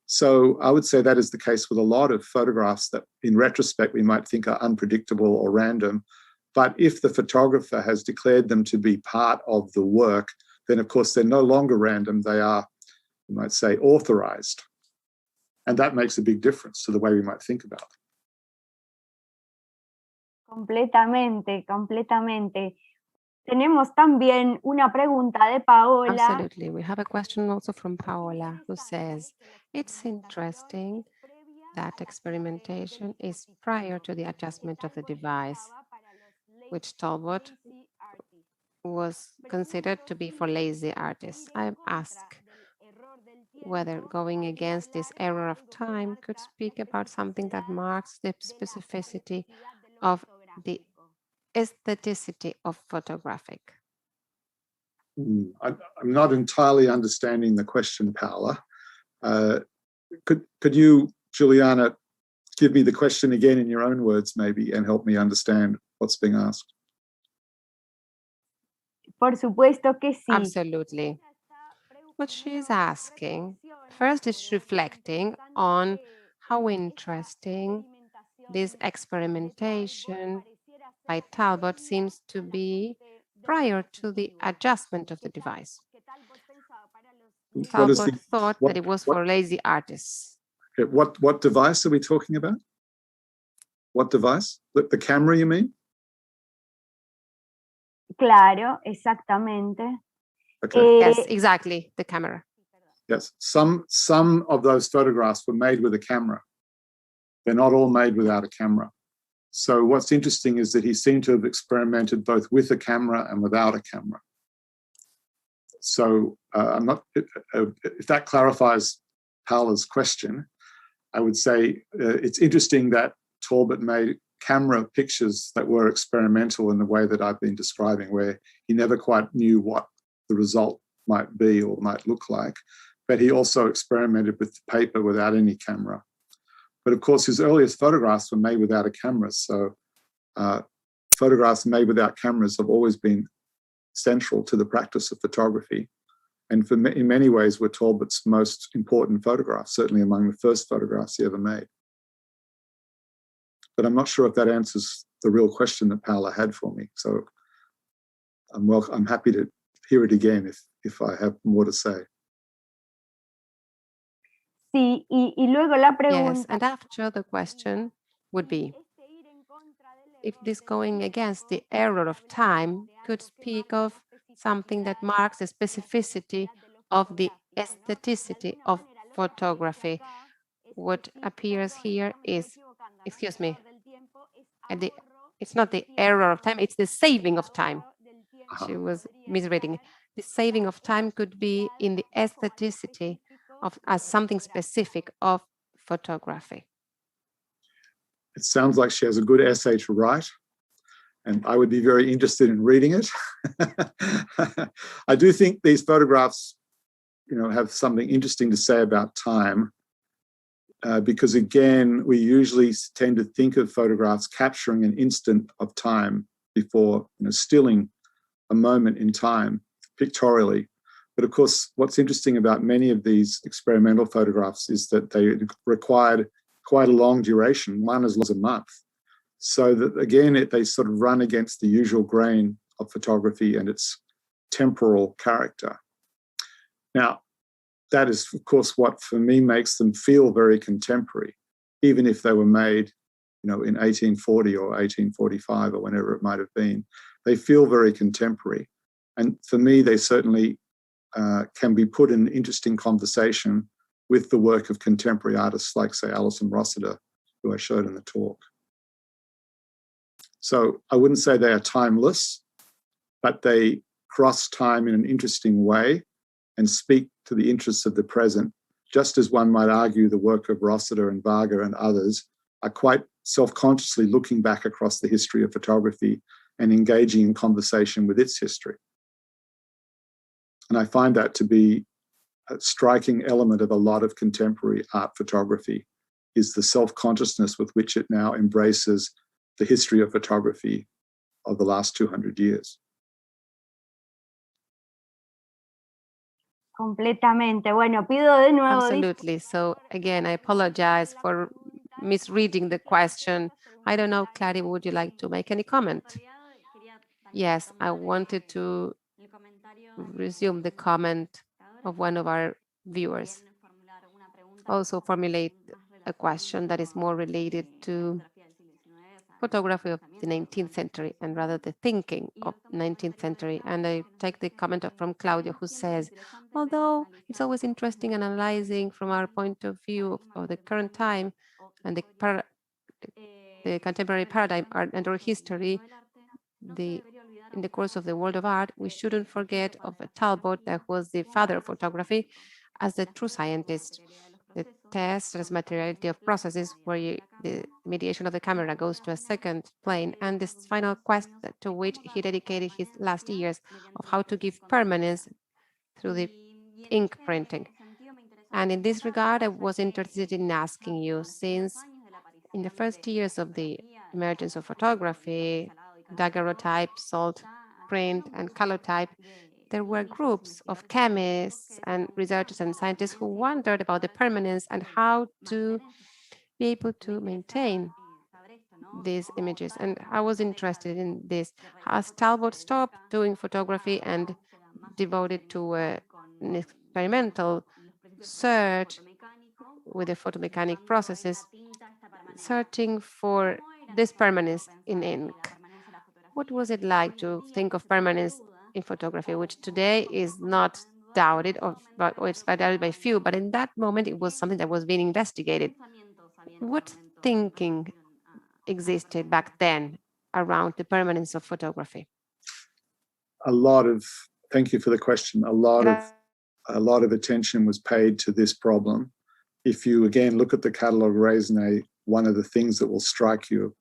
S4: So I would say that is the case with a lot of photographs that in retrospect we might think are unpredictable or random. But if the photographer has declared them to be part of the work, then of course they're no longer random, they are, you might say, authorized. And that makes a big difference to the way we might think about it.
S5: Completamente. Tenemos también una pregunta de Paola.
S2: Absolutely. We have a question also from Paola, who says, it's interesting that experimentation is prior to the adjustment of the device, which Talbot was considered to be for lazy artists. I ask whether going against this error of time could speak about something that marks the specificity of the aestheticity of photographic.
S4: I'm not entirely understanding the question, Paula. Could you, Juliana, give me the question again in your own words, maybe, and help me understand what's being asked?
S5: Por supuesto que sí.
S2: Absolutely. What she's asking, first is reflecting on how interesting this experimentation by Talbot seems to be prior to the adjustment of the device. Talbot thought that it was for lazy artists.
S4: Okay, what device are we talking about? What device? The camera, you mean?
S5: Claro, exactamente.
S4: Okay.
S2: Yes, exactly, the camera.
S4: Yes, some of those photographs were made with a camera. They're not all made without a camera. So what's interesting is that he seemed to have experimented both with a camera and without a camera. So I'm not, if that clarifies Paula's question, I would say it's interesting that Talbot made camera pictures that were experimental in the way that I've been describing, where he never quite knew what the result might be or might look like, but he also experimented with paper without any camera. But of course, his earliest photographs were made without a camera. So photographs made without cameras have always been central to the practice of photography. And in many ways were Talbot's most important photographs, certainly among the first photographs he ever made. But I'm not sure if that answers the real question that Paula had for me. So I'm happy to hear it again if I have more to say.
S5: Sí, y luego la pregunta.
S2: Yes, and after the question would be, if this going against the error of time could speak of something that marks the specificity of the aestheticity of photography. What appears here is, excuse me, it's not the error of time, it's the saving of time. She was misreading. The saving of time could be in the aestheticity of as something specific of photography.
S4: It sounds like she has a good essay to write, and I would be very interested in reading it. I do think these photographs, have something interesting to say about time, because again, we usually tend to think of photographs capturing an instant of time before, stilling a moment in time pictorially. But of course, what's interesting about many of these experimental photographs is that they required quite a long duration, one as long as a month. So that again, they sort of run against the usual grain of photography and its temporal character. Now, that is, of course, what for me makes them feel very contemporary, even if they were made, in 1840 or 1845 or whenever it might have been. They feel very contemporary. And for me, they certainly can be put in interesting conversation with the work of contemporary artists like, say, Alison Rossiter, who I showed in the talk. So I wouldn't say they are timeless, but they cross time in an interesting way and speak to the interests of the present, just as one might argue the work of Rossiter and Varga and others are quite self-consciously looking back across the history of photography and engaging in conversation with its history. And I find that to be a striking element of a lot of contemporary art photography, is the self-consciousness with which it now embraces the history of photography of the last 200 years.
S5: Completamente. Bueno, pido de nuevo.
S2: Absolutely. So again, I apologize for misreading the question. I don't know, Clary, would you like to make any comment? Yes, I wanted to resume the comment of one of our viewers. Also formulate a question that is more related to photography of the 19th century and rather the thinking of 19th century. And I take the comment from Claudia, who says, although it's always interesting analyzing from our point of view of the current time and the contemporary paradigm and our history, the in the course of the world of art, we shouldn't forget of Talbot, that was the father of photography, as the true scientist. The test as materiality of processes, where the mediation of the camera goes to a second plane, and this final quest to which he dedicated his last years of how to give permanence through the ink printing. And in this regard, I was interested in asking you, since in the first years of the emergence of photography, daguerreotype, salt print, and collotype, there were groups of chemists and researchers and scientists who wondered about the permanence and how to be able to maintain these images. And I was interested in this. Has Talbot stopped doing photography and devoted to an experimental search with the photomechanic processes, searching for this permanence in ink? What was it like to think of permanence in photography, which today is not doubted, or it's doubted by few, but in that moment it was something that was being investigated? What thinking existed back then around the permanence of photography?
S4: Thank you for the question. A lot of attention was paid to this problem. If you again look at the catalogue raisonné, one of the things that will strike you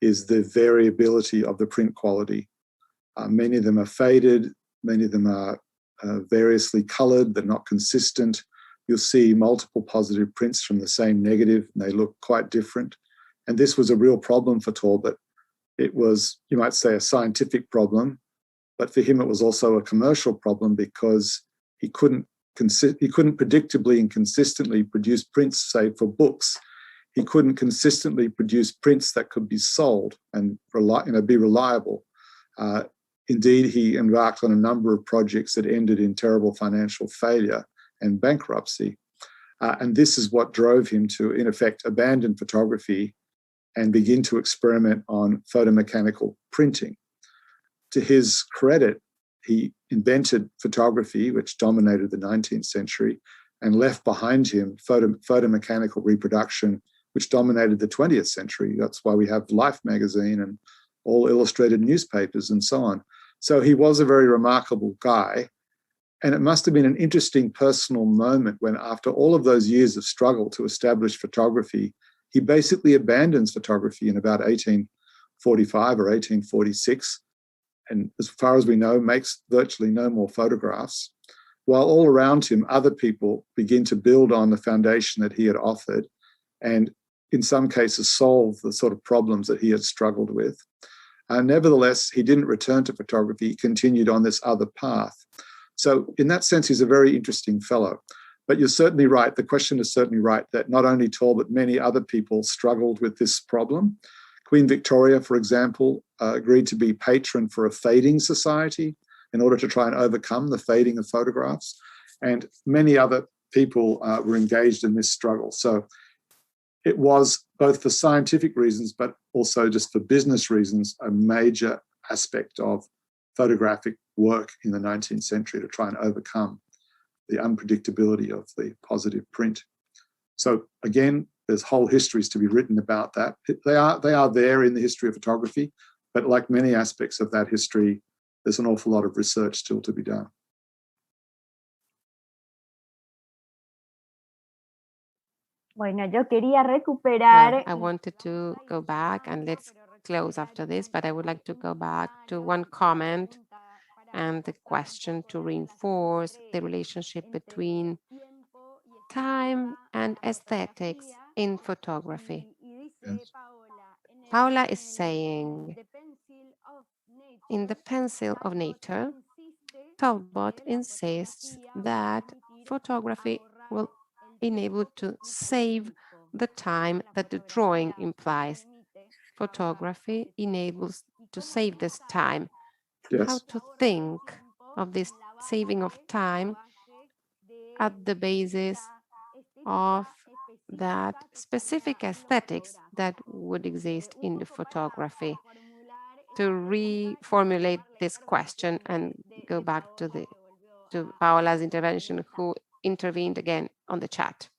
S4: is the variability of the print quality. Many of them are faded, many of them are variously coloured, they're not consistent. You'll see multiple positive prints from the same negative, and they look quite different. And this was a real problem for Talbot. It was, you might say, a scientific problem, but for him it was also a commercial problem, because he couldn't predictably and consistently produce prints, say, for books. He couldn't consistently produce prints that could be sold and be reliable. Indeed, he embarked on a number of projects that ended in terrible financial failure and bankruptcy. And this is what drove him to, in effect, abandon photography and begin to experiment on photomechanical printing. To his credit, he invented photography, which dominated the 19th century, and left behind him photomechanical reproduction, which dominated the 20th century. That's why we have Life magazine and all illustrated newspapers and so on. So he was a very remarkable guy. And it must have been an interesting personal moment when, after all of those years of struggle to establish photography, he basically abandons photography in about 1845 or 1846. And as far as we know, makes virtually no more photographs, while all around him, other people begin to build on the foundation that he had offered, and in some cases solve the sort of problems that he had struggled with. Nevertheless, he didn't return to photography. He continued on this other path. So in that sense, he's a very interesting fellow. But you're certainly right. The question is certainly right that not only Talbot, many other people struggled with this problem. Queen Victoria, for example, agreed to be patron for a fading society in order to try and overcome the fading of photographs. And many other people were engaged in this struggle. So it was, both for scientific reasons, but also just for business reasons, a major aspect of photographic work in the 19th century to try and overcome the unpredictability of the positive print. So again, there's whole histories to be written about that. They are there in the history of photography, but like many aspects of that history, there's an awful lot of research still to be done.
S5: Bueno, yo quería recuperar.
S2: Well, I wanted to go back, and let's close after this, but I would like to go back to one comment and the question to reinforce the relationship between time and aesthetics in photography.
S4: Yes.
S2: Paola is saying, in The Pencil of Nature, Talbot insists that photography will enable to save the time that the drawing implies. Photography enables to save this time.
S4: Yes.
S2: How to think of this saving of time at the basis of that specific aesthetics that would exist in the photography. To reformulate this question and go back to Paola's intervention, who intervened again on the chat.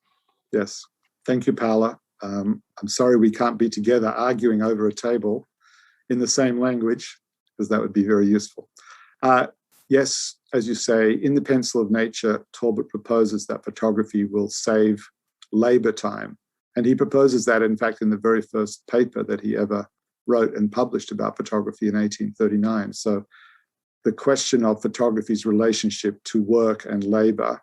S4: Yes, thank you, Paola. I'm sorry we can't be together arguing over a table in the same language. because that would be very useful. Yes, as you say, in The Pencil of Nature, Talbot proposes that photography will save labor time. And he proposes that, in fact, in the very first paper that he ever wrote and published about photography in 1839. So the question of photography's relationship to work and labor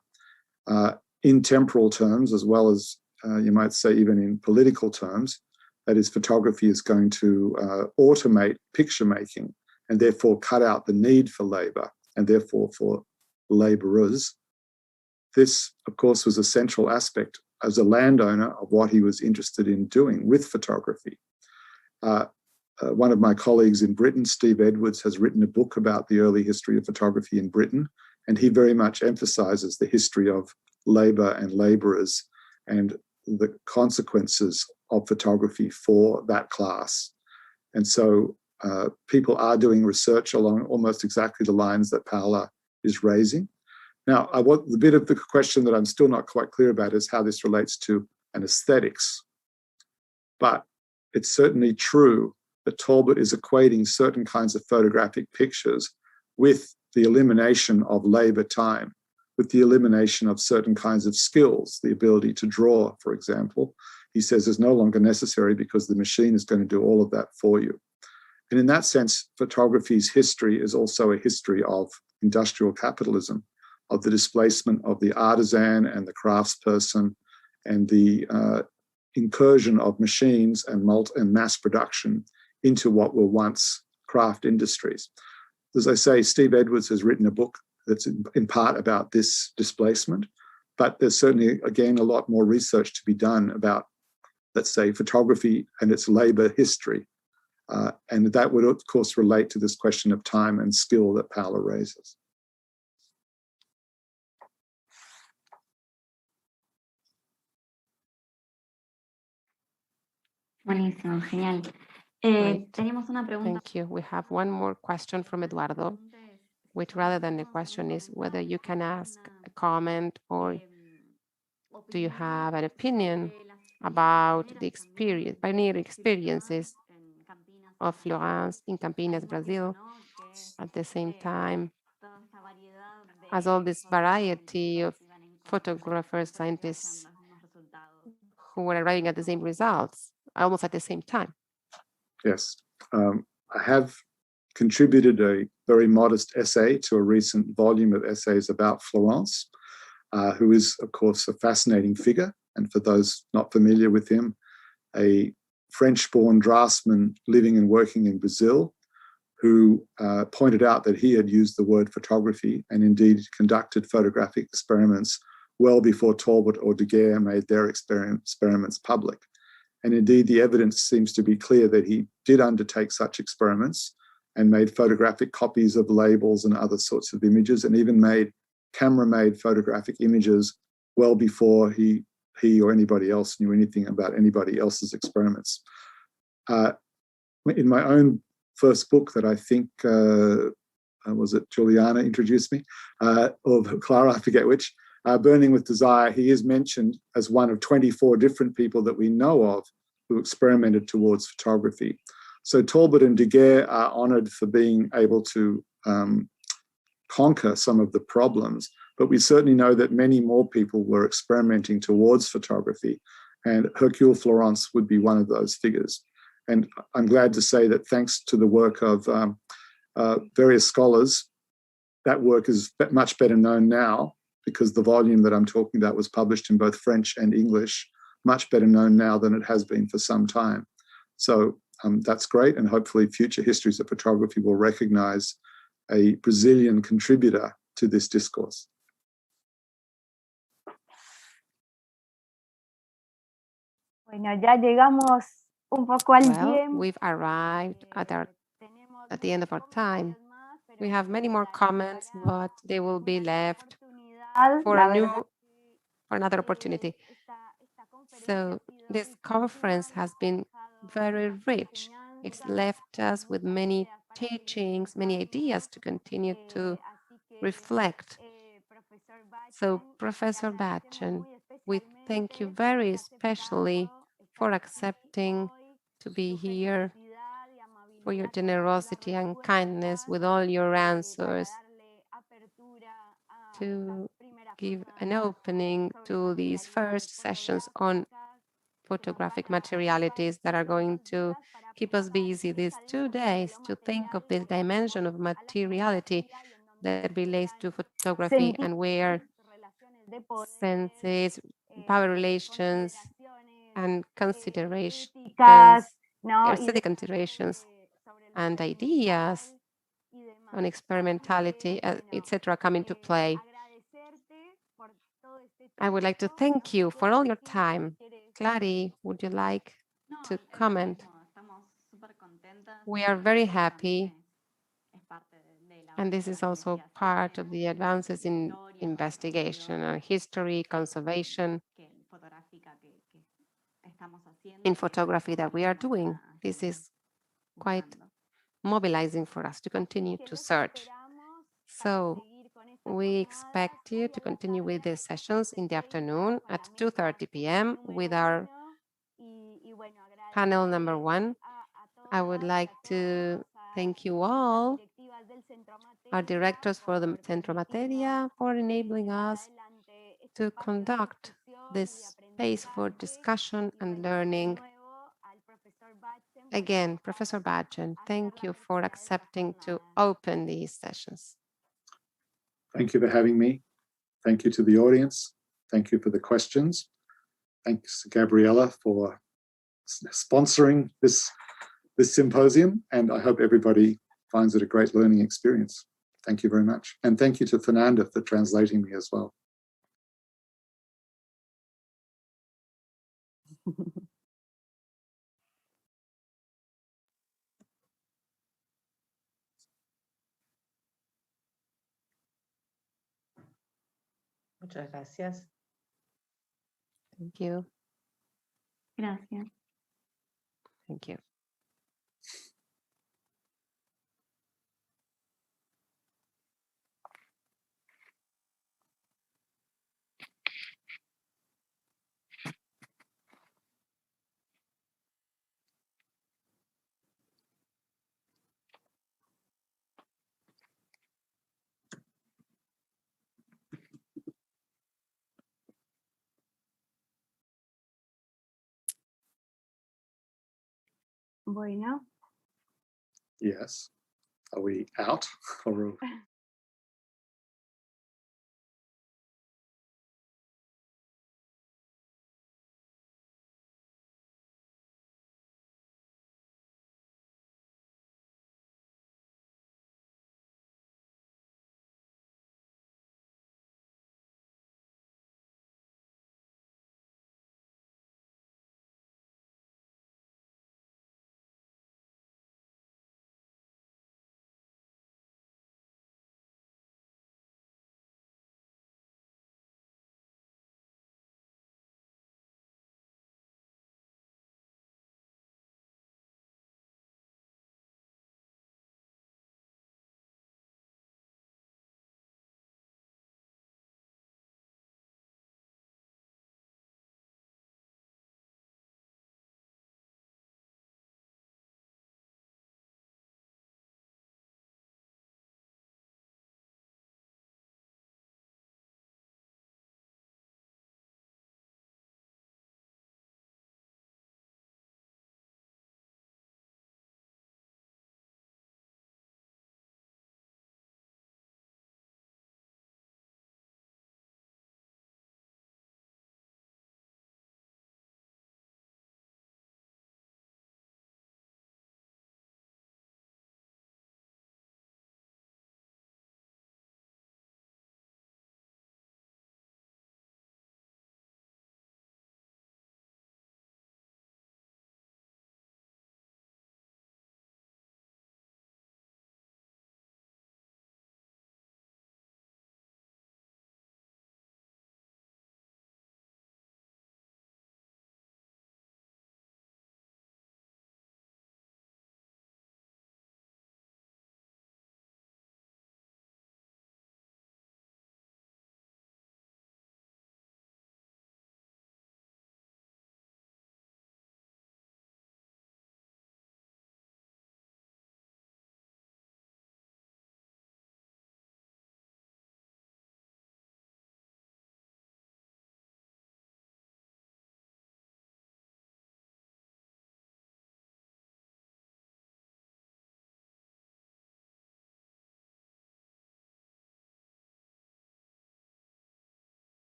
S4: in temporal terms, as well as you might say even in political terms, that is, photography is going to automate picture making and therefore cut out the need for labor and therefore for laborers. This, of course, was a central aspect as a landowner of what he was interested in doing with photography. One of my colleagues in Britain, Steve Edwards, has written a book about the early history of photography in Britain, and he very much emphasizes the history of labor and laborers and the consequences of photography for that class. And so people are doing research along almost exactly the lines that Paula is raising. Now, the bit of the question that I'm still not quite clear about is how this relates to an aesthetics. But it's certainly true that Talbot is equating certain kinds of photographic pictures with the elimination of labor time, with the elimination of certain kinds of skills, the ability to draw, for example. He says is no longer necessary because the machine is going to do all of that for you. And in that sense, photography's history is also a history of industrial capitalism, of the displacement of the artisan and the craftsperson and the incursion of machines and mass production into what were once craft industries. As I say, Steve Edwards has written a book that's in part about this displacement, but there's certainly, again, a lot more research to be done about, let's say, photography and its labor history. And that would, of course, relate to this question of time and skill that Paula raises.
S3: Buenísimo, genial.
S2: Great.
S3: Tenemos una pregunta.
S2: Thank you. We have one more question from Eduardo, which rather than the question is whether you can ask a comment or do you have an opinion about the experience, pioneer experiences of Florence in Campinas, Brazil, at the same time as all this variety of photographers, scientists who were arriving at the same results, almost at the same time.
S4: Yes. I have contributed a very modest essay to a recent volume of essays about Florence, who is, of course, a fascinating figure. And for those not familiar with him, a French-born draftsman living and working in Brazil, who pointed out that he had used the word photography and indeed conducted photographic experiments well before Talbot or Daguerre made their experiments public. And indeed, the evidence seems to be clear that he did undertake such experiments and made photographic copies of labels and other sorts of images, and even made camera-made photographic images well before he or anybody else knew anything about anybody else's experiments. In my own first book that I think, was it Juliana introduced me, or Clara, I forget which, Burning with Desire, he is mentioned as one of 24 different people that we know of who experimented towards photography. So Talbot and Daguerre are honored for being able to conquer some of the problems, but we certainly know that many more people were experimenting towards photography, and Hercule Florence would be one of those figures. And I'm glad to say that thanks to the work of various scholars, that work is much better known now, because the volume that I'm talking about was published in both French and English, much better known now than it has been for some time. So that's great, and hopefully future histories of photography will recognize a Brazilian contributor to this discourse.
S5: Bueno, ya llegamos un poco al
S2: Well,
S5: tiempo.
S2: we've arrived at the end of our time. We have many more comments, but they will be left for another opportunity. So this conference has been very rich. It's left us with many teachings, many ideas to continue to reflect. So Professor Batchen, we thank you very especially for accepting to be here for your generosity and kindness with all your answers, to give an opening to these first sessions on photographic materialities that are going to keep us busy these 2 days, to think of this dimension of materiality that relates to photography and where senses, power relations, and considerations, aesthetic considerations, and ideas on experimentality, etc., come into play. I would like to thank you for all your time. Clary, would you like to comment? We are very happy, and this is also part of the advances in investigation and history, conservation in photography that we are doing. This is quite mobilizing for us to continue to search. So we expect you to continue with these sessions in the afternoon at 2:30 p.m. with our panel number 1. I would like to thank you all, our directors for the Centro Materia, for enabling us to conduct this space for discussion and learning. Again, Professor Badgen, thank you for accepting to open these sessions.
S4: Thank you for having me. Thank you to the audience. Thank you for the questions. Thanks, Gabriella, for sponsoring this symposium, and I hope everybody finds it a great learning experience. Thank you very much. And thank you to Fernanda for translating me as well.
S1: Muchas gracias.
S2: Thank you.
S3: Gracias.
S2: Thank you.
S5: Bueno.
S4: Yes. Are we out? Or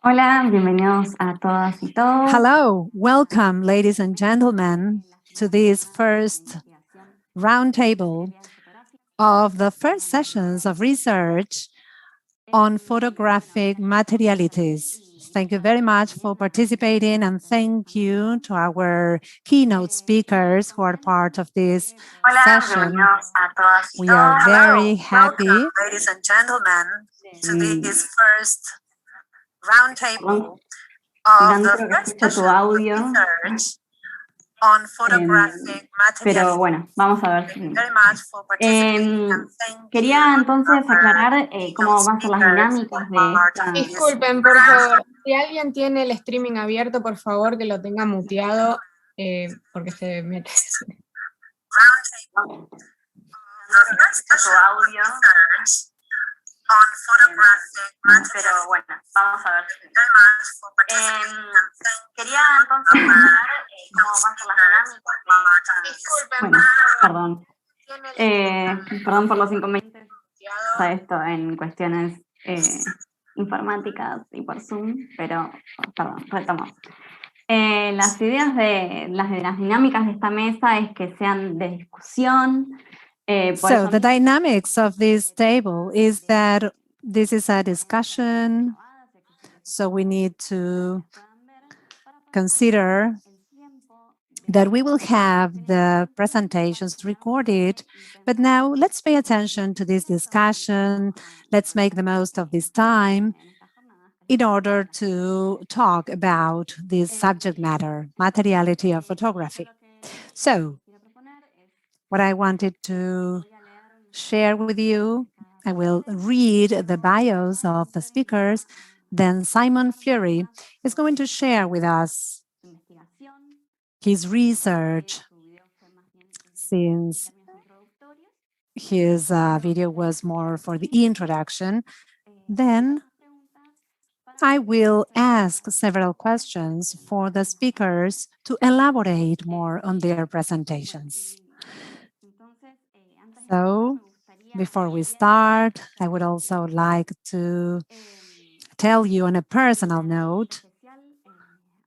S3: Hola, bienvenidos a todas y todos.
S6: Hello, welcome, ladies and gentlemen, to this first roundtable of the first sessions of research on photographic materialities. Thank you very much for participating, and thank you to our keynote speakers who are part of this session. We are very happy,
S1: Welcome, ladies and gentlemen, to this first roundtable of the
S3: Leandro,
S1: first
S3: escucho tu
S1: session of
S3: audio,
S1: research on photographic
S3: pero
S1: materialities.
S3: bueno, vamos a ver.
S1: Thank you very much for participating, and thank
S3: Quería
S1: you
S3: entonces
S1: to our
S3: aclarar cómo
S1: keynote
S3: van a ser las
S1: speakers
S3: dinámicas
S1: who are
S3: de
S1: part of
S3: esta.
S1: this
S7: Disculpen, por favor, si alguien tiene el streaming abierto, por favor, que lo tenga muteado, porque se mete.
S1: roundtable. The first session of research on photographic
S3: Pero bueno, vamos a ver.
S1: Thank you very much for participating, and thank
S3: Quería entonces aclarar cómo van a ser las dinámicas de esta.
S7: Disculpen,
S3: Bueno,
S7: por favor,
S3: perdón. Perdón por los inconvenientes a esto en cuestiones informáticas y por Zoom, pero perdón, retomamos. Las ideas de las dinámicas de esta mesa es que sean de discusión.
S6: So the dynamics of this table is that this is a discussion, so we need to consider that we will have the presentations recorded, but now let's pay attention to this discussion. Let's make the most of this time in order to talk about this subject matter, materiality of photography. So what I wanted to share with you, I will read the bios of the speakers, then Simon Fleury is going to share with us his research, since his video was more for the introduction. Then I will ask several questions for the speakers to elaborate more on their presentations. So, before we start, I would also like to tell you on a personal note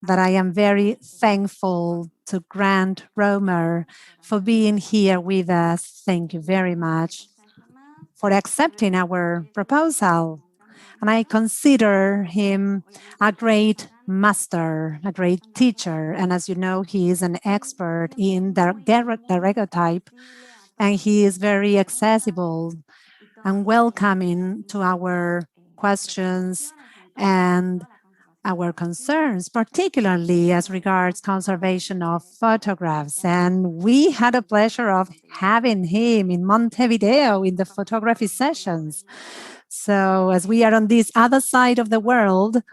S6: that I am very thankful to Grant Romer for being here with us. Thank you very much for accepting our proposal. And I consider him a great master, a great teacher. And as you know, he is an expert in the daguerreotype, and he is very accessible and welcoming to our questions and our concerns, particularly as regards conservation of photographs. And we had a pleasure of having him in Montevideo in the photography sessions. So as we are on this other side of the world,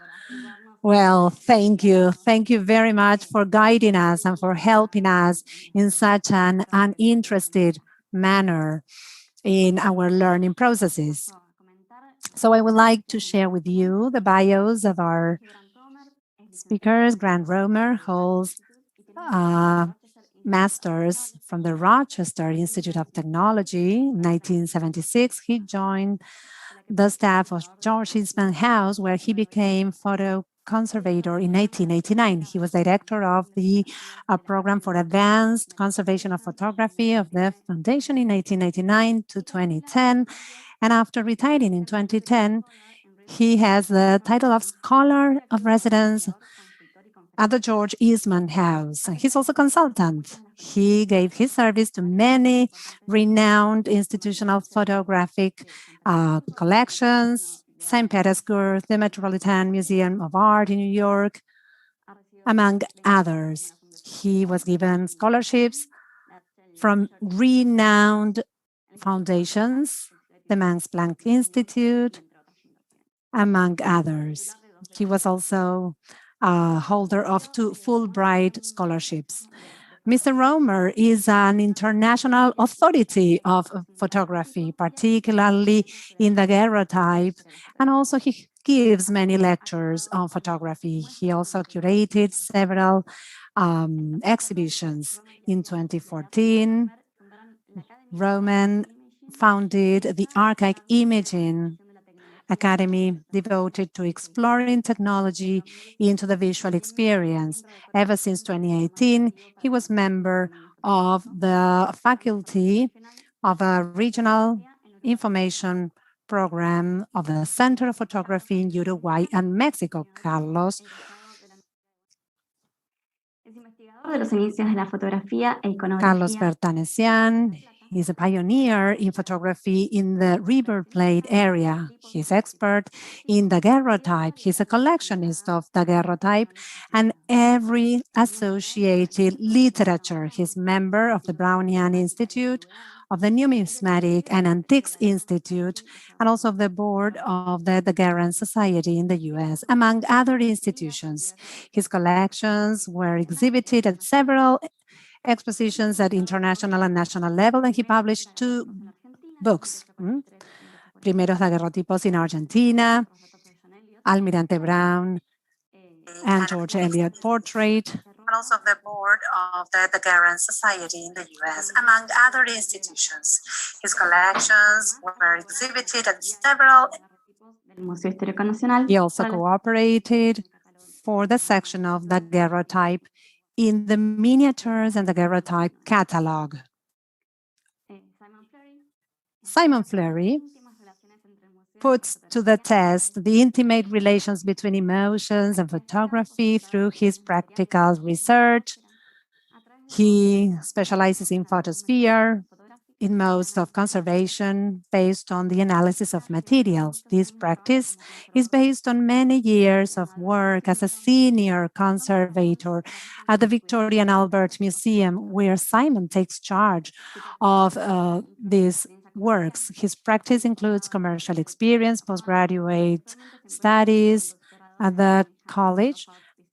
S6: well, thank you. Thank you very much for guiding us and for helping us in such an uninterested manner in our learning processes. So I would like to share with you the bios of our speakers. Grant Romer holds a master's from the Rochester Institute of Technology. In 1976, he joined the staff of George Eastman House, where he became photo conservator in 1989. He was director of the program for advanced conservation of photography of the foundation in 1999 to 2010. And after retiring in 2010, he has the title of Scholar of Residence at the George Eastman House. He's also a consultant. He gave his service to many renowned institutional photographic collections, St. Petersburg, the Metropolitan Museum of Art in New York, among others. He was given scholarships from renowned foundations, the Max Planck Institute, among others. He was also a holder of 2 Fulbright scholarships. Mr. Romer is an international authority of photography, particularly in the daguerreotype, and also he gives many lectures on photography. He also curated several exhibitions. In 2014, Roman founded the Archive Imaging academy devoted to exploring technology into the visual experience. Ever since 2018, he was member of the faculty of a regional information program of the Center of Photography in Uruguay and Mexico. Carlos Bertanesian is a pioneer in photography in the River Plate area. He's expert in daguerreotype. He's a collectionist of daguerreotype and every associated literature. He's member of the Brownian Institute, of the Numismatic and Antiques Institute, and also of the board of the Daguerrean Society in the US, among other institutions. His collections were exhibited at several expositions at international and national level, and he published 2 books. Primeros daguerrotipos in Argentina, Almirante Brown, and George Eliot Portrait.
S1: And also the board of the Daguerrean Society in the US, among other institutions. His collections were exhibited at several.
S6: He also cooperated for the section of daguerreotype in the miniatures and daguerreotype catalog. Simon Fleury puts to the test the intimate relations between emotions and photography through his practical research. He specializes in photosphere, in modes of conservation based on the analysis of materials. This practice is based on many years of work as a senior conservator at the Victoria and Albert Museum, where Simon takes charge of these works. His practice includes commercial experience, postgraduate studies at the college,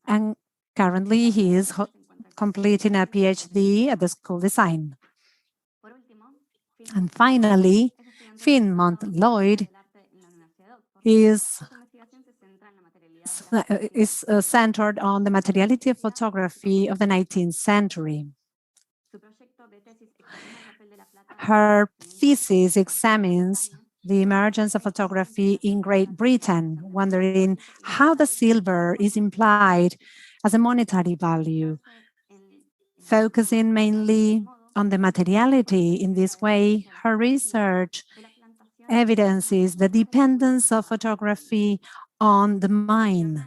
S6: and currently he is completing a PhD at the School Design. And finally, Finn Lloyd is centered on the materiality of photography of the 19th century. Her thesis examines the emergence of photography in Great Britain, wondering how the silver is implied as a monetary value, focusing mainly on the materiality. In this way, her research evidences the dependence of photography on the mind.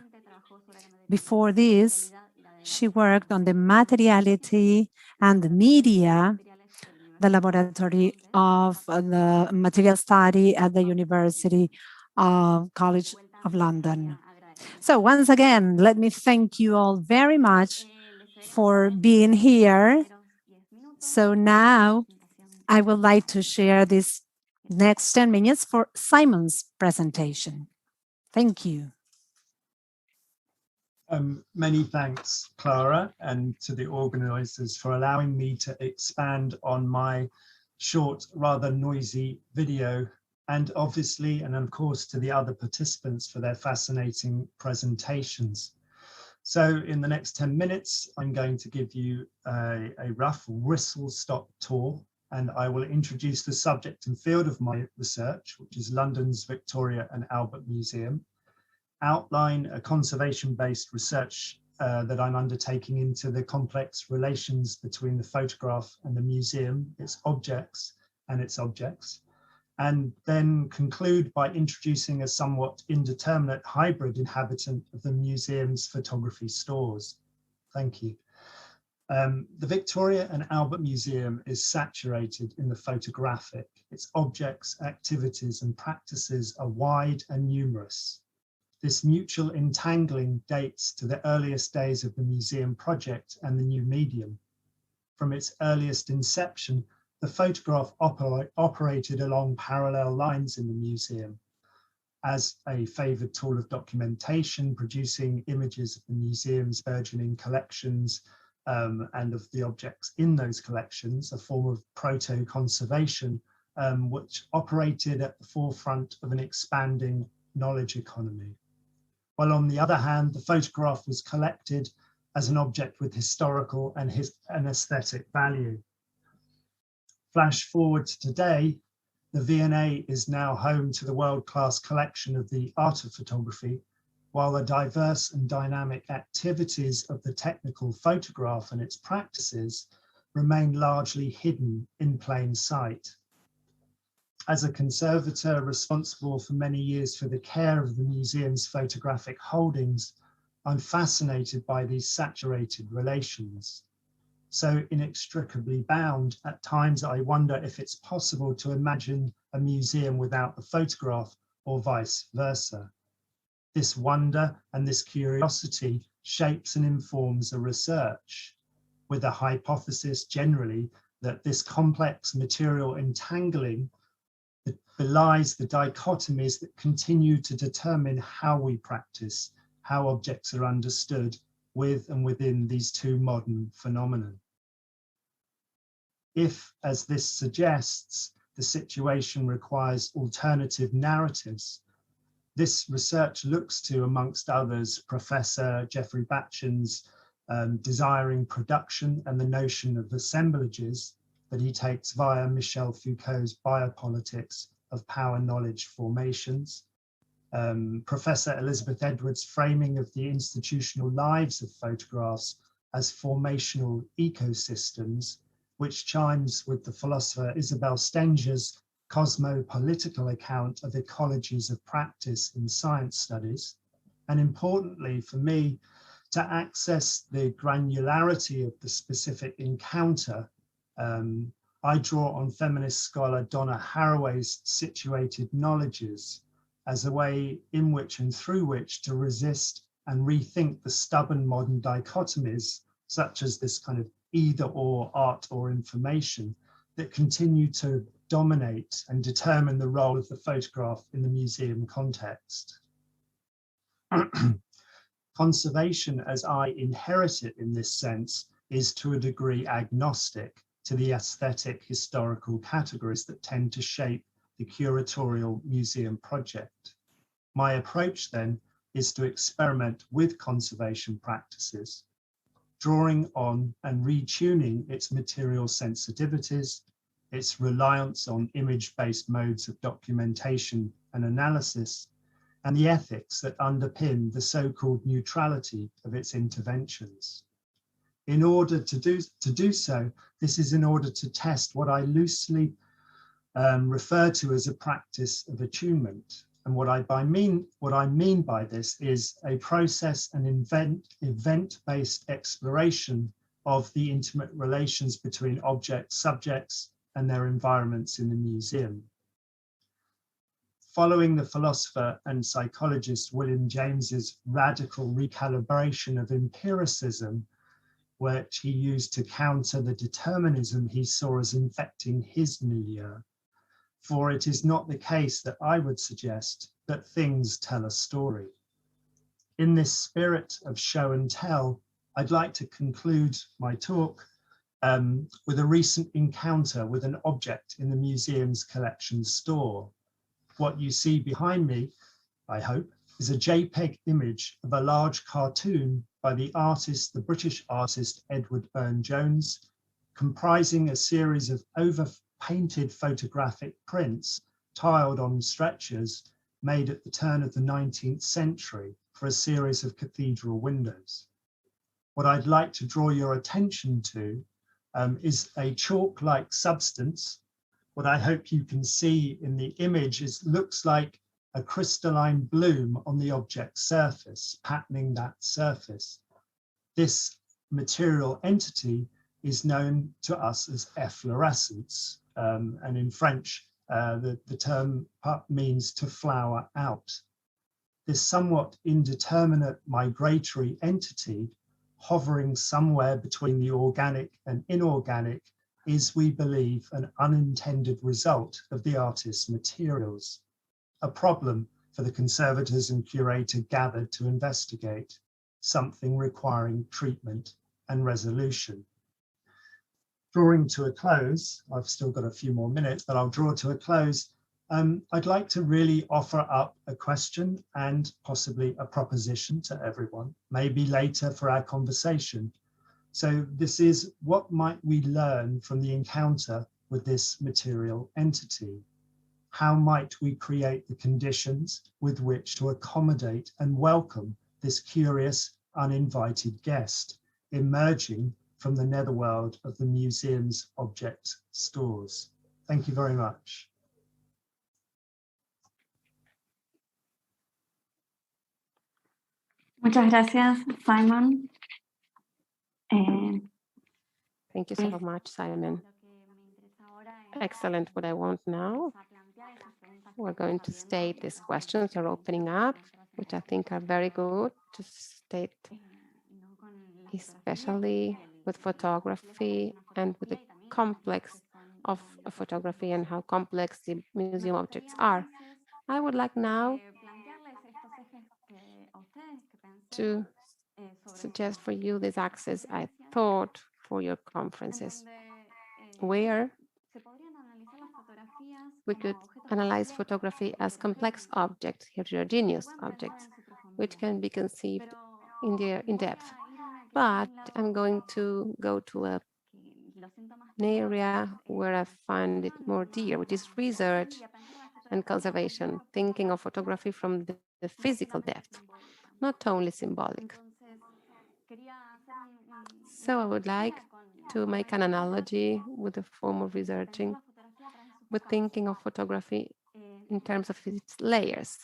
S6: Before this, she worked on the materiality and the media, the laboratory of the material study at the University College of London. So once again, let me thank you all very much for being here. So now I would like to share this next 10 minutes for Simon's presentation. Thank you.
S8: Many thanks, Clara, and to the organizers for allowing me to expand on my short, rather noisy video, and obviously, and of course, to the other participants for their fascinating presentations. So in the next 10 minutes, I'm going to give you a rough whistle-stop tour, and I will introduce the subject and field of my research, which is London's Victoria and Albert Museum, outline a conservation-based research that I'm undertaking into the complex relations between the photograph and the museum, its objects, and then conclude by introducing a somewhat indeterminate hybrid inhabitant of the museum's photography stores. Thank you. The Victoria and Albert Museum is saturated in the photographic. Its objects, activities, and practices are wide and numerous. This mutual entangling dates to the earliest days of the museum project and the new medium. From its earliest inception, the photograph operated along parallel lines in the museum as a favoured tool of documentation, producing images of the museum's burgeoning collections and of the objects in those collections, a form of proto-conservation, which operated at the forefront of an expanding knowledge economy. While on the other hand, the photograph was collected as an object with historical and aesthetic value. Flash forward to today, The V&A is now home to the world-class collection of the art of photography, while the diverse and dynamic activities of the technical photograph and its practices remain largely hidden in plain sight. As a conservator responsible for many years for the care of the museum's photographic holdings, I'm fascinated by these saturated relations. So inextricably bound, at times I wonder if it's possible to imagine a museum without the photograph or vice versa. This wonder and this curiosity shapes and informs a research, with a hypothesis generally that this complex material entangling belies the dichotomies that continue to determine how we practice, how objects are understood with and within these two modern phenomena. If, as this suggests, the situation requires alternative narratives, this research looks to, amongst others, Professor Jeffrey Batchen's desiring production and the notion of assemblages that he takes via Michel Foucault's biopolitics of power knowledge formations, Professor Elizabeth Edwards' framing of the institutional lives of photographs as formational ecosystems, which chimes with the philosopher Isabel Stenger's cosmopolitical account of ecologies of practice in science studies, and importantly for me, to access the granularity of the specific encounter, I draw on feminist scholar Donna Haraway's situated knowledges as a way in which and through which to resist and rethink the stubborn modern dichotomies, such as this kind of either or art or information, that continue to dominate and determine the role of the photograph in the museum context. Conservation, as I inherit it in this sense, is to a degree agnostic to the aesthetic historical categories that tend to shape the curatorial museum project. My approach then is to experiment with conservation practices, drawing on and retuning its material sensitivities, its reliance on image-based modes of documentation and analysis, and the ethics that underpin the so-called neutrality of its interventions. In order to do so, this is in order to test what I loosely refer to as a practice of attunement. And what I mean by this is a process and event-based exploration of the intimate relations between objects, subjects, and their environments in the museum. Following the philosopher and psychologist William James's radical recalibration of empiricism, which he used to counter the determinism he saw as infecting his milieu. For it is not the case that I would suggest that things tell a story. In this spirit of show and tell, I'd like to conclude my talk with a recent encounter with an object in the museum's collection store. What you see behind me, I hope, is a JPEG image of a large cartoon by the British artist Edward Burne-Jones, comprising a series of over-painted photographic prints tiled on stretchers made at the turn of the 19th century for a series of cathedral windows. What I'd like to draw your attention to is a chalk-like substance. What I hope you can see in the image looks like a crystalline bloom on the object's surface, patterning that surface. This material entity is known to us as efflorescence, and in French, the term means to flower out. This somewhat indeterminate migratory entity hovering somewhere between the organic and inorganic is, we believe, an unintended result of the artist's materials, a problem for the conservators and curator gathered to investigate, something requiring treatment and resolution. Drawing to a close, I've still got a few more minutes, but I'll draw to a close. I'd like to really offer up a question and possibly a proposition to everyone, maybe later for our conversation. So this is, what might we learn from the encounter with this material entity? how might we create the conditions with which to accommodate and welcome this curious, uninvited guest emerging from the netherworld of the museum's object stores? Thank you very much.
S3: Muchas gracias, Simon.
S2: Thank you so much, Simon. Excellent. What I want now, we're going to state these questions you're opening up, which I think are very good to state, especially with photography and with the complex of photography and how complex the museum objects are. I would like now to suggest for you this axis I thought for your conferences, where we could analyze photography as complex objects, heterogeneous objects, which can be conceived in depth. But I'm going to go to an area where I find it more dear, which is research and conservation, thinking of photography from the physical depth, not only symbolic. So I would like to make an analogy with the form of researching, with thinking of photography in terms of its layers.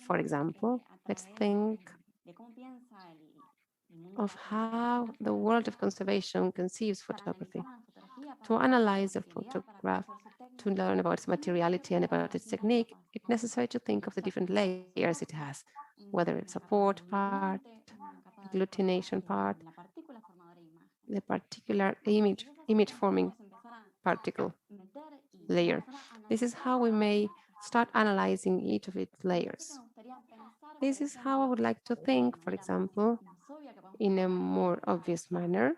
S2: For example, let's think of how the world of conservation conceives photography. To analyze a photograph, to learn about its materiality and about its technique, it's necessary to think of the different layers it has, whether it's a support part, agglutination part, the particular image-forming particle layer. This is how we may start analyzing each of its layers. This is how I would like to think, for example, in a more obvious manner,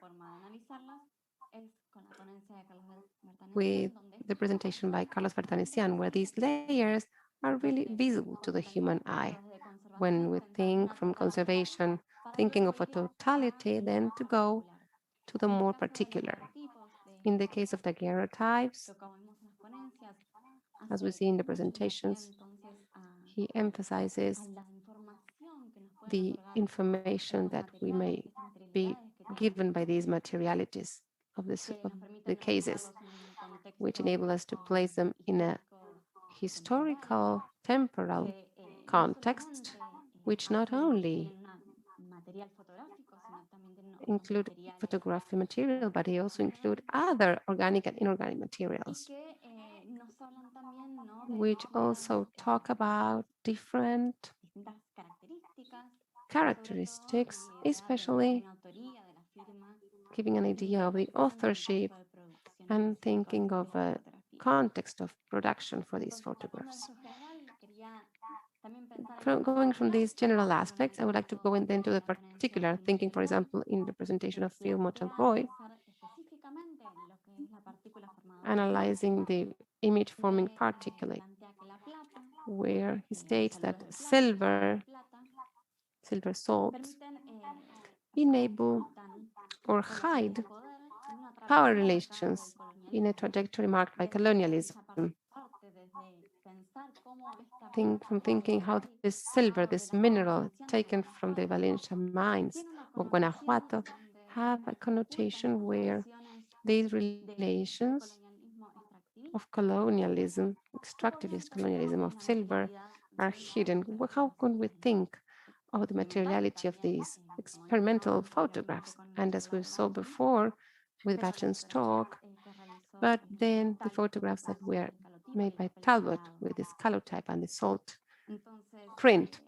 S2: with the presentation by Carlos Bertanesian, where these layers are really visible to the human eye. When we think from conservation, thinking of a totality, then to go to the more particular. In the case of the daguerreotypes, as we see in the presentations, he emphasizes the information that we may be given by these materialities of the cases, which enable us to place them in a historical, temporal context, which not only include photography material, but they also include other organic and inorganic materials, which also talk about different characteristics, especially giving an idea of the authorship and thinking of a context of production for these photographs. Going from these general aspects, I would like to go then to the particular, thinking, for example, in the presentation of Phil Motelroy, analyzing the image-forming particulate, where he states that silver salts enable or hide power relations in a trajectory marked by colonialism. From thinking how this silver, this mineral taken from the Valencia mines of Guanajuato, have a connotation where these relations of colonialism, extractivist colonialism of silver, are hidden. How can we think of the materiality of these experimental photographs? And as we saw before with Bachan's talk, but then the photographs that were made by Talbot with this calotype and the salt print.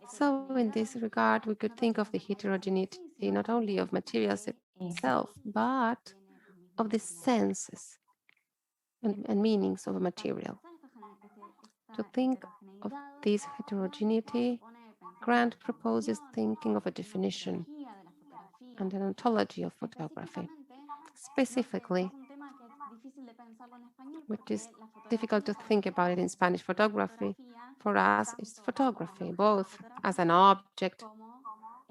S2: So in this regard, we could think of the heterogeneity not only of materials itself, but of the senses and meanings of a material. To think of this heterogeneity, Grant proposes thinking of a definition and an ontology of photography. Specifically, which is difficult to think about it in Spanish photography, for us it's photography, both as an object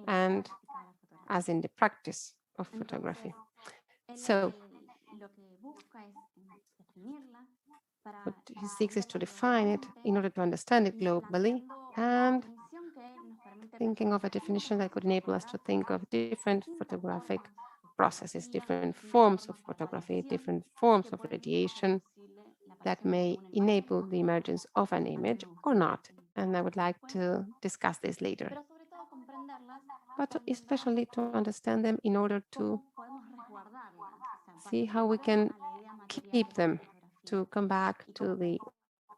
S2: and as in the practice of photography. So What he seeks is to define it in order to understand it globally, and thinking of a definition that could enable us to think of different photographic processes, different forms of photography, different forms of radiation that may enable the emergence of an image or not. And I would like to discuss this later. But especially to understand them in order to see how we can keep them, to come back to the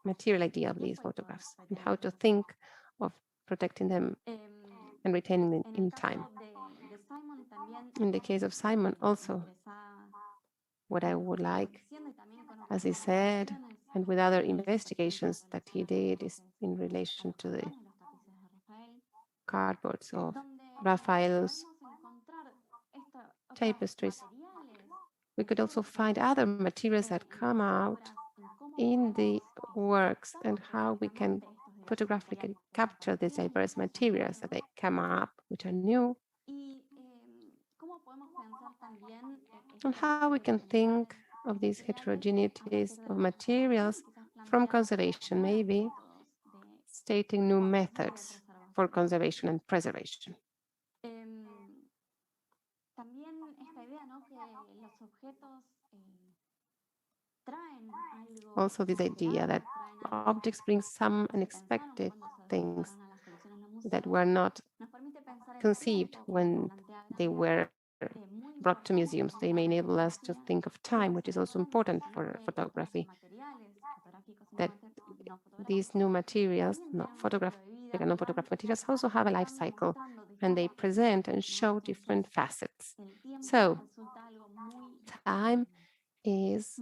S2: material idea of these photographs and how to think of protecting them and retaining them in time. In the case of Simon also, what I would like, as he said, and with other investigations that he did, is in relation to the cardboards of Raphael's tapestries. We could also find other materials that come out in the works and how we can photographically capture these diverse materials that they come up, which are new, and how we can think of these heterogeneities of materials from conservation, maybe stating new methods for conservation and preservation. Also this idea that objects bring some unexpected things that were not conceived when they were brought to museums. They may enable us to think of time, which is also important for photography, that these new materials, not photographic and non-photographic materials, also have a life cycle, and they present and show different facets. So time is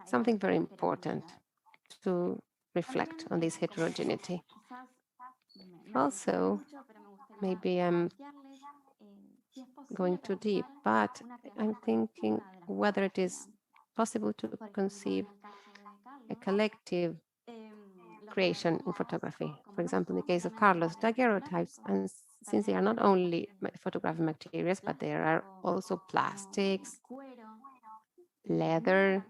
S2: something very important to reflect on this heterogeneity. Also, maybe I'm going too deep, but I'm thinking whether it is possible to conceive a collective creation in photography. For example, in the case of Carlos, daguerreotypes, and since they are not only photographic materials, but there are also plastics, leather,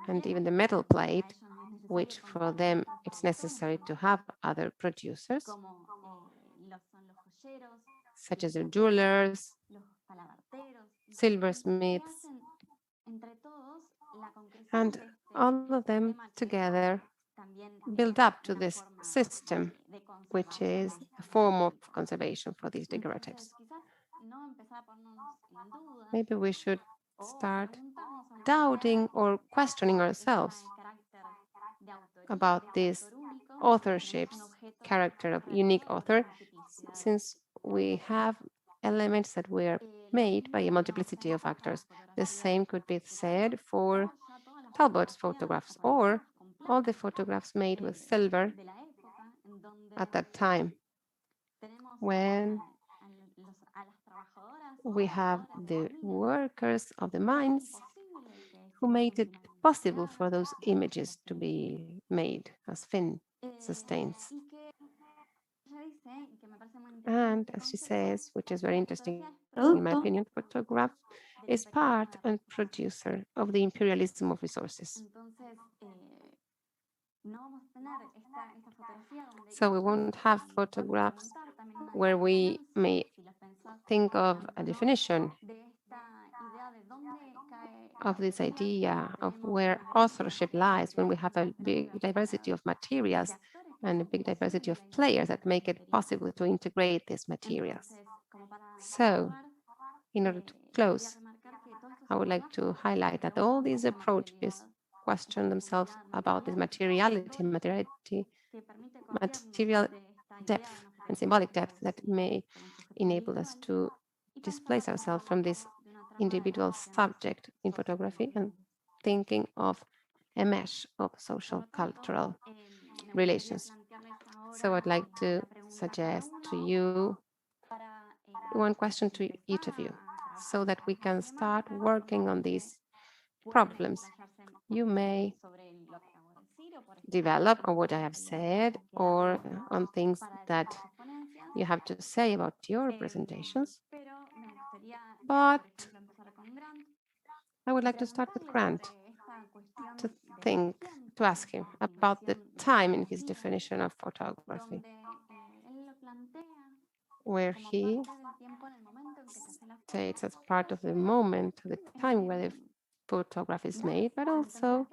S2: and even the metal plate, which for them it's necessary to have other producers, such as the jewelers, silversmiths, and all of them together build up to this system, which is a form of conservation for these daguerreotypes. Maybe we should start doubting or questioning ourselves about this authorship's character of unique author, since we have elements that were made by a multiplicity of actors. The same could be said for Talbot's photographs or all the photographs made with silver at that time, when we have the workers of the mines who made it possible for those images to be made as fin sustains. And as she says, which is very interesting in my opinion, photograph is part and producer of the imperialism of resources. So we won't have photographs where we may think of a definition of this idea of where authorship lies, when we have a big diversity of materials and a big diversity of players that make it possible to integrate these materials. So, in order to close, I would like to highlight that all these approaches question themselves about this material depth and symbolic depth that may enable us to displace ourselves from this individual subject in photography and thinking of a mesh of social cultural relations. So I'd like to suggest to you one question to each of you so that we can start working on these problems. You may develop on what I have said or on things that you have to say about your presentations, but I would like to start with Grant. to think, to ask him about the time in his definition of photography, where he states as part of the moment, the time where the photograph is made, but also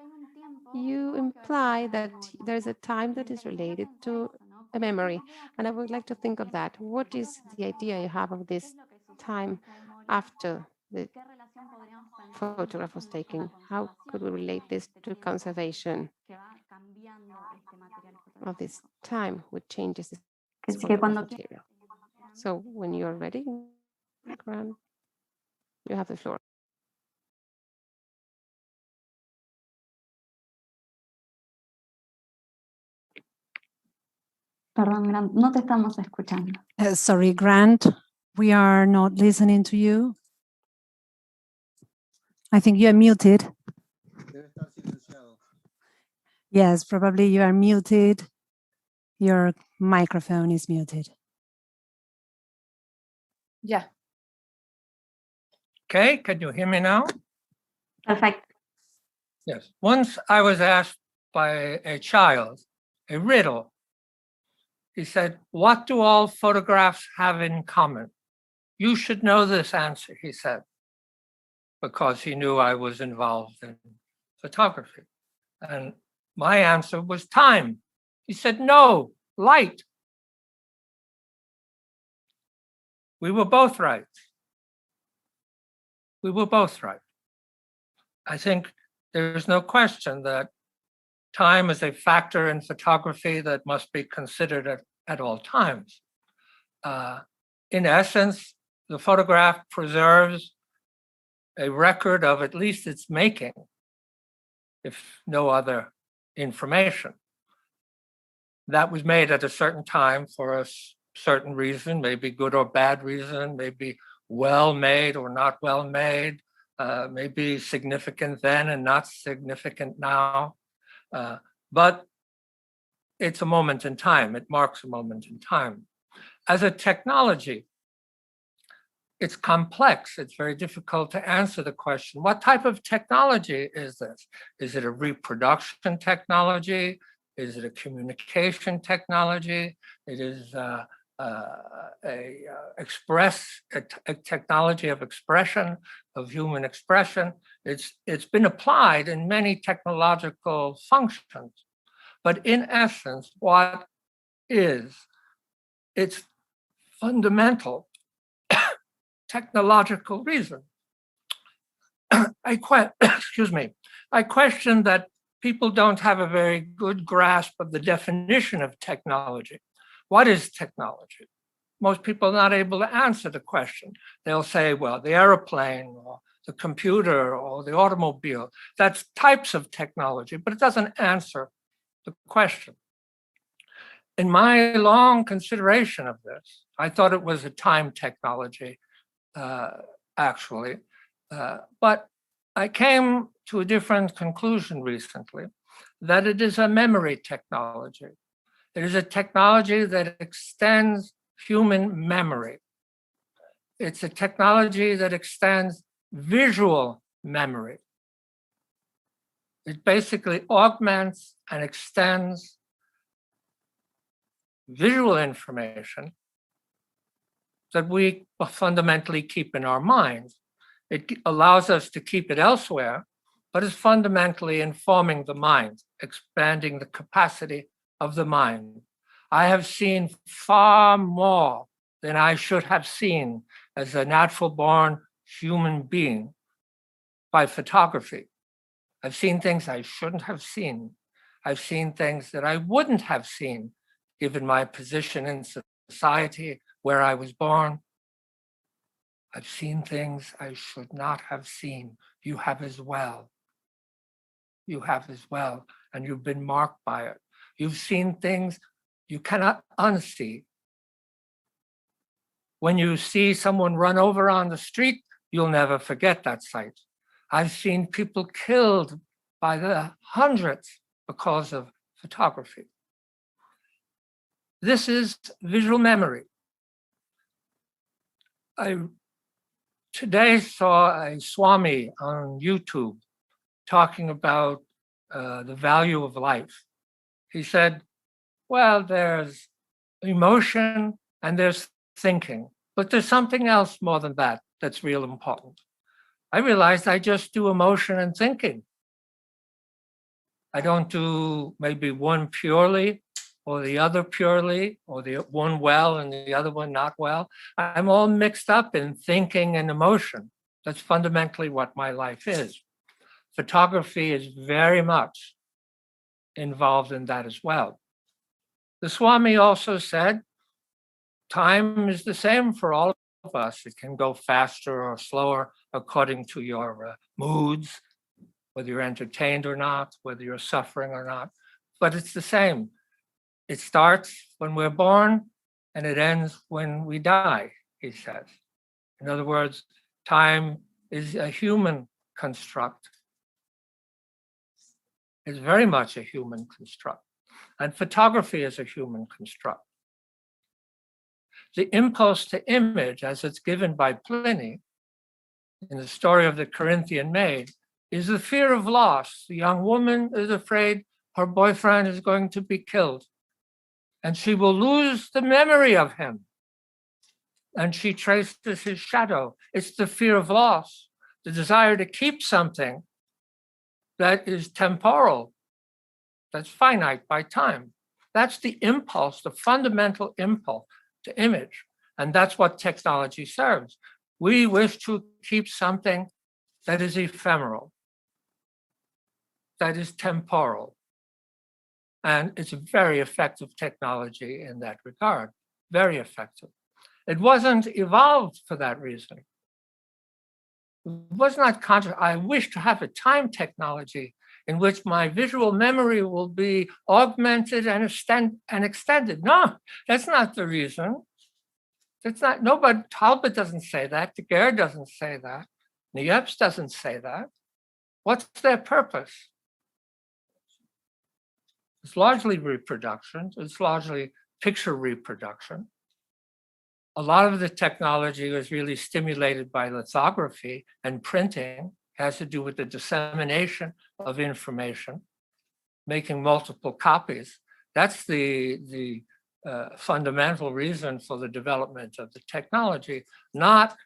S2: you imply that there's a time that is related to a memory. And I would like to think of that. What is the idea you have of this time after the photograph was taken? How could we relate this to conservation of this time, which changes this photograph material? So when you're ready, Grant, you have the floor.
S3: Perdón, Grant, no te estamos escuchando.
S6: Sorry, Grant, we are not listening to you. I think you are muted. Yes, probably you are muted. Your microphone is muted.
S7: Ya.
S9: Okay, can you hear me now?
S3: Perfecto.
S9: Yes. Once I was asked by a child a riddle. He said, "What do all photographs have in common?" "You should know this answer," he said, because he knew I was involved in photography. And my answer was time. He said, "No, light." We were both right. We were both right. I think there's no question that time is a factor in photography that must be considered at all times. In essence, the photograph preserves a record of at least its making, if no other information. That was made at a certain time for a certain reason, maybe good or bad reason, maybe well made or not well made, maybe significant then and not significant now. But it's a moment in time. It marks a moment in time. As a technology, it's complex. It's very difficult to answer the question, what type of technology is this? Is it a reproduction technology? Is it a communication technology? It is a technology of expression, of human expression. It's been applied in many technological functions. But in essence, what is its fundamental technological reason? I question that people don't have a very good grasp of the definition of technology. What is technology? Most people are not able to answer the question. They'll say, well, the airplane or the computer or the automobile, that's types of technology, but it doesn't answer the question. In my long consideration of this, I thought it was a time technology, actually, but I came to a different conclusion recently, that it is a memory technology. It is a technology that extends human memory. It's a technology that extends visual memory. It basically augments and extends visual information that we fundamentally keep in our minds. It allows us to keep it elsewhere, but is fundamentally informing the mind, expanding the capacity of the mind. I have seen far more than I should have seen as a natural-born human being by photography. I've seen things I shouldn't have seen. I've seen things that I wouldn't have seen given my position in society where I was born. I've seen things I should not have seen. You have as well. You have as well, and you've been marked by it. You've seen things you cannot unsee. When you see someone run over on the street, you'll never forget that sight. I've seen people killed by the hundreds because of photography. This is visual memory. I today saw a Swami on YouTube talking about the value of life. He said, well, there's emotion and there's thinking, but there's something else more than that that's real important. I realized I just do emotion and thinking. I don't do maybe one purely or the other purely, or the one well and the other one not well. I'm all mixed up in thinking and emotion. That's fundamentally what my life is. Photography is very much involved in that as well. The Swami also said, time is the same for all of us. It can go faster or slower according to your moods, whether you're entertained or not, whether you're suffering or not, but it's the same. It starts when we're born and it ends when we die, he says. In other words, time is a human construct. It's very much a human construct. And photography is a human construct. The impulse to image, as it's given by Pliny in the story of the Corinthian maid, is the fear of loss. The young woman is afraid her boyfriend is going to be killed, and she will lose the memory of him. And she traces his shadow. It's the fear of loss, the desire to keep something that is temporal, that's finite by time. That's the impulse, the fundamental impulse to image. And that's what technology serves. We wish to keep something that is ephemeral, that is temporal. And it's a very effective technology in that regard, very effective. It wasn't evolved for that reason. It was not conscious. I wish to have a time technology in which my visual memory will be augmented and extended. No, that's not the reason. That's not, nobody, Talbot doesn't say that, Daguerre doesn't say that, Niepce doesn't say that. What's their purpose? It's largely reproduction. It's largely picture reproduction. A lot of the technology was really stimulated by lithography and printing. It has to do with the dissemination of information, making multiple copies. That's the fundamental reason for the development of the technology, not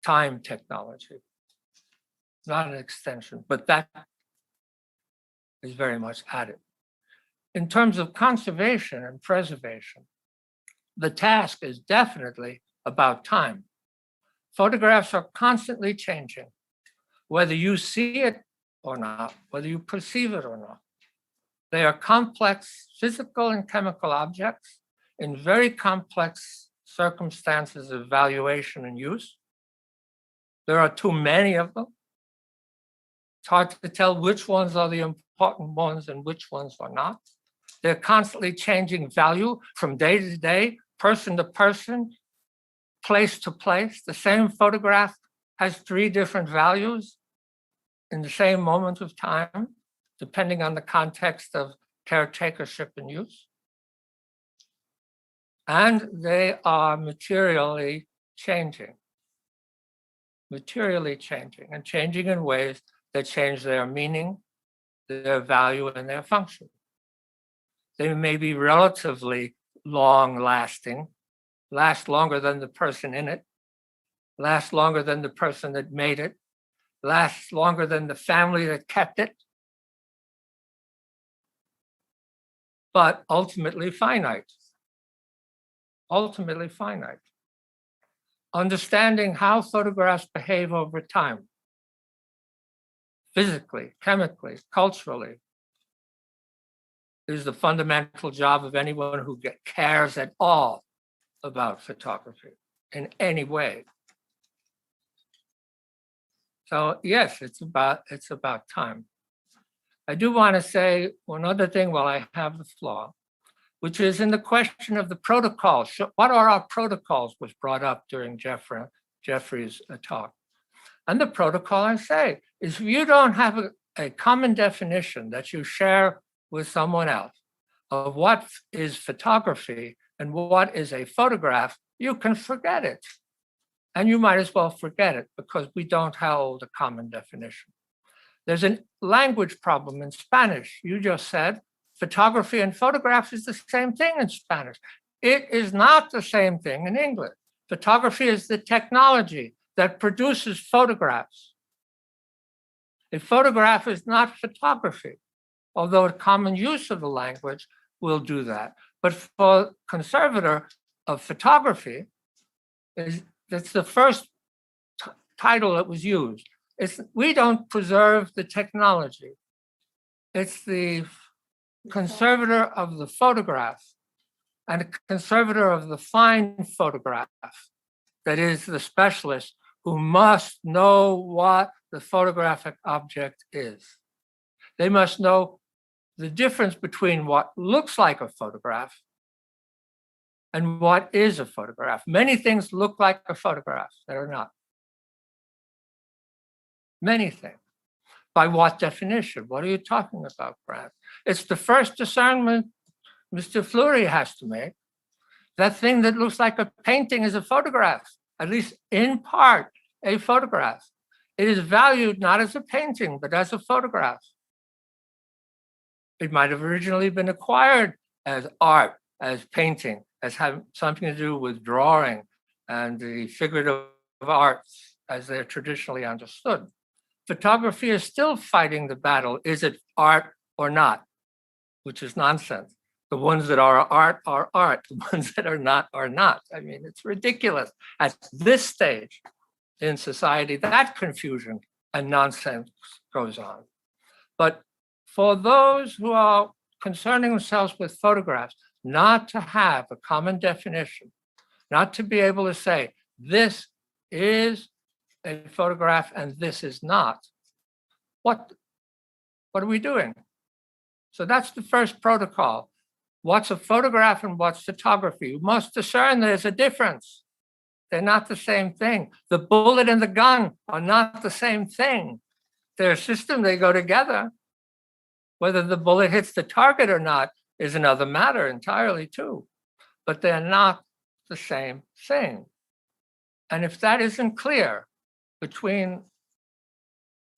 S9: time technology, not an extension, but that is very much added. In terms of conservation and preservation, the task is definitely about time. Photographs are constantly changing, whether you see it or not, whether you perceive it or not. They are complex physical and chemical objects in very complex circumstances of valuation and use. There are too many of them. It's hard to tell which ones are the important ones and which ones are not. They're constantly changing value from day to day, person to person, place to place. The same photograph has 3 different values in the same moment of time, depending on the context of caretakership and use. And they are materially changing and changing in ways that change their meaning, their value, and their function. They may be relatively long-lasting, last longer than the person in it, last longer than the person that made it, last longer than the family that kept it, but ultimately finite. Ultimately finite. Understanding how photographs behave over time, physically, chemically, culturally, is the fundamental job of anyone who cares at all about photography in any way. So yes, it's about time. I do want to say one other thing while I have the floor, which is in the question of the protocols. What are our protocols was brought up during Jeffrey's talk. And the protocol, I say, is if you don't have a common definition that you share with someone else of what is photography and what is a photograph, you can forget it. And you might as well forget it because we don't hold a common definition. There's a language problem in Spanish. You just said photography and photographs is the same thing in Spanish. It is not the same thing in English. Photography is the technology that produces photographs. A photograph is not photography, although a common use of the language will do that. But for conservator of photography, that's the first title that was used. We don't preserve the technology. It's the conservator of the photograph and a conservator of the fine photograph that is the specialist who must know what the photographic object is. They must know the difference between what looks like a photograph and what is a photograph. Many things look like a photograph that are not. Many things. By what definition? What are you talking about, Brad? It's the first discernment Mr. Fleury has to make. That thing that looks like a painting is a photograph, at least in part, a photograph. It is valued not as a painting, but as a photograph. It might have originally been acquired as art, as painting, as having something to do with drawing and the figurative arts as they're traditionally understood. Photography is still fighting the battle. Is it art or not? Which is nonsense. The ones that are art are art. The ones that are not are not. I mean, it's ridiculous. At this stage in society, that confusion and nonsense goes on. But for those who are concerning themselves with photographs, not to have a common definition, not to be able to say, this is a photograph and this is not. What are we doing? So that's the first protocol. What's a photograph and what's photography? You must discern there's a difference. They're not the same thing. The bullet and the gun are not the same thing. They're a system, they go together. Whether the bullet hits the target or not is another matter entirely too. But they're not the same thing. And if that isn't clear between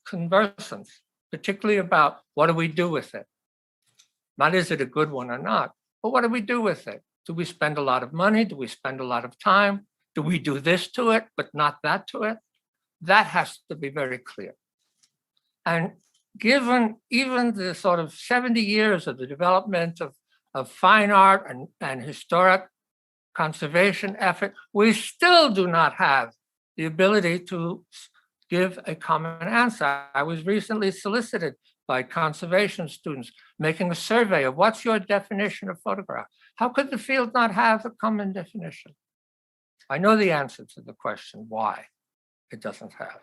S9: conversants, particularly about what do we do with it? Not is it a good one or not, but what do we do with it? Do we spend a lot of money? Do we spend a lot of time? Do we do this to it, but not that to it? That has to be very clear. And given even the sort of 70 years of the development of fine art and historic conservation effort, we still do not have the ability to give a common answer. I was recently solicited by conservation students making a survey of what's your definition of photograph? How could the field not have a common definition? I know the answer to the question why it doesn't have.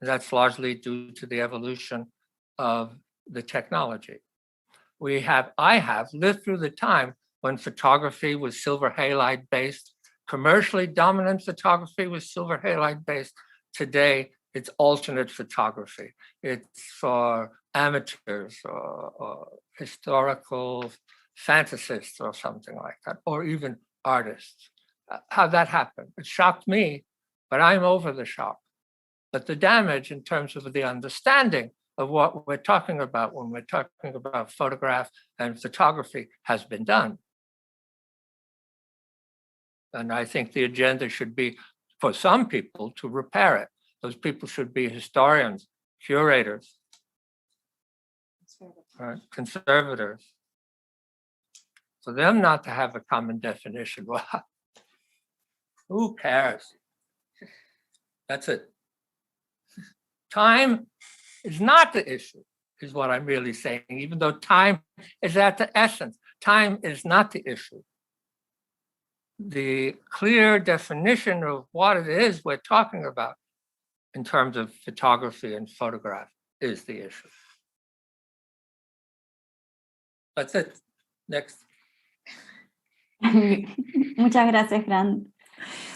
S9: That's largely due to the evolution of the technology. I have lived through the time when photography was silver halide based, commercially dominant photography was silver halide based. Today, it's alternate photography. It's for amateurs or historical fantasists or something like that, or even artists. How that happened, it shocked me, but I'm over the shock. But the damage in terms of the understanding of what we're talking about when we're talking about photograph and photography has been done. And I think the agenda should be for some people to repair it. Those people should be historians, curators, conservators. For them not to have a common definition, well, who cares? That's it. Time is not the issue, is what I'm really saying, even though time is at the essence. Time is not the issue. The clear definition of what it is we're talking about in terms of photography and photograph is the issue. That's it. Next.
S3: Muchas gracias, Grant.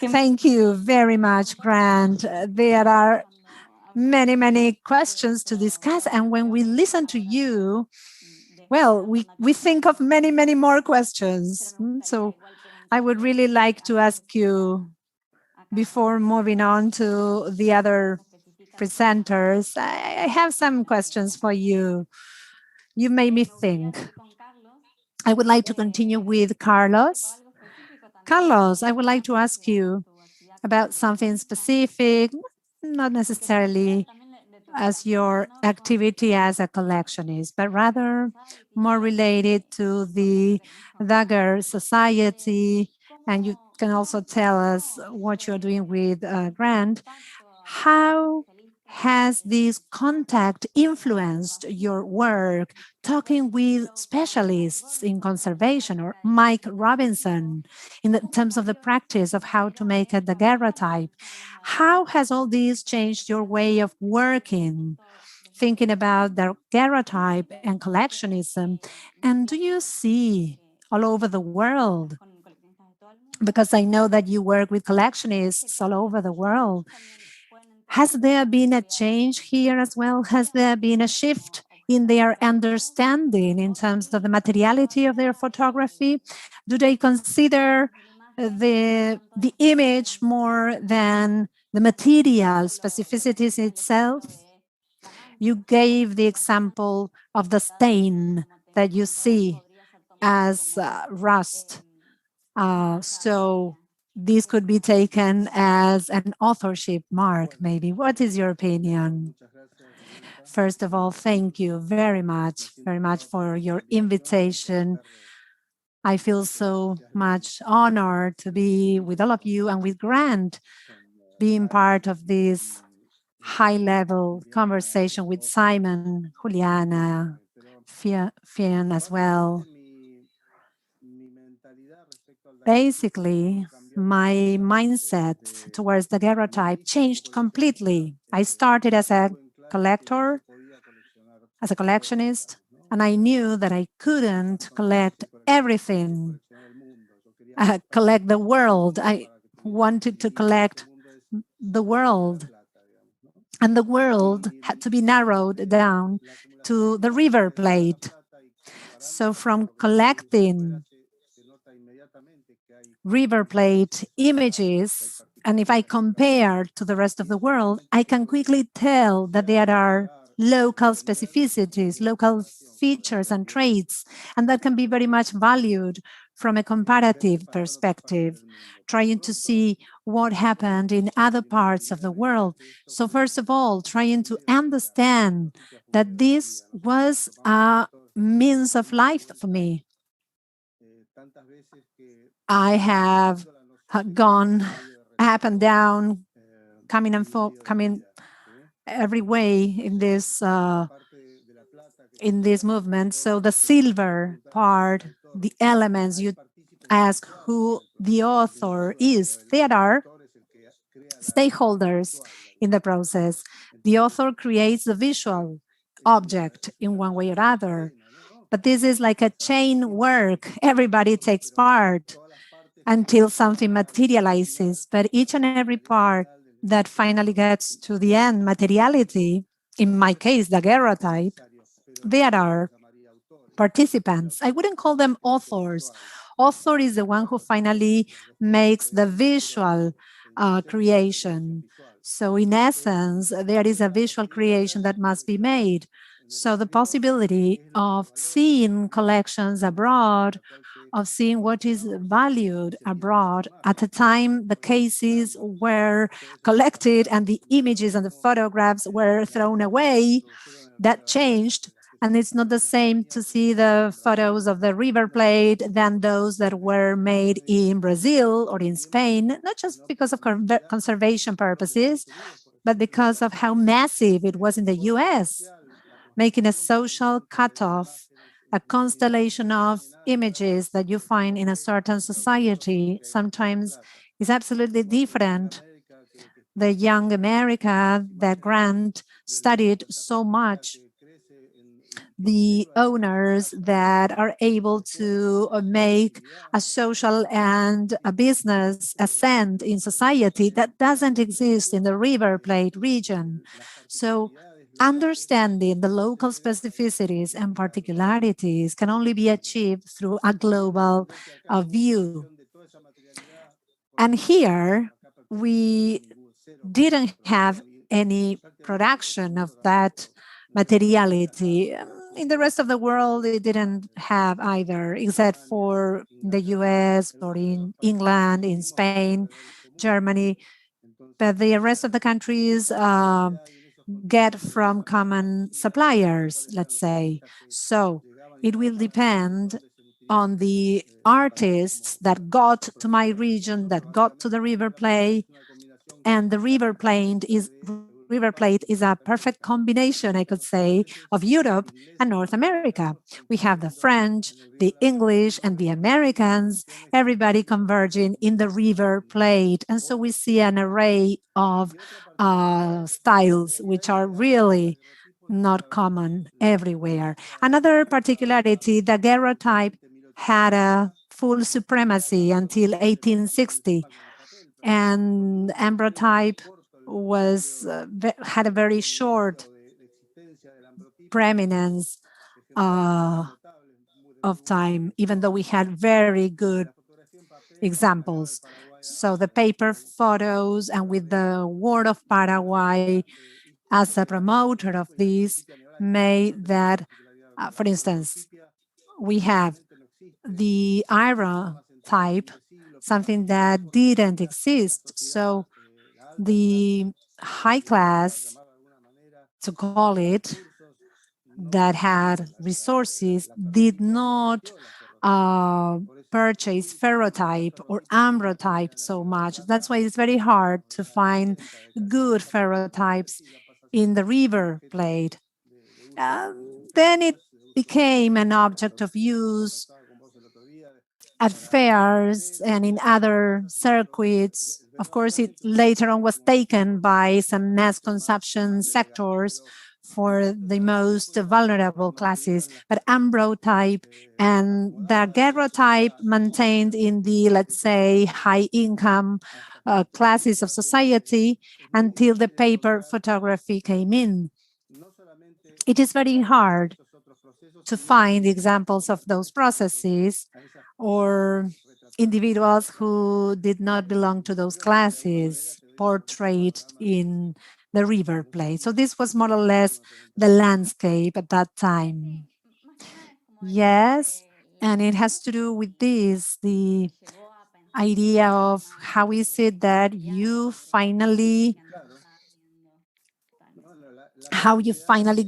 S6: Thank you very much, Grant. There are many, many questions to discuss. And when we listen to you, well, we think of many, many more questions. So I would really like to ask you, before moving on to the other presenters. I have some questions for you. You made me think. I would like to continue with Carlos. Carlos, I would like to ask you about something specific, not necessarily as your activity as a collectionist, but rather more related to the Dagger Society. And you can also tell us what you're doing with Grant. How has this contact influenced your work, talking with specialists in conservation, or Mike Robinson, terms of the practice of how to make a daguerreotype? How has all this changed your way of working, thinking about daguerreotype and collectionism? And do you see all over the world, because I know that you work with collectionists all over the world, has there been a change here as well? Has there been a shift in their understanding in terms of the materiality of their photography? Do they consider the image more than the material specificities itself? You gave the example of the stain that you see as rust. So this could be taken as an authorship mark, maybe. What is your opinion? First of all, thank you very much for your invitation. I feel so much honored to be with all of you and with Grant, being part of this high-level conversation with Simon, Juliana, Fian as well. Basically, my mindset towards the daguerreotype changed completely. I started as a collector, as a collectionist, and I knew that I couldn't collect everything, collect the world. I wanted to collect the world, and the world had to be narrowed down to the River Plate. So from collecting River Plate images, and if I compare to the rest of the world, I can quickly tell that there are local specificities, local features and traits, and that can be very much valued from a comparative perspective, trying to see what happened in other parts of the world. So first of all, trying to understand that this was a means of life for me. I have gone up and down, coming every way in this movement. So the silver part, the elements, you ask who the author is. There are stakeholders in the process. The author creates the visual object in one way or other. But this is like a chain work. Everybody takes part until something materializes. But each and every part that finally gets to the end, materiality, in my case, the daguerreotype, there are participants. I wouldn't call them authors. Author is the one who finally makes the visual creation. So in essence, there is a visual creation that must be made. So the possibility of seeing collections abroad, of seeing what is valued abroad, at the time the cases were collected and the images and the photographs were thrown away, that changed. And it's not the same to see the photos of the River Plate than those that were made in Brazil or in Spain, not just because of conservation purposes, but because of how massive it was in the US, making a social cutoff, a constellation of images that you find in a certain society sometimes is absolutely different. The young America that Grant studied so much, the owners that are able to make a social and a business ascent in society, that doesn't exist in the River Plate region. So understanding the local specificities and particularities can only be achieved through a global view. And here, we didn't have any production of that materiality. In the rest of the world, it didn't have either, except for the US or in England, in Spain, Germany. But the rest of the countries get from common suppliers, let's say. So it will depend on the artists that got to my region, that got to the River Plate, and the River Plate is a perfect combination, I could say, of Europe and North America. We have the French, the English, and the Americans, everybody converging in the River Plate. And so we see an array of styles which are really not common everywhere. Another particularity, the daguerreotype had a full supremacy until 1860, and ambrotype had a very short preeminence of time, even though we had very good examples. So the paper photos, and with the word of Paraguay as a promoter of this, made that, for instance, we have the iron type, something that didn't exist. So the high class, to call it, that had resources did not purchase ferrotype or ambrotype so much. That's why it's very hard to find good ferrotypes in the River Plate. Then it became an object of use at fairs and in other circuits. Of course, it later on was taken by some mass consumption sectors for the most vulnerable classes, but ambrotype and daguerreotype maintained in the, let's say, high income classes of society until the paper photography came in. It is very hard to find examples of those processes or individuals who did not belong to those classes portrayed in the River Plate. So this was more or less the landscape at that time. Yes, and it has to do with this, the idea of how is it that you finally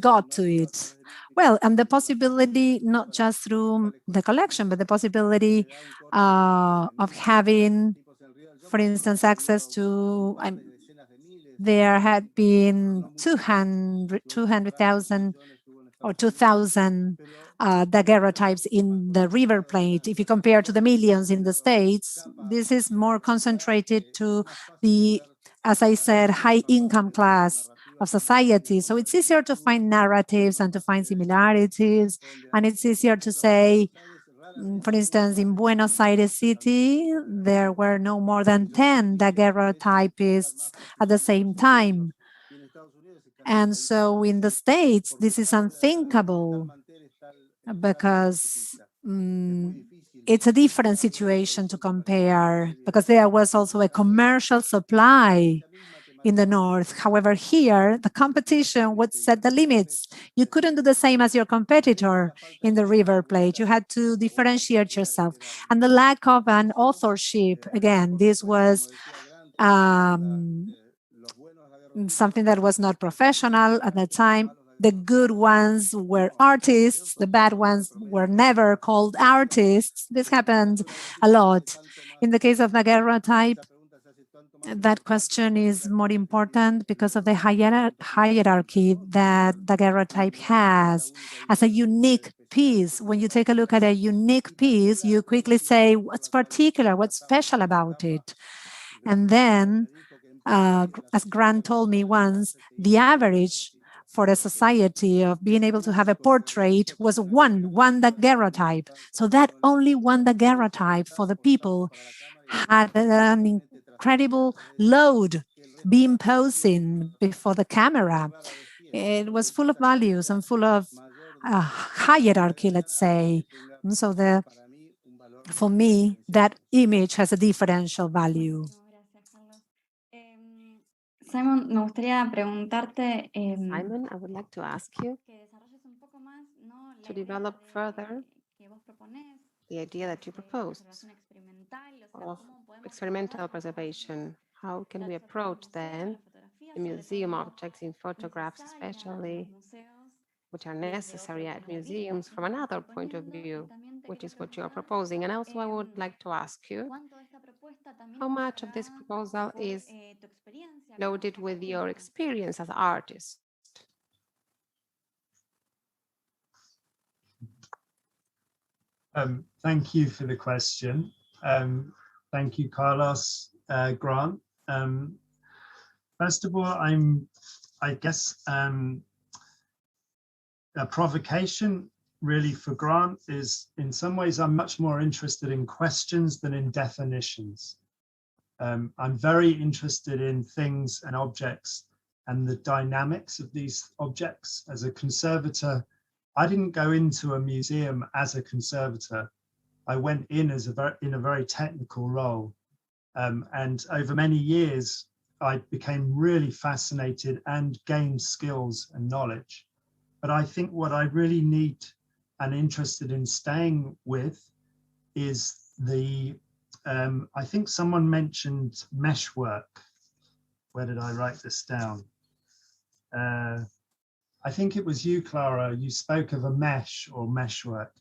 S6: got to it. Well, and the possibility, not just through the collection, but the possibility of having, for instance, access to, there had been 200,000 or 2,000 daguerreotypes in the River Plate. If you compare to the millions in the States, this is more concentrated to the, as I said, high income class of society. So it's easier to find narratives and to find similarities. And it's easier to say, for instance, in Buenos Aires city, there were no more than 10 daguerreotypists at the same time. And so in the States, this is unthinkable because it's a different situation to compare, because there was also a commercial supply in the North. However, here, the competition would set the limits. You couldn't do the same as your competitor in the River Plate. You had to differentiate yourself. And the lack of an authorship, again, this was something that was not professional at the time. The good ones were artists, the bad ones were never called artists. This happened a lot. In the case of the daguerreotype, that question is more important because of the hierarchy that the daguerreotype has as a unique piece. When you take a look at a unique piece, you quickly say, what's particular, what's special about it? And then, as Grant told me once, the average for a society of being able to have a portrait was one daguerreotype. So that only one daguerreotype for the people had an incredible load being posing before the camera. It was full of values and full of hierarchy, let's say. And so for me, that image has a differential value.
S3: Simon, me gustaría preguntarte
S2: Simon, I would like to ask you to develop further the idea that you proposed of experimental preservation. How can we approach then the museum objects in photographs, especially which are necessary at museums from another point of view, which is what you are proposing? And also I would like to ask you, how much of this proposal is loaded with your experience as an artist?
S8: Thank you for the question. Thank you, Carlos, Grant. First of all, I guess a provocation really for Grant is, in some ways, I'm much more interested in questions than in definitions. I'm very interested in things and objects and the dynamics of these objects. As a conservator, I didn't go into a museum as a conservator. I went in as in a very technical role. And over many years, I became really fascinated and gained skills and knowledge. But I think what I really need and interested in staying with is the, I think someone mentioned meshwork. Where did I write this down? I think it was you, Clara. You spoke of a mesh or meshwork.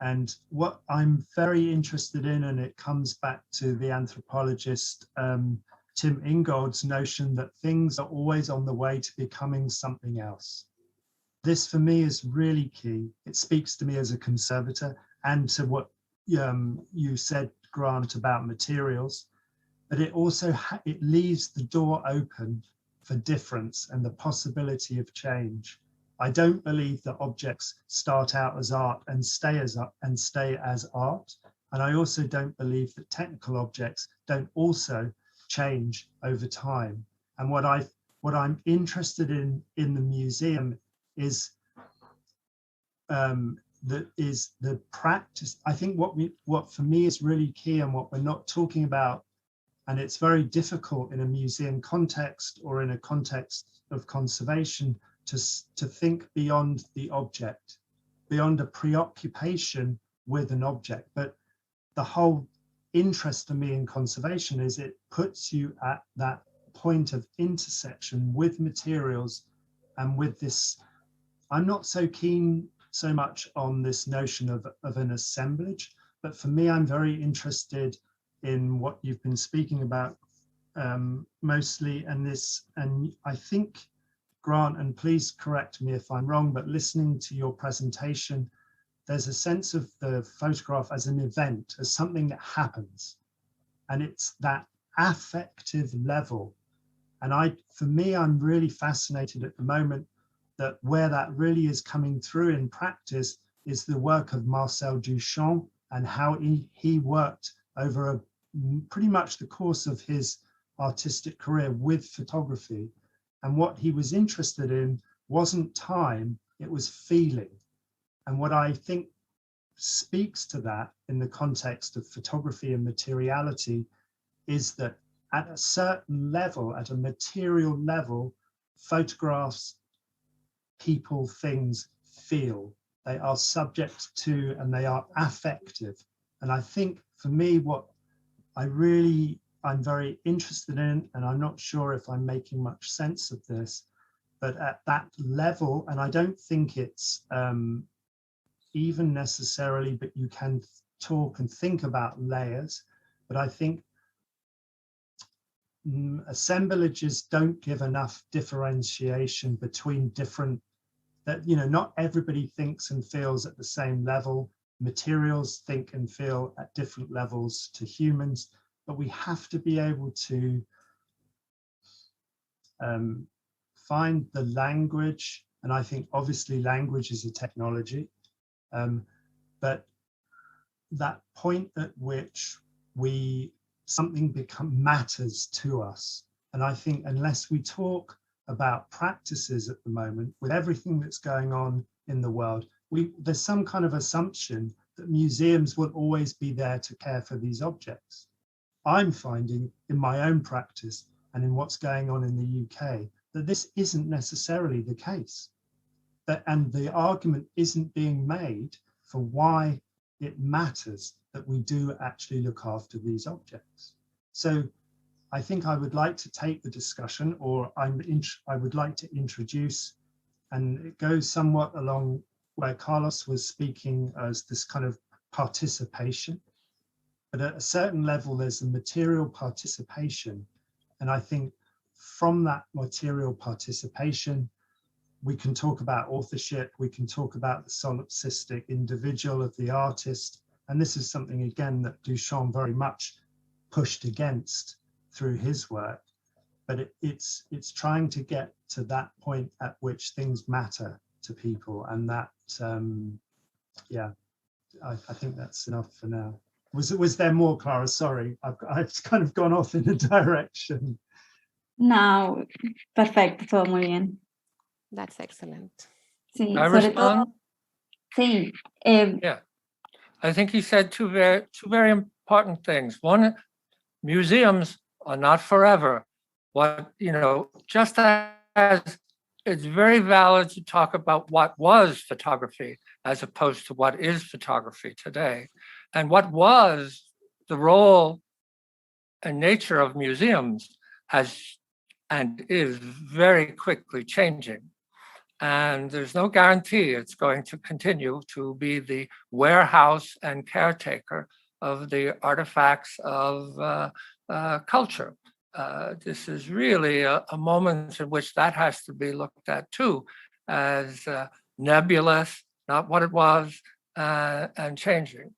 S8: And what I'm very interested in, and it comes back to the anthropologist Tim Ingold's notion that things are always on the way to becoming something else. This for me is really key. It speaks to me as a conservator and to what you said, Grant, about materials, but it also it leaves the door open for difference and the possibility of change. I don't believe that objects start out as art and stay as art. And I also don't believe that technical objects don't also change over time. And what I'm interested in the museum is the practice. I think what for me is really key, and what we're not talking about, and it's very difficult in a museum context or in a context of conservation to think beyond the object, beyond a preoccupation with an object. But the whole interest for me in conservation is it puts you at that point of intersection with materials and with this. I'm not so keen so much on this notion of an assemblage, but for me, I'm very interested in what you've been speaking about mostly, and I think, Grant, and please correct me if I'm wrong, but listening to your presentation, there's a sense of the photograph as an event, as something that happens. And it's that affective level. And for me, I'm really fascinated at the moment that where that really is coming through in practice is the work of Marcel Duchamp and how he worked over pretty much the course of his artistic career with photography. And what he was interested in wasn't time, it was feeling. And what I think speaks to that in the context of photography and materiality is that at a certain level, at a material level, photographs, people, things feel. They are subject to and they are affective. And I think for me, what I'm very interested in, and I'm not sure if I'm making much sense of this, but at that level, and I don't think it's even necessarily, but you can talk and think about layers, but I think assemblages don't give enough differentiation between different, that, you know, not everybody thinks and feels at the same level. Materials think and feel at different levels to humans, but we have to be able to find the language. And I think obviously language is a technology, but that point at which something matters to us. And I think unless we talk about practices at the moment, with everything that's going on in the world, there's some kind of assumption that museums will always be there to care for these objects. I'm finding in my own practice and in what's going on in the UK, that this isn't necessarily the case. And the argument isn't being made for why it matters that we do actually look after these objects. So I think I would like to take the discussion, or I would like to introduce, and it goes somewhat along where Carlos was speaking as this kind of participation. But at a certain level, there's a material participation. And I think from that material participation, we can talk about authorship, we can talk about the solipsistic individual of the artist. And this is something, again, that Duchamp very much pushed against through his work. But it's trying to get to that point at which things matter to people. And that, yeah, I think that's enough for now. Was there more, Clara? Sorry, I've kind of gone off in a direction.
S3: No, perfecto, todo muy bien.
S2: That's excellent.
S3: Sí,
S9: I
S3: sobre
S9: respond?
S3: todo, sí.
S9: Yeah, I think he said two very important things. One, museums are not forever. Just as it's very valid to talk about what was photography as opposed to what is photography today. And what was the role and nature of museums has and is very quickly changing. And there's no guarantee it's going to continue to be the warehouse and caretaker of the artifacts of culture. This is really a moment in which that has to be looked at too, as nebulous, not what it was, and changing.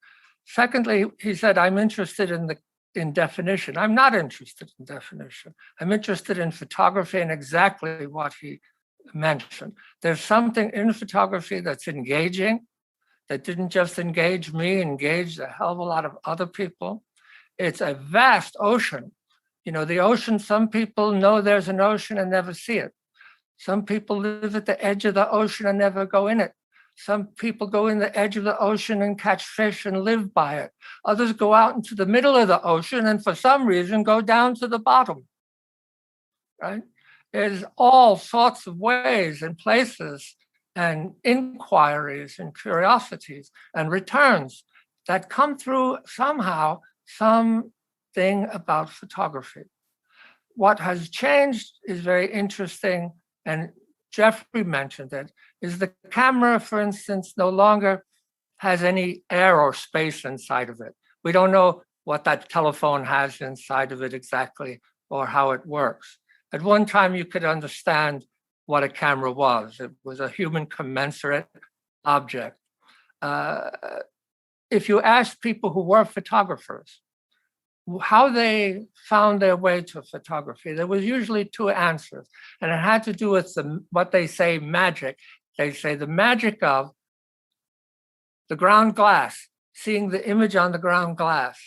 S9: Secondly, he said, I'm interested in definition. I'm not interested in definition. I'm interested in photography and exactly what he mentioned. There's something in photography that's engaging, that didn't just engage me, engaged a hell of a lot of other people. It's a vast ocean. The ocean, some people know there's an ocean and never see it. Some people live at the edge of the ocean and never go in it. Some people go in the edge of the ocean and catch fish and live by it. Others go out into the middle of the ocean and for some reason go down to the bottom, right? There's all sorts of ways and places and inquiries and curiosities and returns that come through somehow, something about photography. What has changed is very interesting, and Jeffrey mentioned it, is the camera, for instance, no longer has any air or space inside of it. We don't know what that telephone has inside of it exactly or how it works. At one time, you could understand what a camera was. It was a human commensurate object. If you ask people who were photographers how they found their way to photography, there was usually two answers, and it had to do with what they say magic. They say the magic of the ground glass, seeing the image on the ground glass.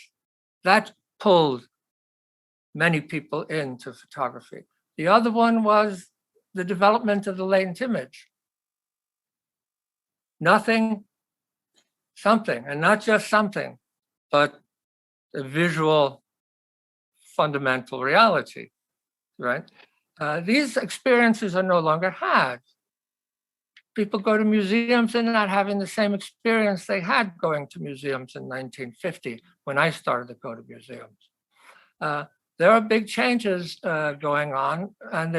S9: That pulled many people into photography. The other one was the development of the latent image. Nothing, something, and not just something, but a visual fundamental reality, right? These experiences are no longer had. People go to museums and not having the same experience they had going to museums in 1950 when I started to go to museums. There are big changes going on, and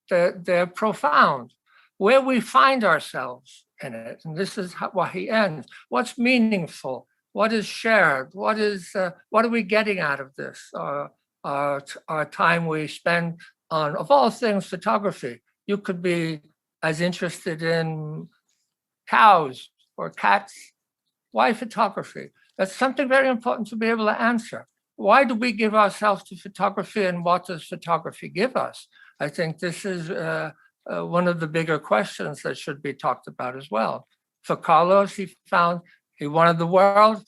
S9: they're profound. Where we find ourselves in it, and this is what he ends. What's meaningful? What is shared? What are we getting out of this? Our time we spend on, of all things, photography. You could be as interested in cows or cats. Why photography? That's something very important to be able to answer. Why do we give ourselves to photography, and what does photography give us? I think this is one of the bigger questions that should be talked about as well. For Carlos, he found he wanted the world,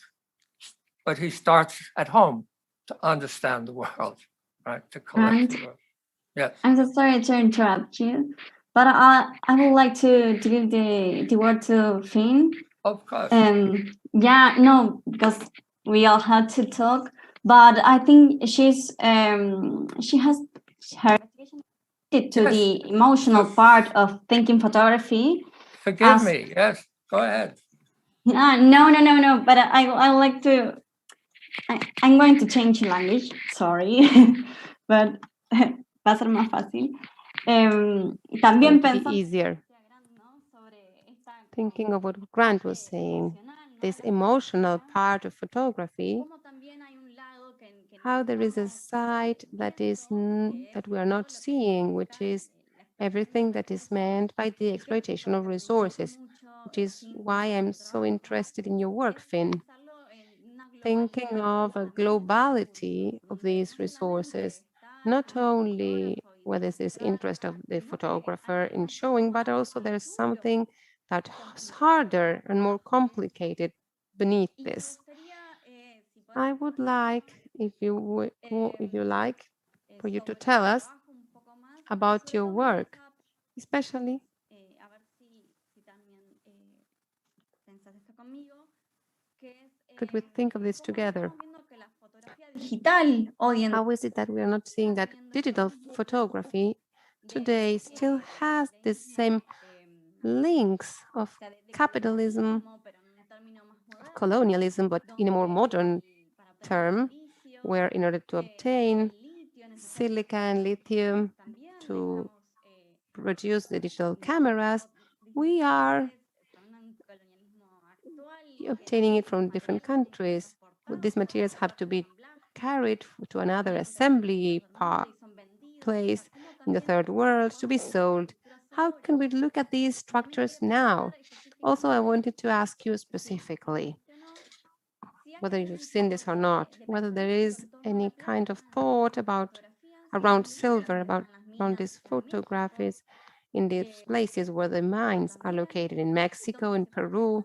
S9: but he starts at home to understand the world, right? To collect the world. Yes.
S3: I'm so sorry to interrupt you, but I would like to give the word to Finn.
S9: Of course.
S3: Yeah, no, because we all had to talk, but I think she has her to the emotional part of thinking photography.
S9: Forgive me. Yes, go ahead.
S3: No. But I like to. I'm going to change language. Sorry, but va a ser más fácil. También
S2: be easier. Thinking of what Grant was saying, this emotional part of photography, how there is a side that we are not seeing, which is everything that is meant by the exploitation of resources, which is why I'm so interested in your work, Finn. Thinking of a globality of these resources, not only where there's this interest of the photographer in showing, but also there's something that's harder and more complicated beneath this. I would like, if you like, for you to tell us about your work, especially could we think of this together? How is it that we are not seeing that digital photography today still has the same links of capitalism, of colonialism, but in a more modern term, where in order to obtain silica and lithium to produce the digital cameras, we are obtaining it from different countries. These materials have to be carried to another assembly place in the third world to be sold. How can we look at these structures now? Also, I wanted to ask you specifically, whether you've seen this or not, whether there is any kind of thought around silver, around these photographies in these places where the mines are located in Mexico, in Peru,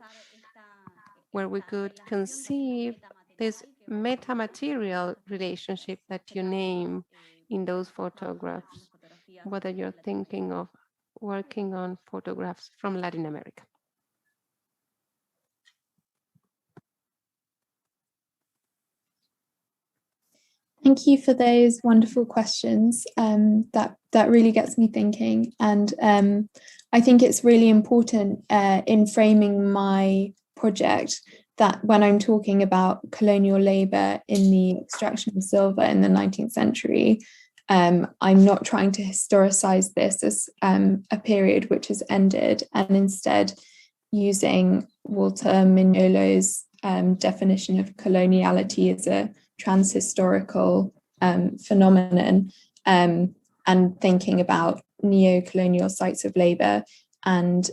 S2: where we could conceive this metamaterial relationship that you name in those photographs, whether you're thinking of working on photographs from Latin America.
S10: Thank you for those wonderful questions. That really gets me thinking. And I think it's really important in framing my project that when I'm talking about colonial labor in the extraction of silver in the 19th century, I'm not trying to historicize this as a period which has ended, and instead using Walter Mignolo's definition of coloniality as a transhistorical phenomenon, and thinking about neo-colonial sites of labor. And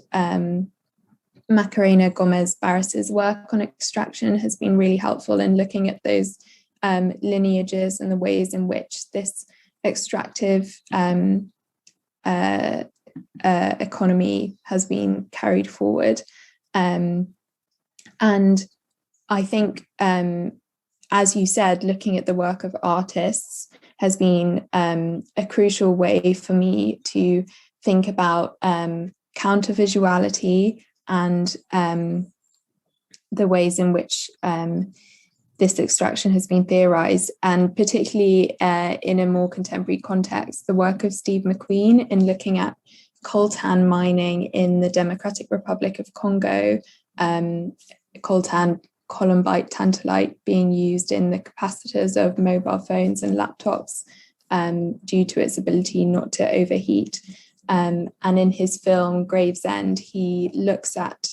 S10: Macarena Gomez Barris's work on extraction has been really helpful in looking at those lineages and the ways in which this extractive economy has been carried forward. And I think, as you said, looking at the work of artists has been a crucial way for me to think about countervisuality and the ways in which this extraction has been theorized, and particularly in a more contemporary context, the work of Steve McQueen in looking at coltan mining in the Democratic Republic of Congo, coltan, columbite, tantalite being used in the capacitors of mobile phones and laptops due to its ability not to overheat. And in his film Gravesend, he looks at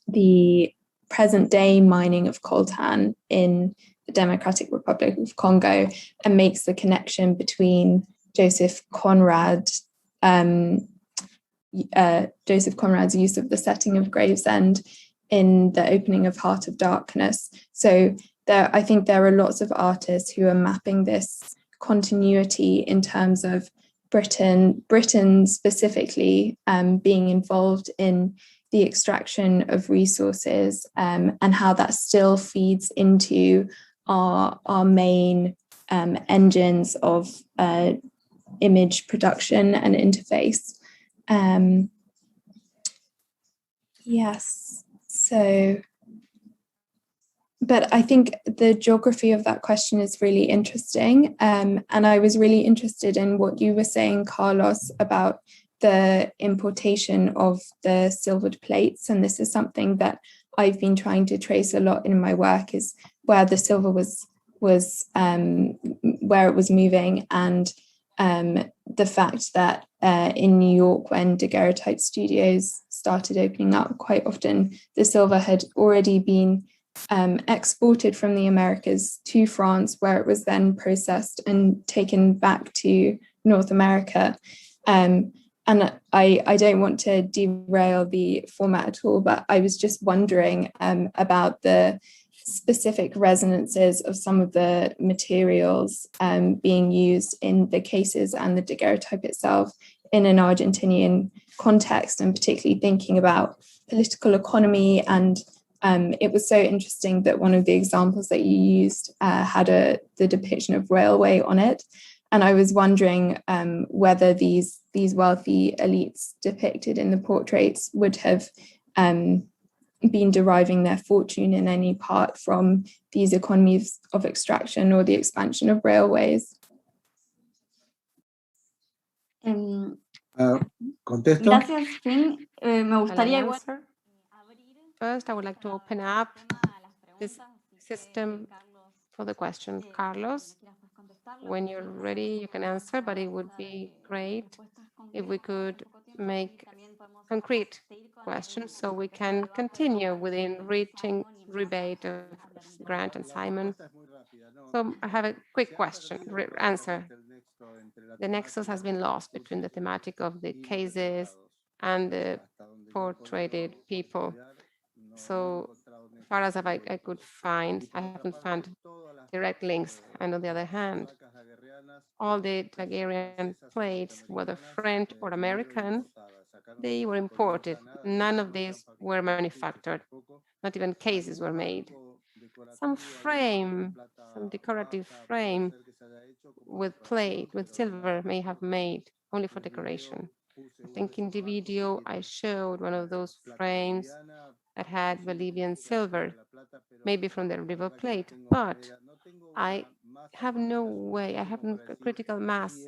S10: the present day mining of coltan in the Democratic Republic of Congo and makes the connection between Joseph Conrad's use of the setting of Gravesend in the opening of Heart of Darkness. So I think there are lots of artists who are mapping this continuity in terms of Britain specifically being involved in the extraction of resources, and how that still feeds into our main engines of image production and interface. Yes, so but I think the geography of that question is really interesting. And I was really interested in what you were saying, Carlos, about the importation of the silvered plates. And this is something that I've been trying to trace a lot in my work, is where the silver was where it was moving, and the fact that in New York, when daguerreotype studios started opening up, quite often the silver had already been exported from the Americas to France, where it was then processed and taken back to North America. And I don't want to derail the format at all, but I was just wondering about the specific resonances of some of the materials being used in the cases and the daguerreotype itself in an Argentinian context, and particularly thinking about political economy. And it was so interesting that one of the examples that you used had the depiction of railway on it. And I was wondering whether these wealthy elites depicted in the portraits would have been deriving their fortune in any part from these economies of extraction or the expansion of railways.
S4: ¿Contesto?
S3: Gracias, Finn. Me gustaría igual...
S2: First, I would like to open up this system for the question. Carlos, when you're ready, you can answer, but it would be great if we could make concrete questions so we can continue within reaching rebate of Grant and Simon. So I have a quick question, answer. The nexus has been lost between the thematic of the cases and the portrayed people. So far as I could find, I haven't found direct links. And on the other hand, all the daguerrean plates, whether French or American, they were imported. None of these were manufactured. Not even cases were made. Some frame, some decorative frame with plate, with silver may have made only for decoration. I think in the video I showed one of those frames that had Bolivian silver, maybe from the river plate, but I have no way, I haven't critical mass,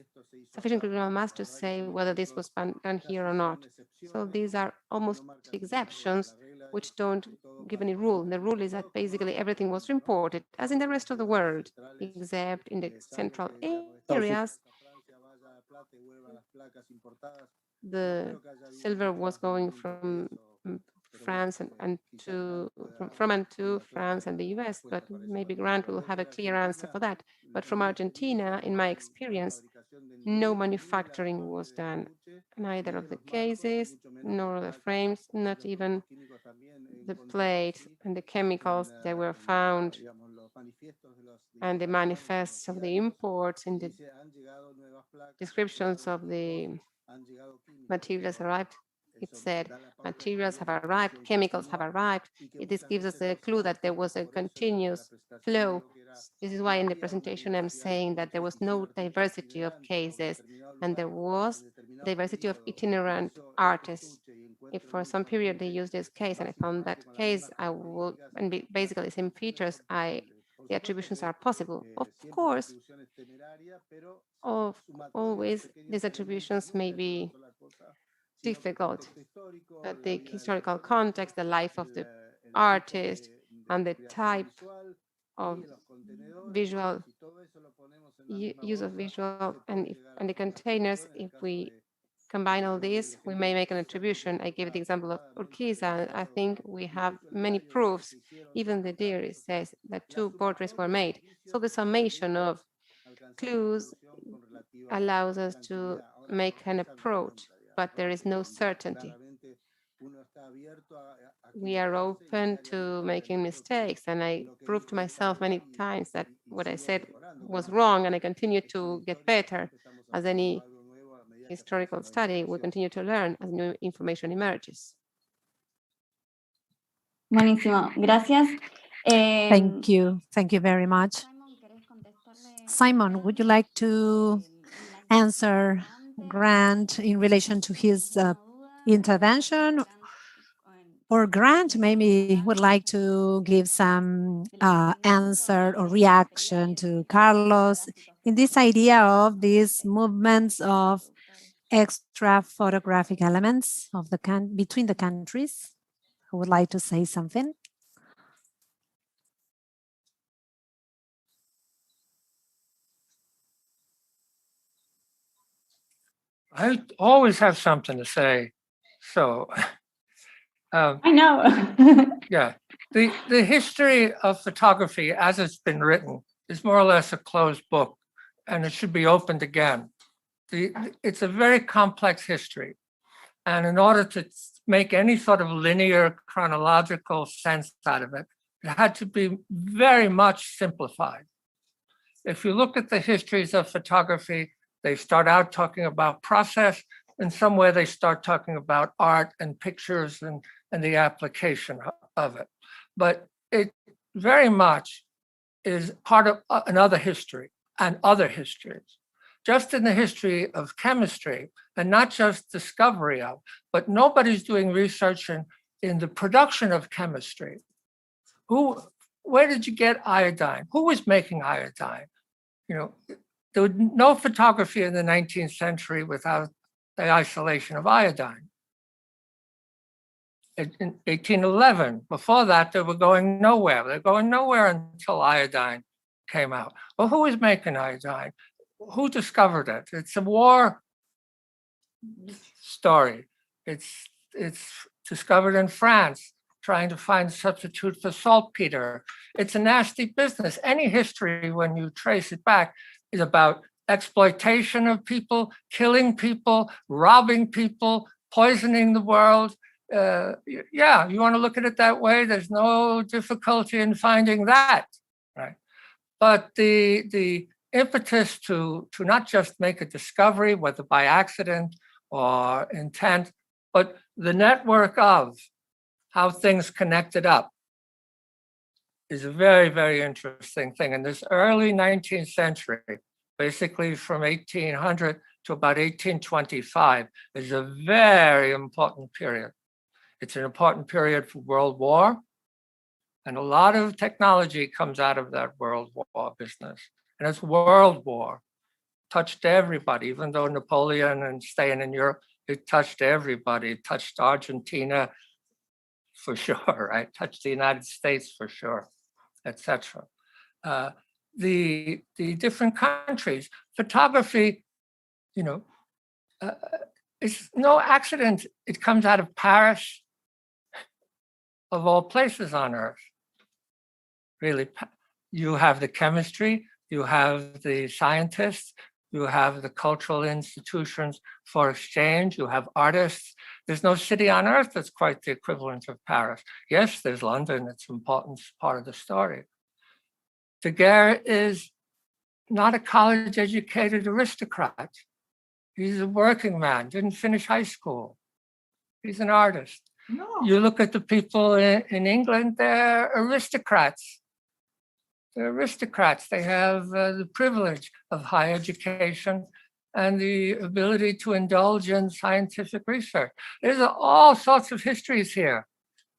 S2: sufficient critical mass to say whether this was done here or not. So these are almost exceptions which don't give any rule. The rule is that basically everything was imported, as in the rest of the world, except in the central areas. The silver was going from France and to France and the US, but maybe Grant will have a clear answer for that. But from Argentina, in my experience, no manufacturing was done, neither of the cases, nor the frames, not even the plate and the chemicals that were found, and the manifests of the imports in the descriptions of the materials arrived. It said materials have arrived, chemicals have arrived. This gives us a clue that there was a continuous flow. This is why in the presentation I'm saying that there was no diversity of cases, and there was diversity of itinerant artists. If for some period they used this case and I found that case, I would, and basically the same features, the attributions are possible. Of course, always these attributions may be difficult. But the historical context, the life of the artist, and the type of visual use of visual and the containers, if we combine all this, we may make an attribution. I gave the example of Urquiza. I think we have many proofs. Even the diary says that 2 portraits were made. So the summation of clues allows us to make an approach, but there is no certainty. We are open to making mistakes, and I proved to myself many times that what I said was wrong, and I continue to get better. As any historical study, we continue to learn as new information emerges.
S3: Buenísimo, gracias.
S6: Thank you very much. Simon, would you like to answer Grant in relation to his intervention, or Grant maybe would like to give some answer or reaction to Carlos in this idea of these movements of extra photographic elements of the between the countries. Who would like to say something?
S9: I always have something to say. So,
S3: I know.
S9: yeah, the history of photography as it's been written is more or less a closed book, and it should be opened again. It's a very complex history. And in order to make any sort of linear chronological sense out of it, it had to be very much simplified. If you look at the histories of photography, they start out talking about process, and somewhere they start talking about art and pictures and the application of it. But it very much is part of another history and other histories. Just in the history of chemistry, and not just discovery of, but nobody's doing research in the production of chemistry. Where did you get iodine? Who was making iodine? You know, there was no photography in the 19th century without the isolation of iodine. In 1811, before that, they were going nowhere. They're going nowhere until iodine came out. Well, who was making iodine? Who discovered it? It's a war story. It's discovered in France, trying to find a substitute for saltpeter. It's a nasty business. Any history, when you trace it back, is about exploitation of people, killing people, robbing people, poisoning the world. Yeah, you want to look at it that way, there's no difficulty in finding that, right? But the impetus to not just make a discovery, whether by accident or intent, but the network of how things connected up is a very, very interesting thing. In this early 19th century, basically from 1800 to about 1825, is a very important period. It's an important period for World War, and a lot of technology comes out of that World War business. And it's World War, touched everybody, even though Napoleon and staying in Europe, it touched everybody. It touched Argentina for sure, right? Touched the United States for sure, etc. The different countries, photography, you know, it's no accident. It comes out of Paris, of all places on earth. Really, you have the chemistry, you have the scientists, you have the cultural institutions for exchange, you have artists. There's no city on earth that's quite the equivalent of Paris. Yes, there's London, it's an important part of the story. Daguerre is not a college-educated aristocrat. He's a working man, didn't finish high school. He's an artist. No. You look at the people in England, they're aristocrats. They're aristocrats. They have the privilege of high education and the ability to indulge in scientific research. There's all sorts of histories here,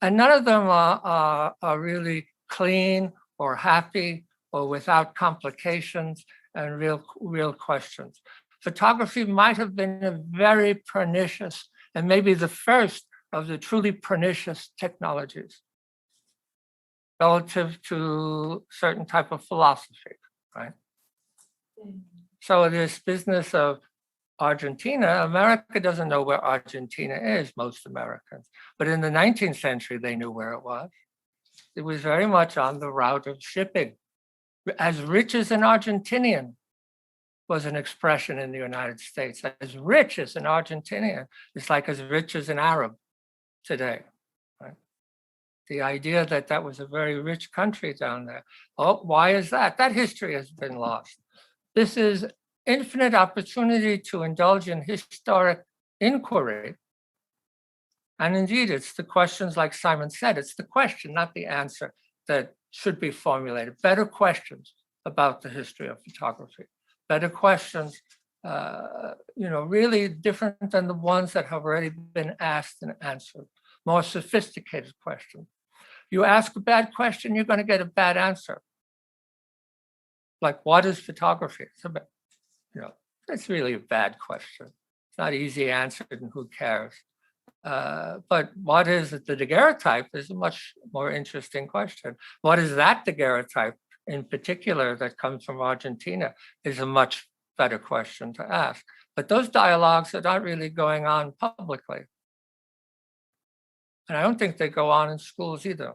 S9: and none of them are really clean or happy or without complications and real questions. Photography might have been a very pernicious and maybe the first of the truly pernicious technologies relative to certain type of philosophy, right? So this business of Argentina, America doesn't know where Argentina is, most Americans. But in the 19th century, they knew where it was. It was very much on the route of shipping. As rich as an Argentinian was an expression in the United States. As rich as an Argentinian, it's like as rich as an Arab today. Right? The idea that that was a very rich country down there. Oh, why is that? That history has been lost. This is infinite opportunity to indulge in historic inquiry. And indeed, it's the questions, like Simon said, it's the question, not the answer, that should be formulated. Better questions about the history of photography. Better questions, really different than the ones that have already been asked and answered. more sophisticated questions. You ask a bad question, you're going to get a bad answer. Like, what is photography? It's really a bad question. It's not easy answered, and who cares? But what is the daguerreotype is a much more interesting question. What is that daguerreotype in particular that comes from Argentina is a much better question to ask. But those dialogues are not really going on publicly. And I don't think they go on in schools either.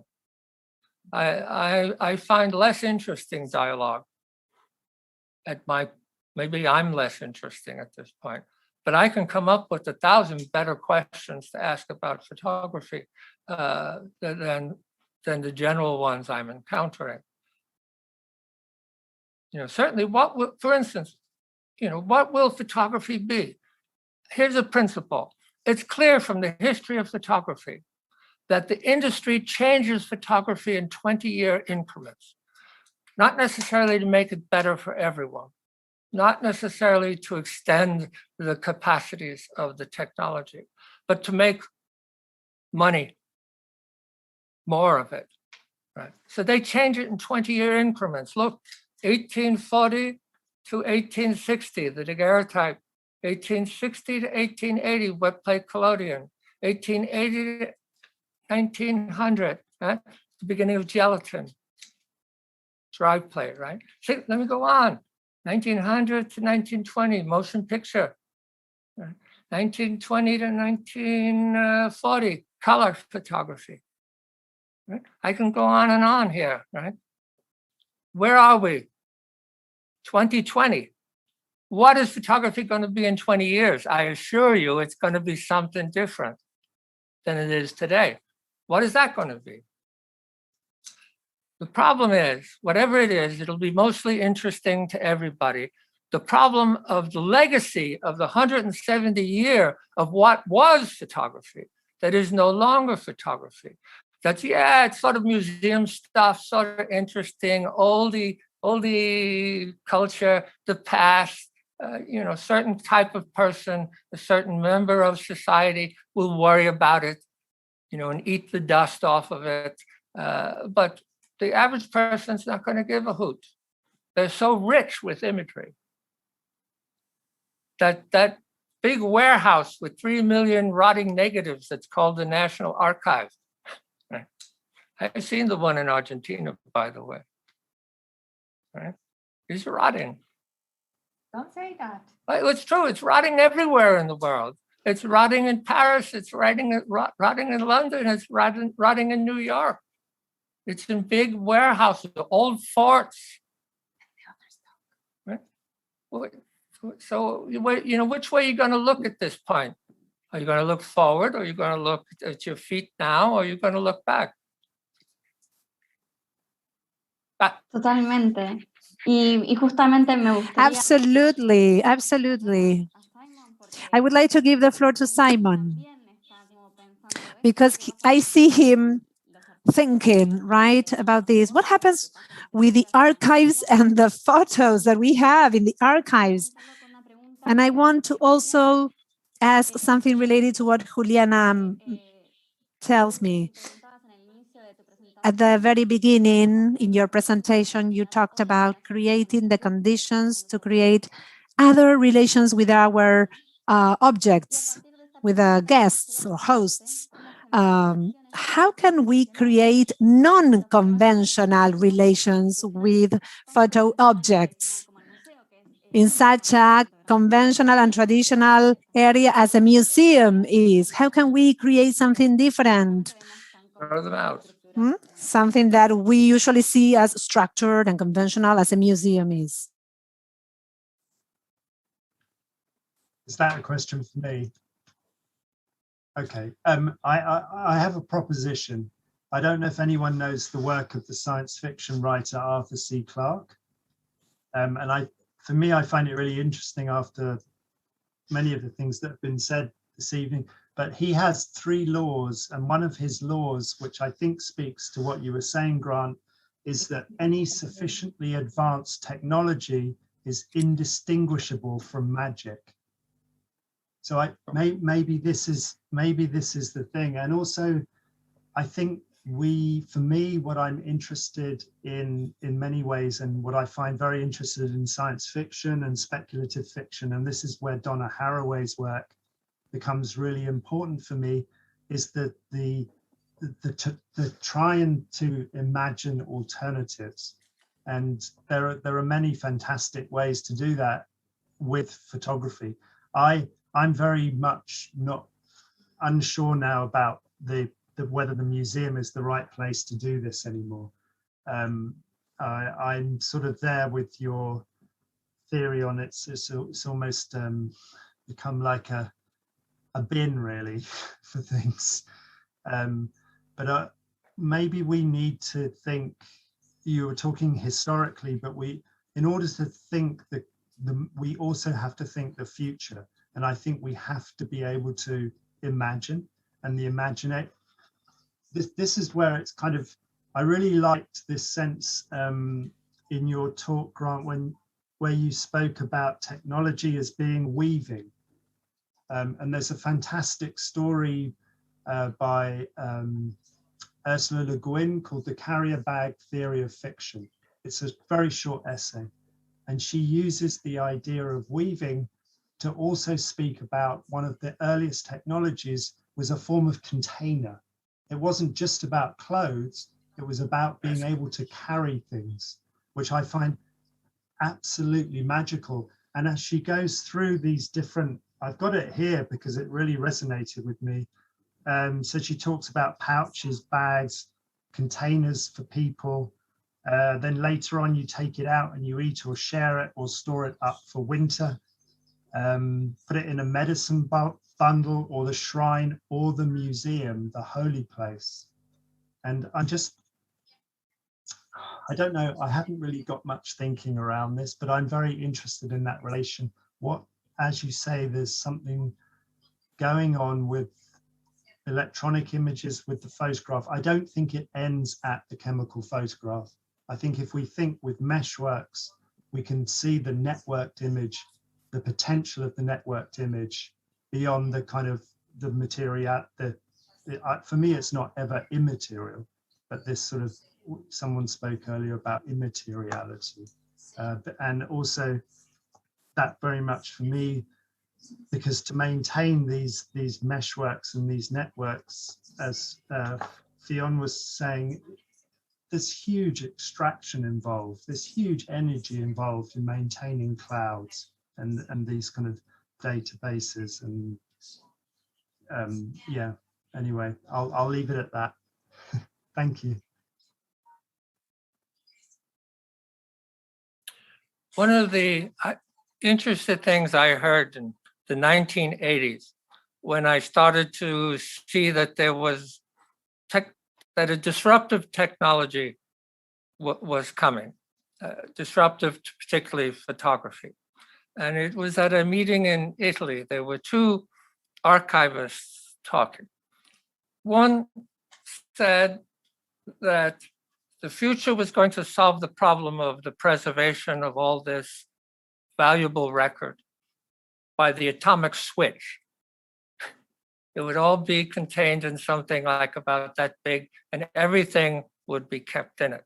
S9: I find less interesting dialogue maybe I'm less interesting at this point, but I can come up with 1,000 better questions to ask about photography than the general ones I'm encountering. Certainly for instance, what will photography be? Here's a principle. It's clear from the history of photography that the industry changes photography in 20-year increments, not necessarily to make it better for everyone, not necessarily to extend the capacities of the technology, but to make money, more of it. Right? So they change it in 20-year increments. Look, 1840 to 1860, the daguerreotype. 1860 to 1880, wet plate collodion. 1880 to 1900, right? The beginning of gelatin, dry plate, right? See, let me go on. 1900 to 1920, motion picture. Right? 1920 to 1940, color photography. Right? I can go on and on here, right? Where are we? 2020. What is photography going to be in 20 years? I assure you it's going to be something different than it is today. What is that going to be? The problem is, whatever it is, it'll be mostly interesting to everybody. The problem of the legacy of the 170 year of what was photography, that is no longer photography. That's, yeah, it's sort of museum stuff, sort of interesting, oldie culture, the past, certain type of person, a certain member of society will worry about it, and eat the dust off of it. But the average person's not going to give a hoot. They're so rich with imagery that big warehouse with 3 million rotting negatives that's called the National Archive. Right? I've seen the one in Argentina, by the way. Right? It's rotting.
S7: Don't say that.
S9: It's true. It's rotting everywhere in the world. It's rotting in Paris. It's rotting in London. It's rotting in New York. It's in big warehouses, old forts. Right? So, which way are you going to look at this point? Are you going to look forward, or are you going to look at your feet now, or are you going to look back?
S3: Totalmente. Y justamente me gustaría...
S6: Absolutely, absolutely. I would like to give the floor to Simon, because I see him thinking, right, about this. What happens with the archives and the photos that we have in the archives? And I want to also ask something related to what Juliana tells me. At the very beginning, in your presentation, you talked about creating the conditions to create other relations with our objects, with guests or hosts. How can we create non-conventional relations with photo objects in such a conventional and traditional area as a museum is? How can we create something different?
S9: Throw them out.
S6: Something that we usually see as structured and conventional as a museum is.
S8: Is that a question for me? Okay, I have a proposition. I don't know if anyone knows the work of the science fiction writer Arthur C. Clarke. For me, I find it really interesting after many of the things that have been said this evening, but he has 3 laws, and one of his laws, which I think speaks to what you were saying, Grant, is that any sufficiently advanced technology is indistinguishable from magic. So maybe this is the thing. And also, I think for me, what I'm interested in many ways, and what I find very interested in science fiction and speculative fiction, and this is where Donna Haraway's work becomes really important for me, is that the trying to imagine alternatives. And there are many fantastic ways to do that with photography. I'm very much not unsure now about whether the museum is the right place to do this anymore. I'm sort of there with your theory on it. It's almost become like a bin, really, for things. But maybe we need to think, you were talking historically, but in order to think we also have to think the future. And I think we have to be able to imagine, and the imaginate. This is where it's kind of, I really liked this sense in your talk, Grant, where you spoke about technology as being weaving. And there's a fantastic story by Ursula Le Guin called The Carrier Bag Theory of Fiction. It's a very short essay. And she uses the idea of weaving to also speak about one of the earliest technologies was a form of container. It wasn't just about clothes, it was about being able to carry things, which I find absolutely magical. And as she goes through these different, I've got it here because it really resonated with me. So she talks about pouches, bags, containers for people. Then later on, you take it out and you eat or share it or store it up for winter. Put it in a medicine bundle or the shrine or the museum, the holy place. And I don't know, I haven't really got much thinking around this, but I'm very interested in that relation. What, as you say, there's something going on with electronic images with the photograph. I don't think it ends at the chemical photograph. I think if we think with meshworks, we can see the networked image, the potential of the networked image beyond the kind of the material. For me, it's not ever immaterial, but this sort of, someone spoke earlier about immateriality. And also that very much for me, because to maintain these meshworks and these networks, as Fionn was saying, there's huge extraction involved, there's huge energy involved in maintaining clouds and these kind of databases. And yeah, anyway, I'll leave it at that. Thank you.
S9: One of the interesting things I heard in the 1980s, when I started to see that there was that a disruptive technology was coming, disruptive to particularly photography. And it was at a meeting in Italy. There were two archivists talking. One said that the future was going to solve the problem of the preservation of all this valuable record by the atomic switch. It would all be contained in something like about that big, and everything would be kept in it.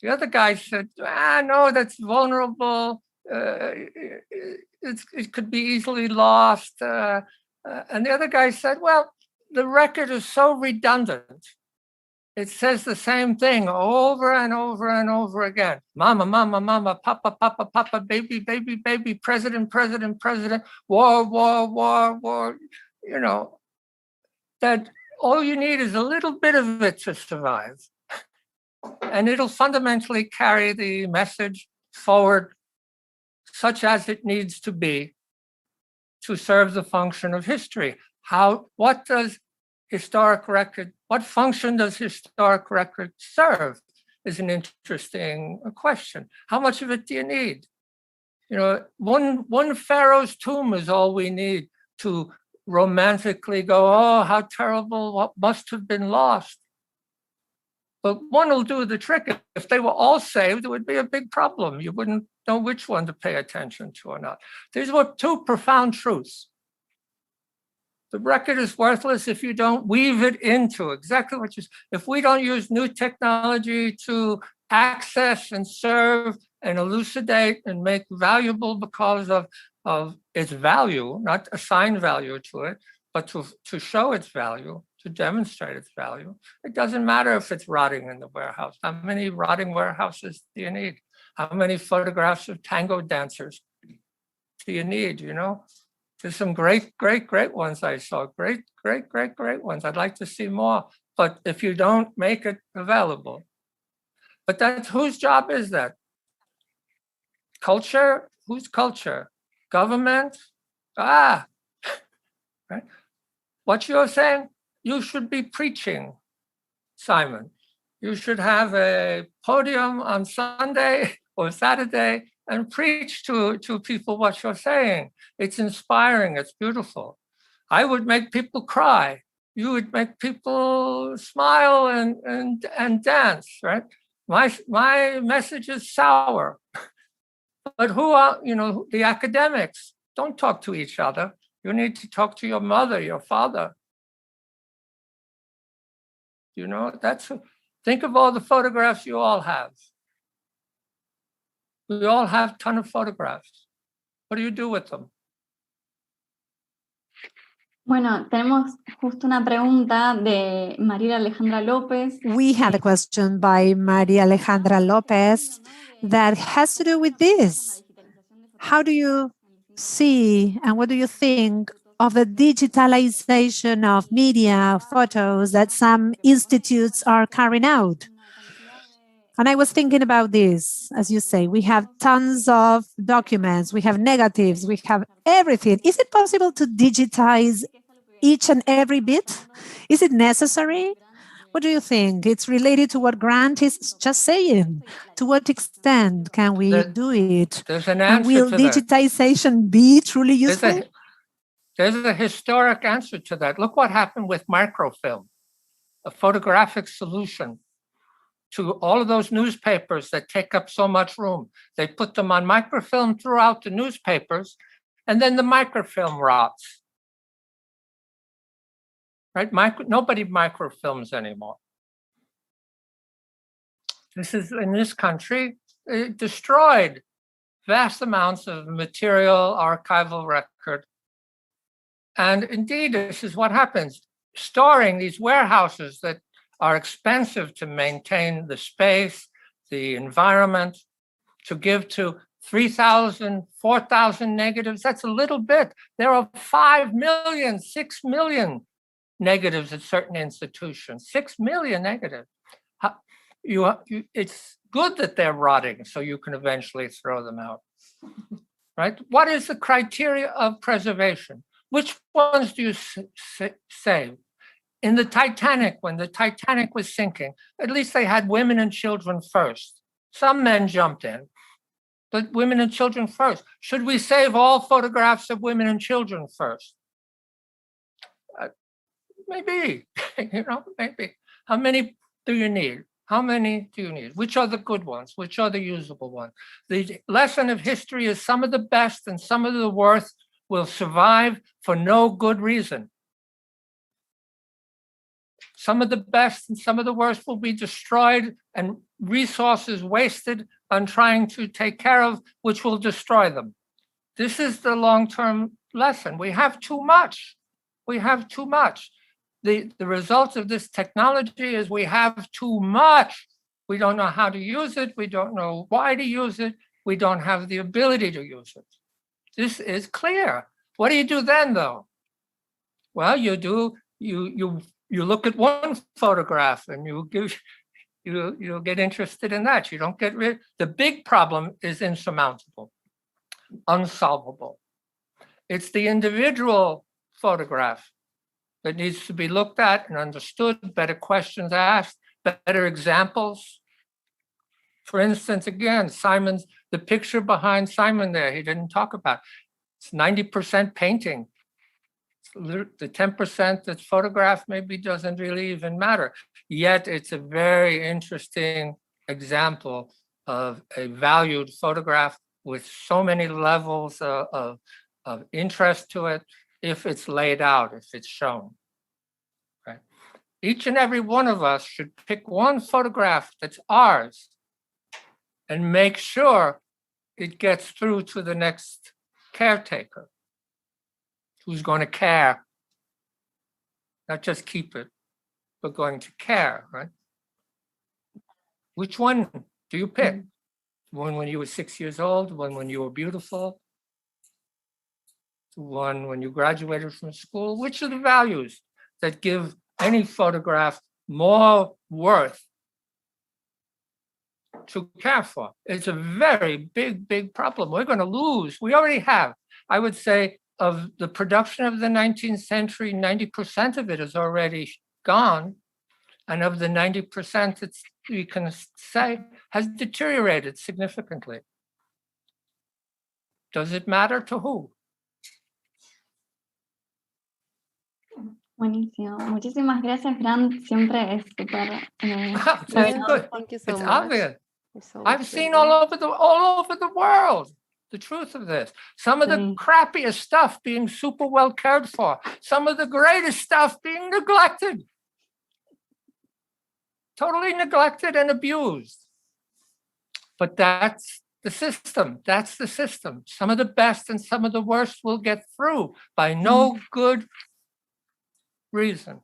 S9: The other guy said, no, that's vulnerable. It could be easily lost. And the other guy said, well, the record is so redundant. It says the same thing over and over and over again. Mama, mama, mama, papa, papa, papa, baby, baby, baby, president, president, president, war, war, war, war. You know, that all you need is a little bit of it to survive. And it'll fundamentally carry the message forward such as it needs to be to serve the function of history. What does historic record, what function does historic record serve is an interesting question. How much of it do you need? You know, one pharaoh's tomb is all we need to romantically go, oh, how terrible, what must have been lost. But one will do the trick. If they were all saved, it would be a big problem. You wouldn't know which one to pay attention to or not. These were two profound truths. The record is worthless if you don't weave it into exactly what you, if we don't use new technology to access and serve and elucidate and make valuable because of its value, not assign value to it, but to show its value, to demonstrate its value. It doesn't matter if it's rotting in the warehouse. How many rotting warehouses do you need? How many photographs of tango dancers do you need, you know? There's some great ones I saw, great ones. I'd like to see more, but if you don't make it available. But that's, whose job is that? Culture? Whose culture? Government? Right? What you're saying, you should be preaching, Simon. You should have a podium on Sunday or Saturday and preach to people what you're saying. It's inspiring, it's beautiful. I would make people cry. You would make people smile and dance, right? My message is sour. But who are, you know, the academics? Don't talk to each other. You need to talk to your mother, your father. You know, think of all the photographs you all have. We all have a ton of photographs. What do you do with them?
S3: Bueno, tenemos justo una pregunta de María Alejandra López.
S6: We had a question by Maria Alejandra Lopez that has to do with this. How do you see and what do you think of the digitalization of media, photos that some institutes are carrying out? And I was thinking about this, as you say, we have tons of documents, we have negatives, we have everything. Is it possible to digitize each and every bit? Is it necessary? What do you think? It's related to what Grant is just saying. To what extent can we do it?
S9: There's an
S6: and
S9: answer
S6: will
S9: to
S6: digitization be truly useful?
S9: There's a historic answer to that. Look what happened with microfilm, a photographic solution to all of those newspapers that take up so much room. They put them on microfilm throughout the newspapers, and then the microfilm rots. Right? Nobody microfilms anymore. This is, in this country, it destroyed vast amounts of material, archival record. And indeed, this is what happens. Storing these warehouses that are expensive to maintain the space, the environment, to give to 3,000, 4,000 negatives, that's a little bit. There are 5 million, 6 million negatives at certain institutions, 6 million negatives. It's good that they're rotting so you can eventually throw them out, right? What is the criteria of preservation? Which ones do you save? In the Titanic, when the Titanic was sinking, at least they had women and children first. Some men jumped in, but women and children first. Should we save all photographs of women and children first? Maybe, you know, maybe. How many do you need? How many do you need? Which are the good ones? Which are the usable ones? The lesson of history is some of the best and some of the worst will survive for no good reason. Some of the best and some of the worst will be destroyed and resources wasted on trying to take care of, which will destroy them. This is the long-term lesson. We have too much. We have too much. The result of this technology is we have too much. We don't know how to use it. We don't know why to use it. We don't have the ability to use it. This is clear. What do you do then, though? Well, you look at one photograph and you'll get interested in that. You don't get rid. The big problem is insurmountable, unsolvable. It's the individual photograph that needs to be looked at and understood, better questions asked, better examples. For instance, again, the picture behind Simon there, he didn't talk about. It's 90% painting. The 10% that's photographed maybe doesn't really even matter. Yet it's a very interesting example of a valued photograph with so many levels of interest to it. if it's laid out, if it's shown. Right? Each and every one of us should pick one photograph that's ours and make sure it gets through to the next caretaker who's going to care, not just keep it, but going to care, right? Which one do you pick? One when you were 6 years old, one when you were beautiful, one when you graduated from school? Which are the values that give any photograph more worth to care for? It's a very big problem. We're going to lose. We already have. I would say of the production of the 19th century, 90% of it is already gone. And of the 90%, we can say has deteriorated significantly. Does it matter to who?
S3: Buenísimo. Muchísimas gracias, Grant. Siempre es súper
S9: Good.
S2: Thank you so
S9: It's
S2: much.
S9: obvious.
S2: It's always
S9: I've seen
S2: brilliant.
S9: all over the world the truth of this. Some of the crappiest stuff being super well cared for. Some of the greatest stuff being neglected. Totally neglected and abused. But that's the system. That's the system. Some of the best and some of the worst will get through by no good reason.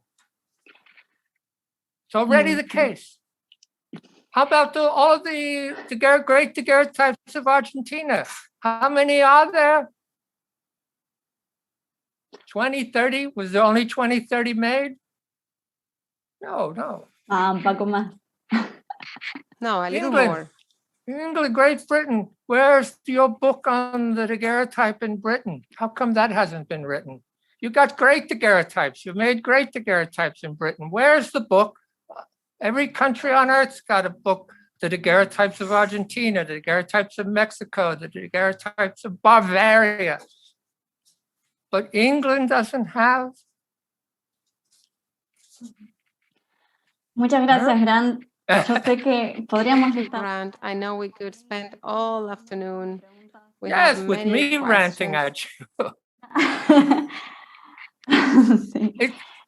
S9: It's already the case. How about all of the great daguerreotypes of Argentina? How many are there? 20, 30? Was there only 20, 30 made? No.
S3: Un poco más.
S2: No, a little
S9: England.
S2: more.
S9: England, Great Britain. Where's your book on the daguerreotype in Britain? How come that hasn't been written? You got great daguerreotypes. You've made great daguerreotypes in Britain. Where's the book? Every country on earth's got a book. The daguerreotypes of Argentina, the daguerreotypes of Mexico, the daguerreotypes of Bavaria. But England doesn't have.
S3: Muchas gracias, Grant. Yo sé que podríamos estar.
S2: Grant, I know we could spend all afternoon. We
S9: Yes,
S2: have
S9: with
S2: many
S9: me ranting
S2: questions.
S9: at you.
S3: Sí.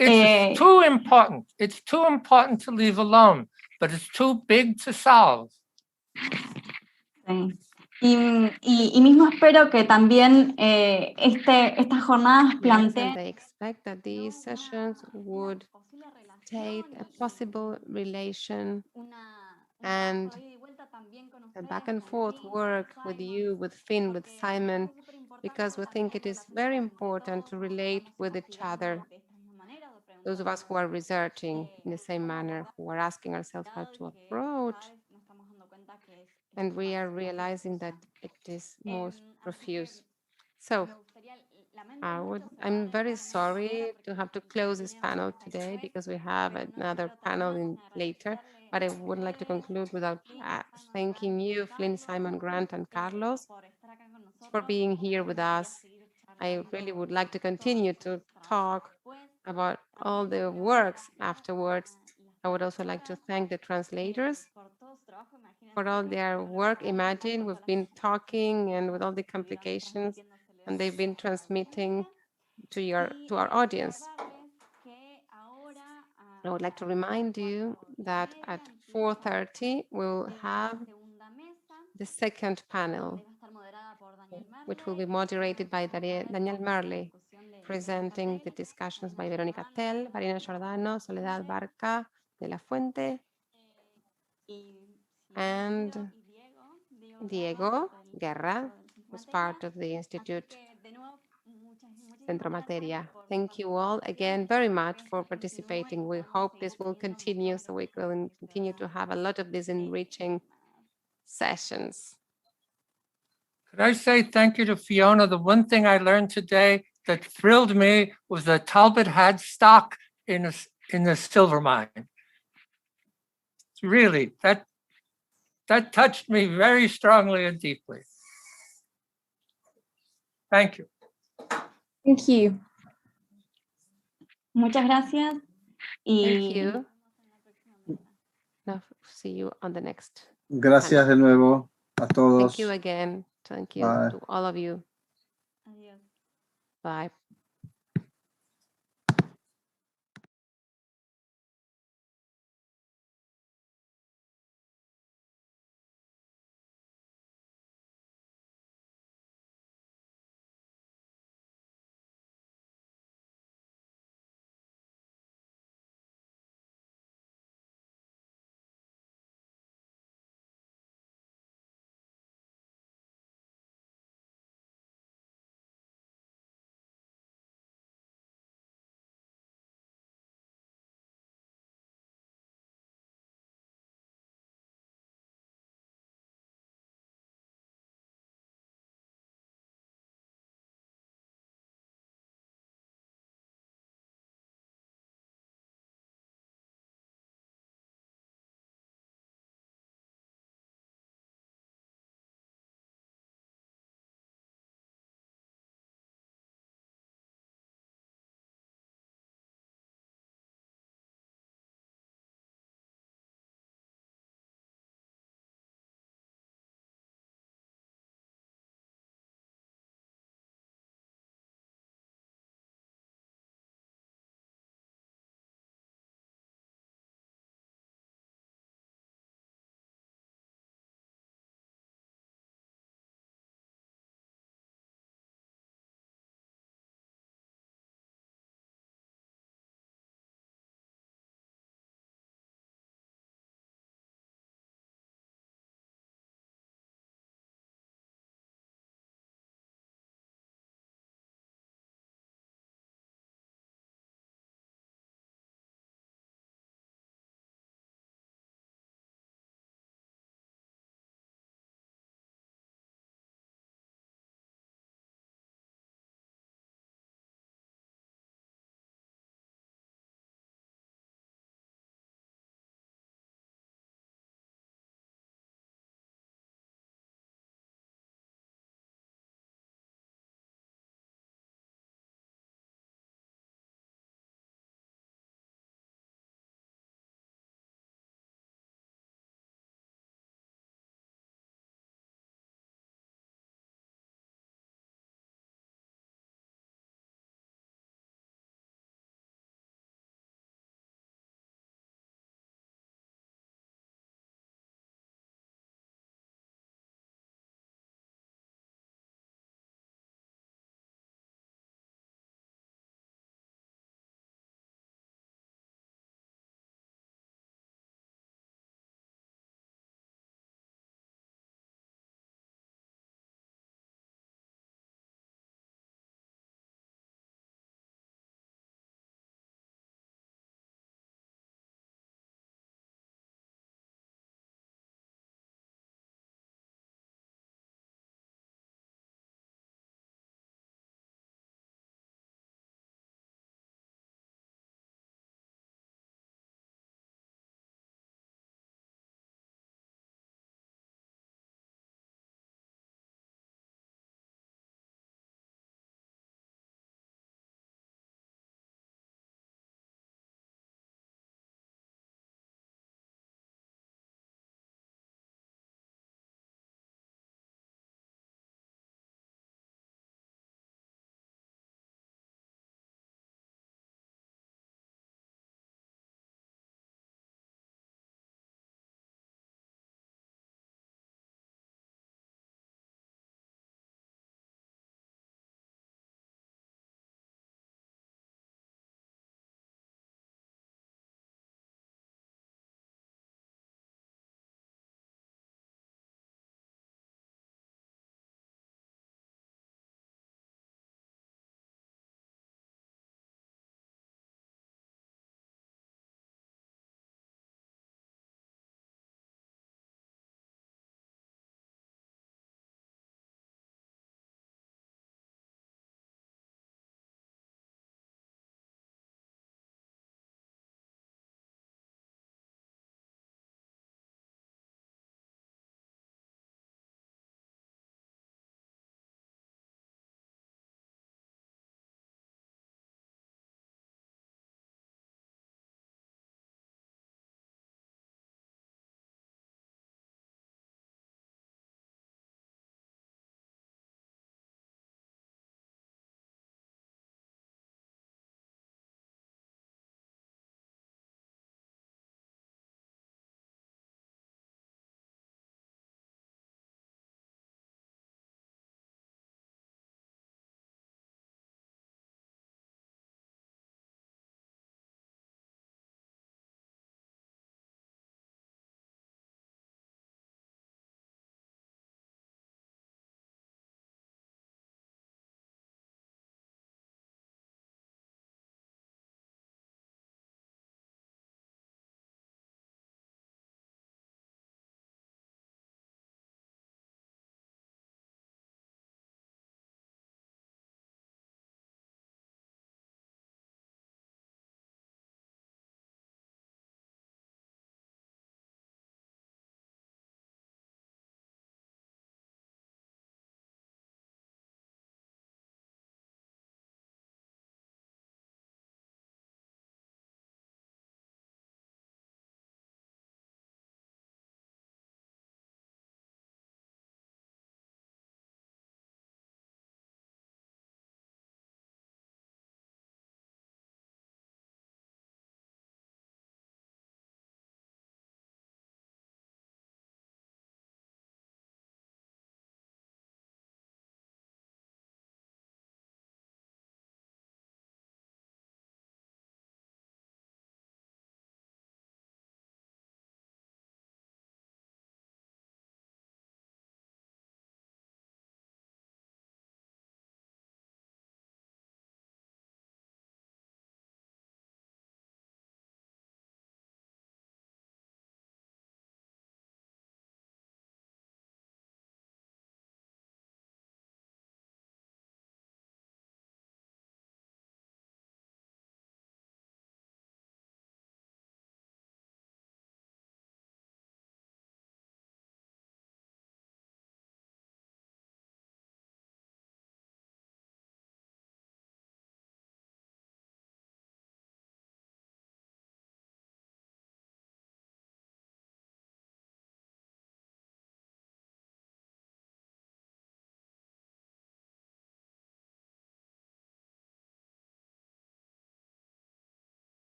S9: It's too important. It's too important to leave alone, but it's too big to solve.
S3: Sí. Y mismo espero que también estas jornadas
S2: Yes,
S3: planteen
S2: and they expect that these sessions would state a possible relation and a back and forth work with you, with Finn, with Simon, because we think it is very important to relate with each other. Those of us who are researching in the same manner, who are asking ourselves how to approach, and we are realizing that it is most profuse. So I'm very sorry to have to close this panel today because we have another panel later, but I would like to conclude without thanking you, Flynn, Simon, Grant, and Carlos, for being here with us. I really would like to continue to talk about all the works afterwards. I would also like to thank the translators for all their work. Imagine we've been talking and with all the complications, and they've been transmitting to our audience. I would like to remind you that at 4:30 we'll have the second panel, which will be moderated by Daniel Merle, presenting the discussions by Verónica Tell, Marina Giordano, Soledad Barca de la Fuente, and Diego Guerra, who's part of the Institute Centro Materia. Thank you all again very much for participating. We hope this will continue so we can continue to have a lot of these enriching sessions.
S9: Could I say thank you to Fiona? The one thing I learned today that thrilled me was that Talbot had stock in the silver mine. Really, that touched me very strongly and deeply. Thank you.
S10: Thank you.
S3: Muchas gracias.
S2: Thank you. Now, see you on the next.
S11: Gracias de nuevo a todos.
S2: Thank you again. Thank you to all of you.
S3: Adiós.
S2: Bye.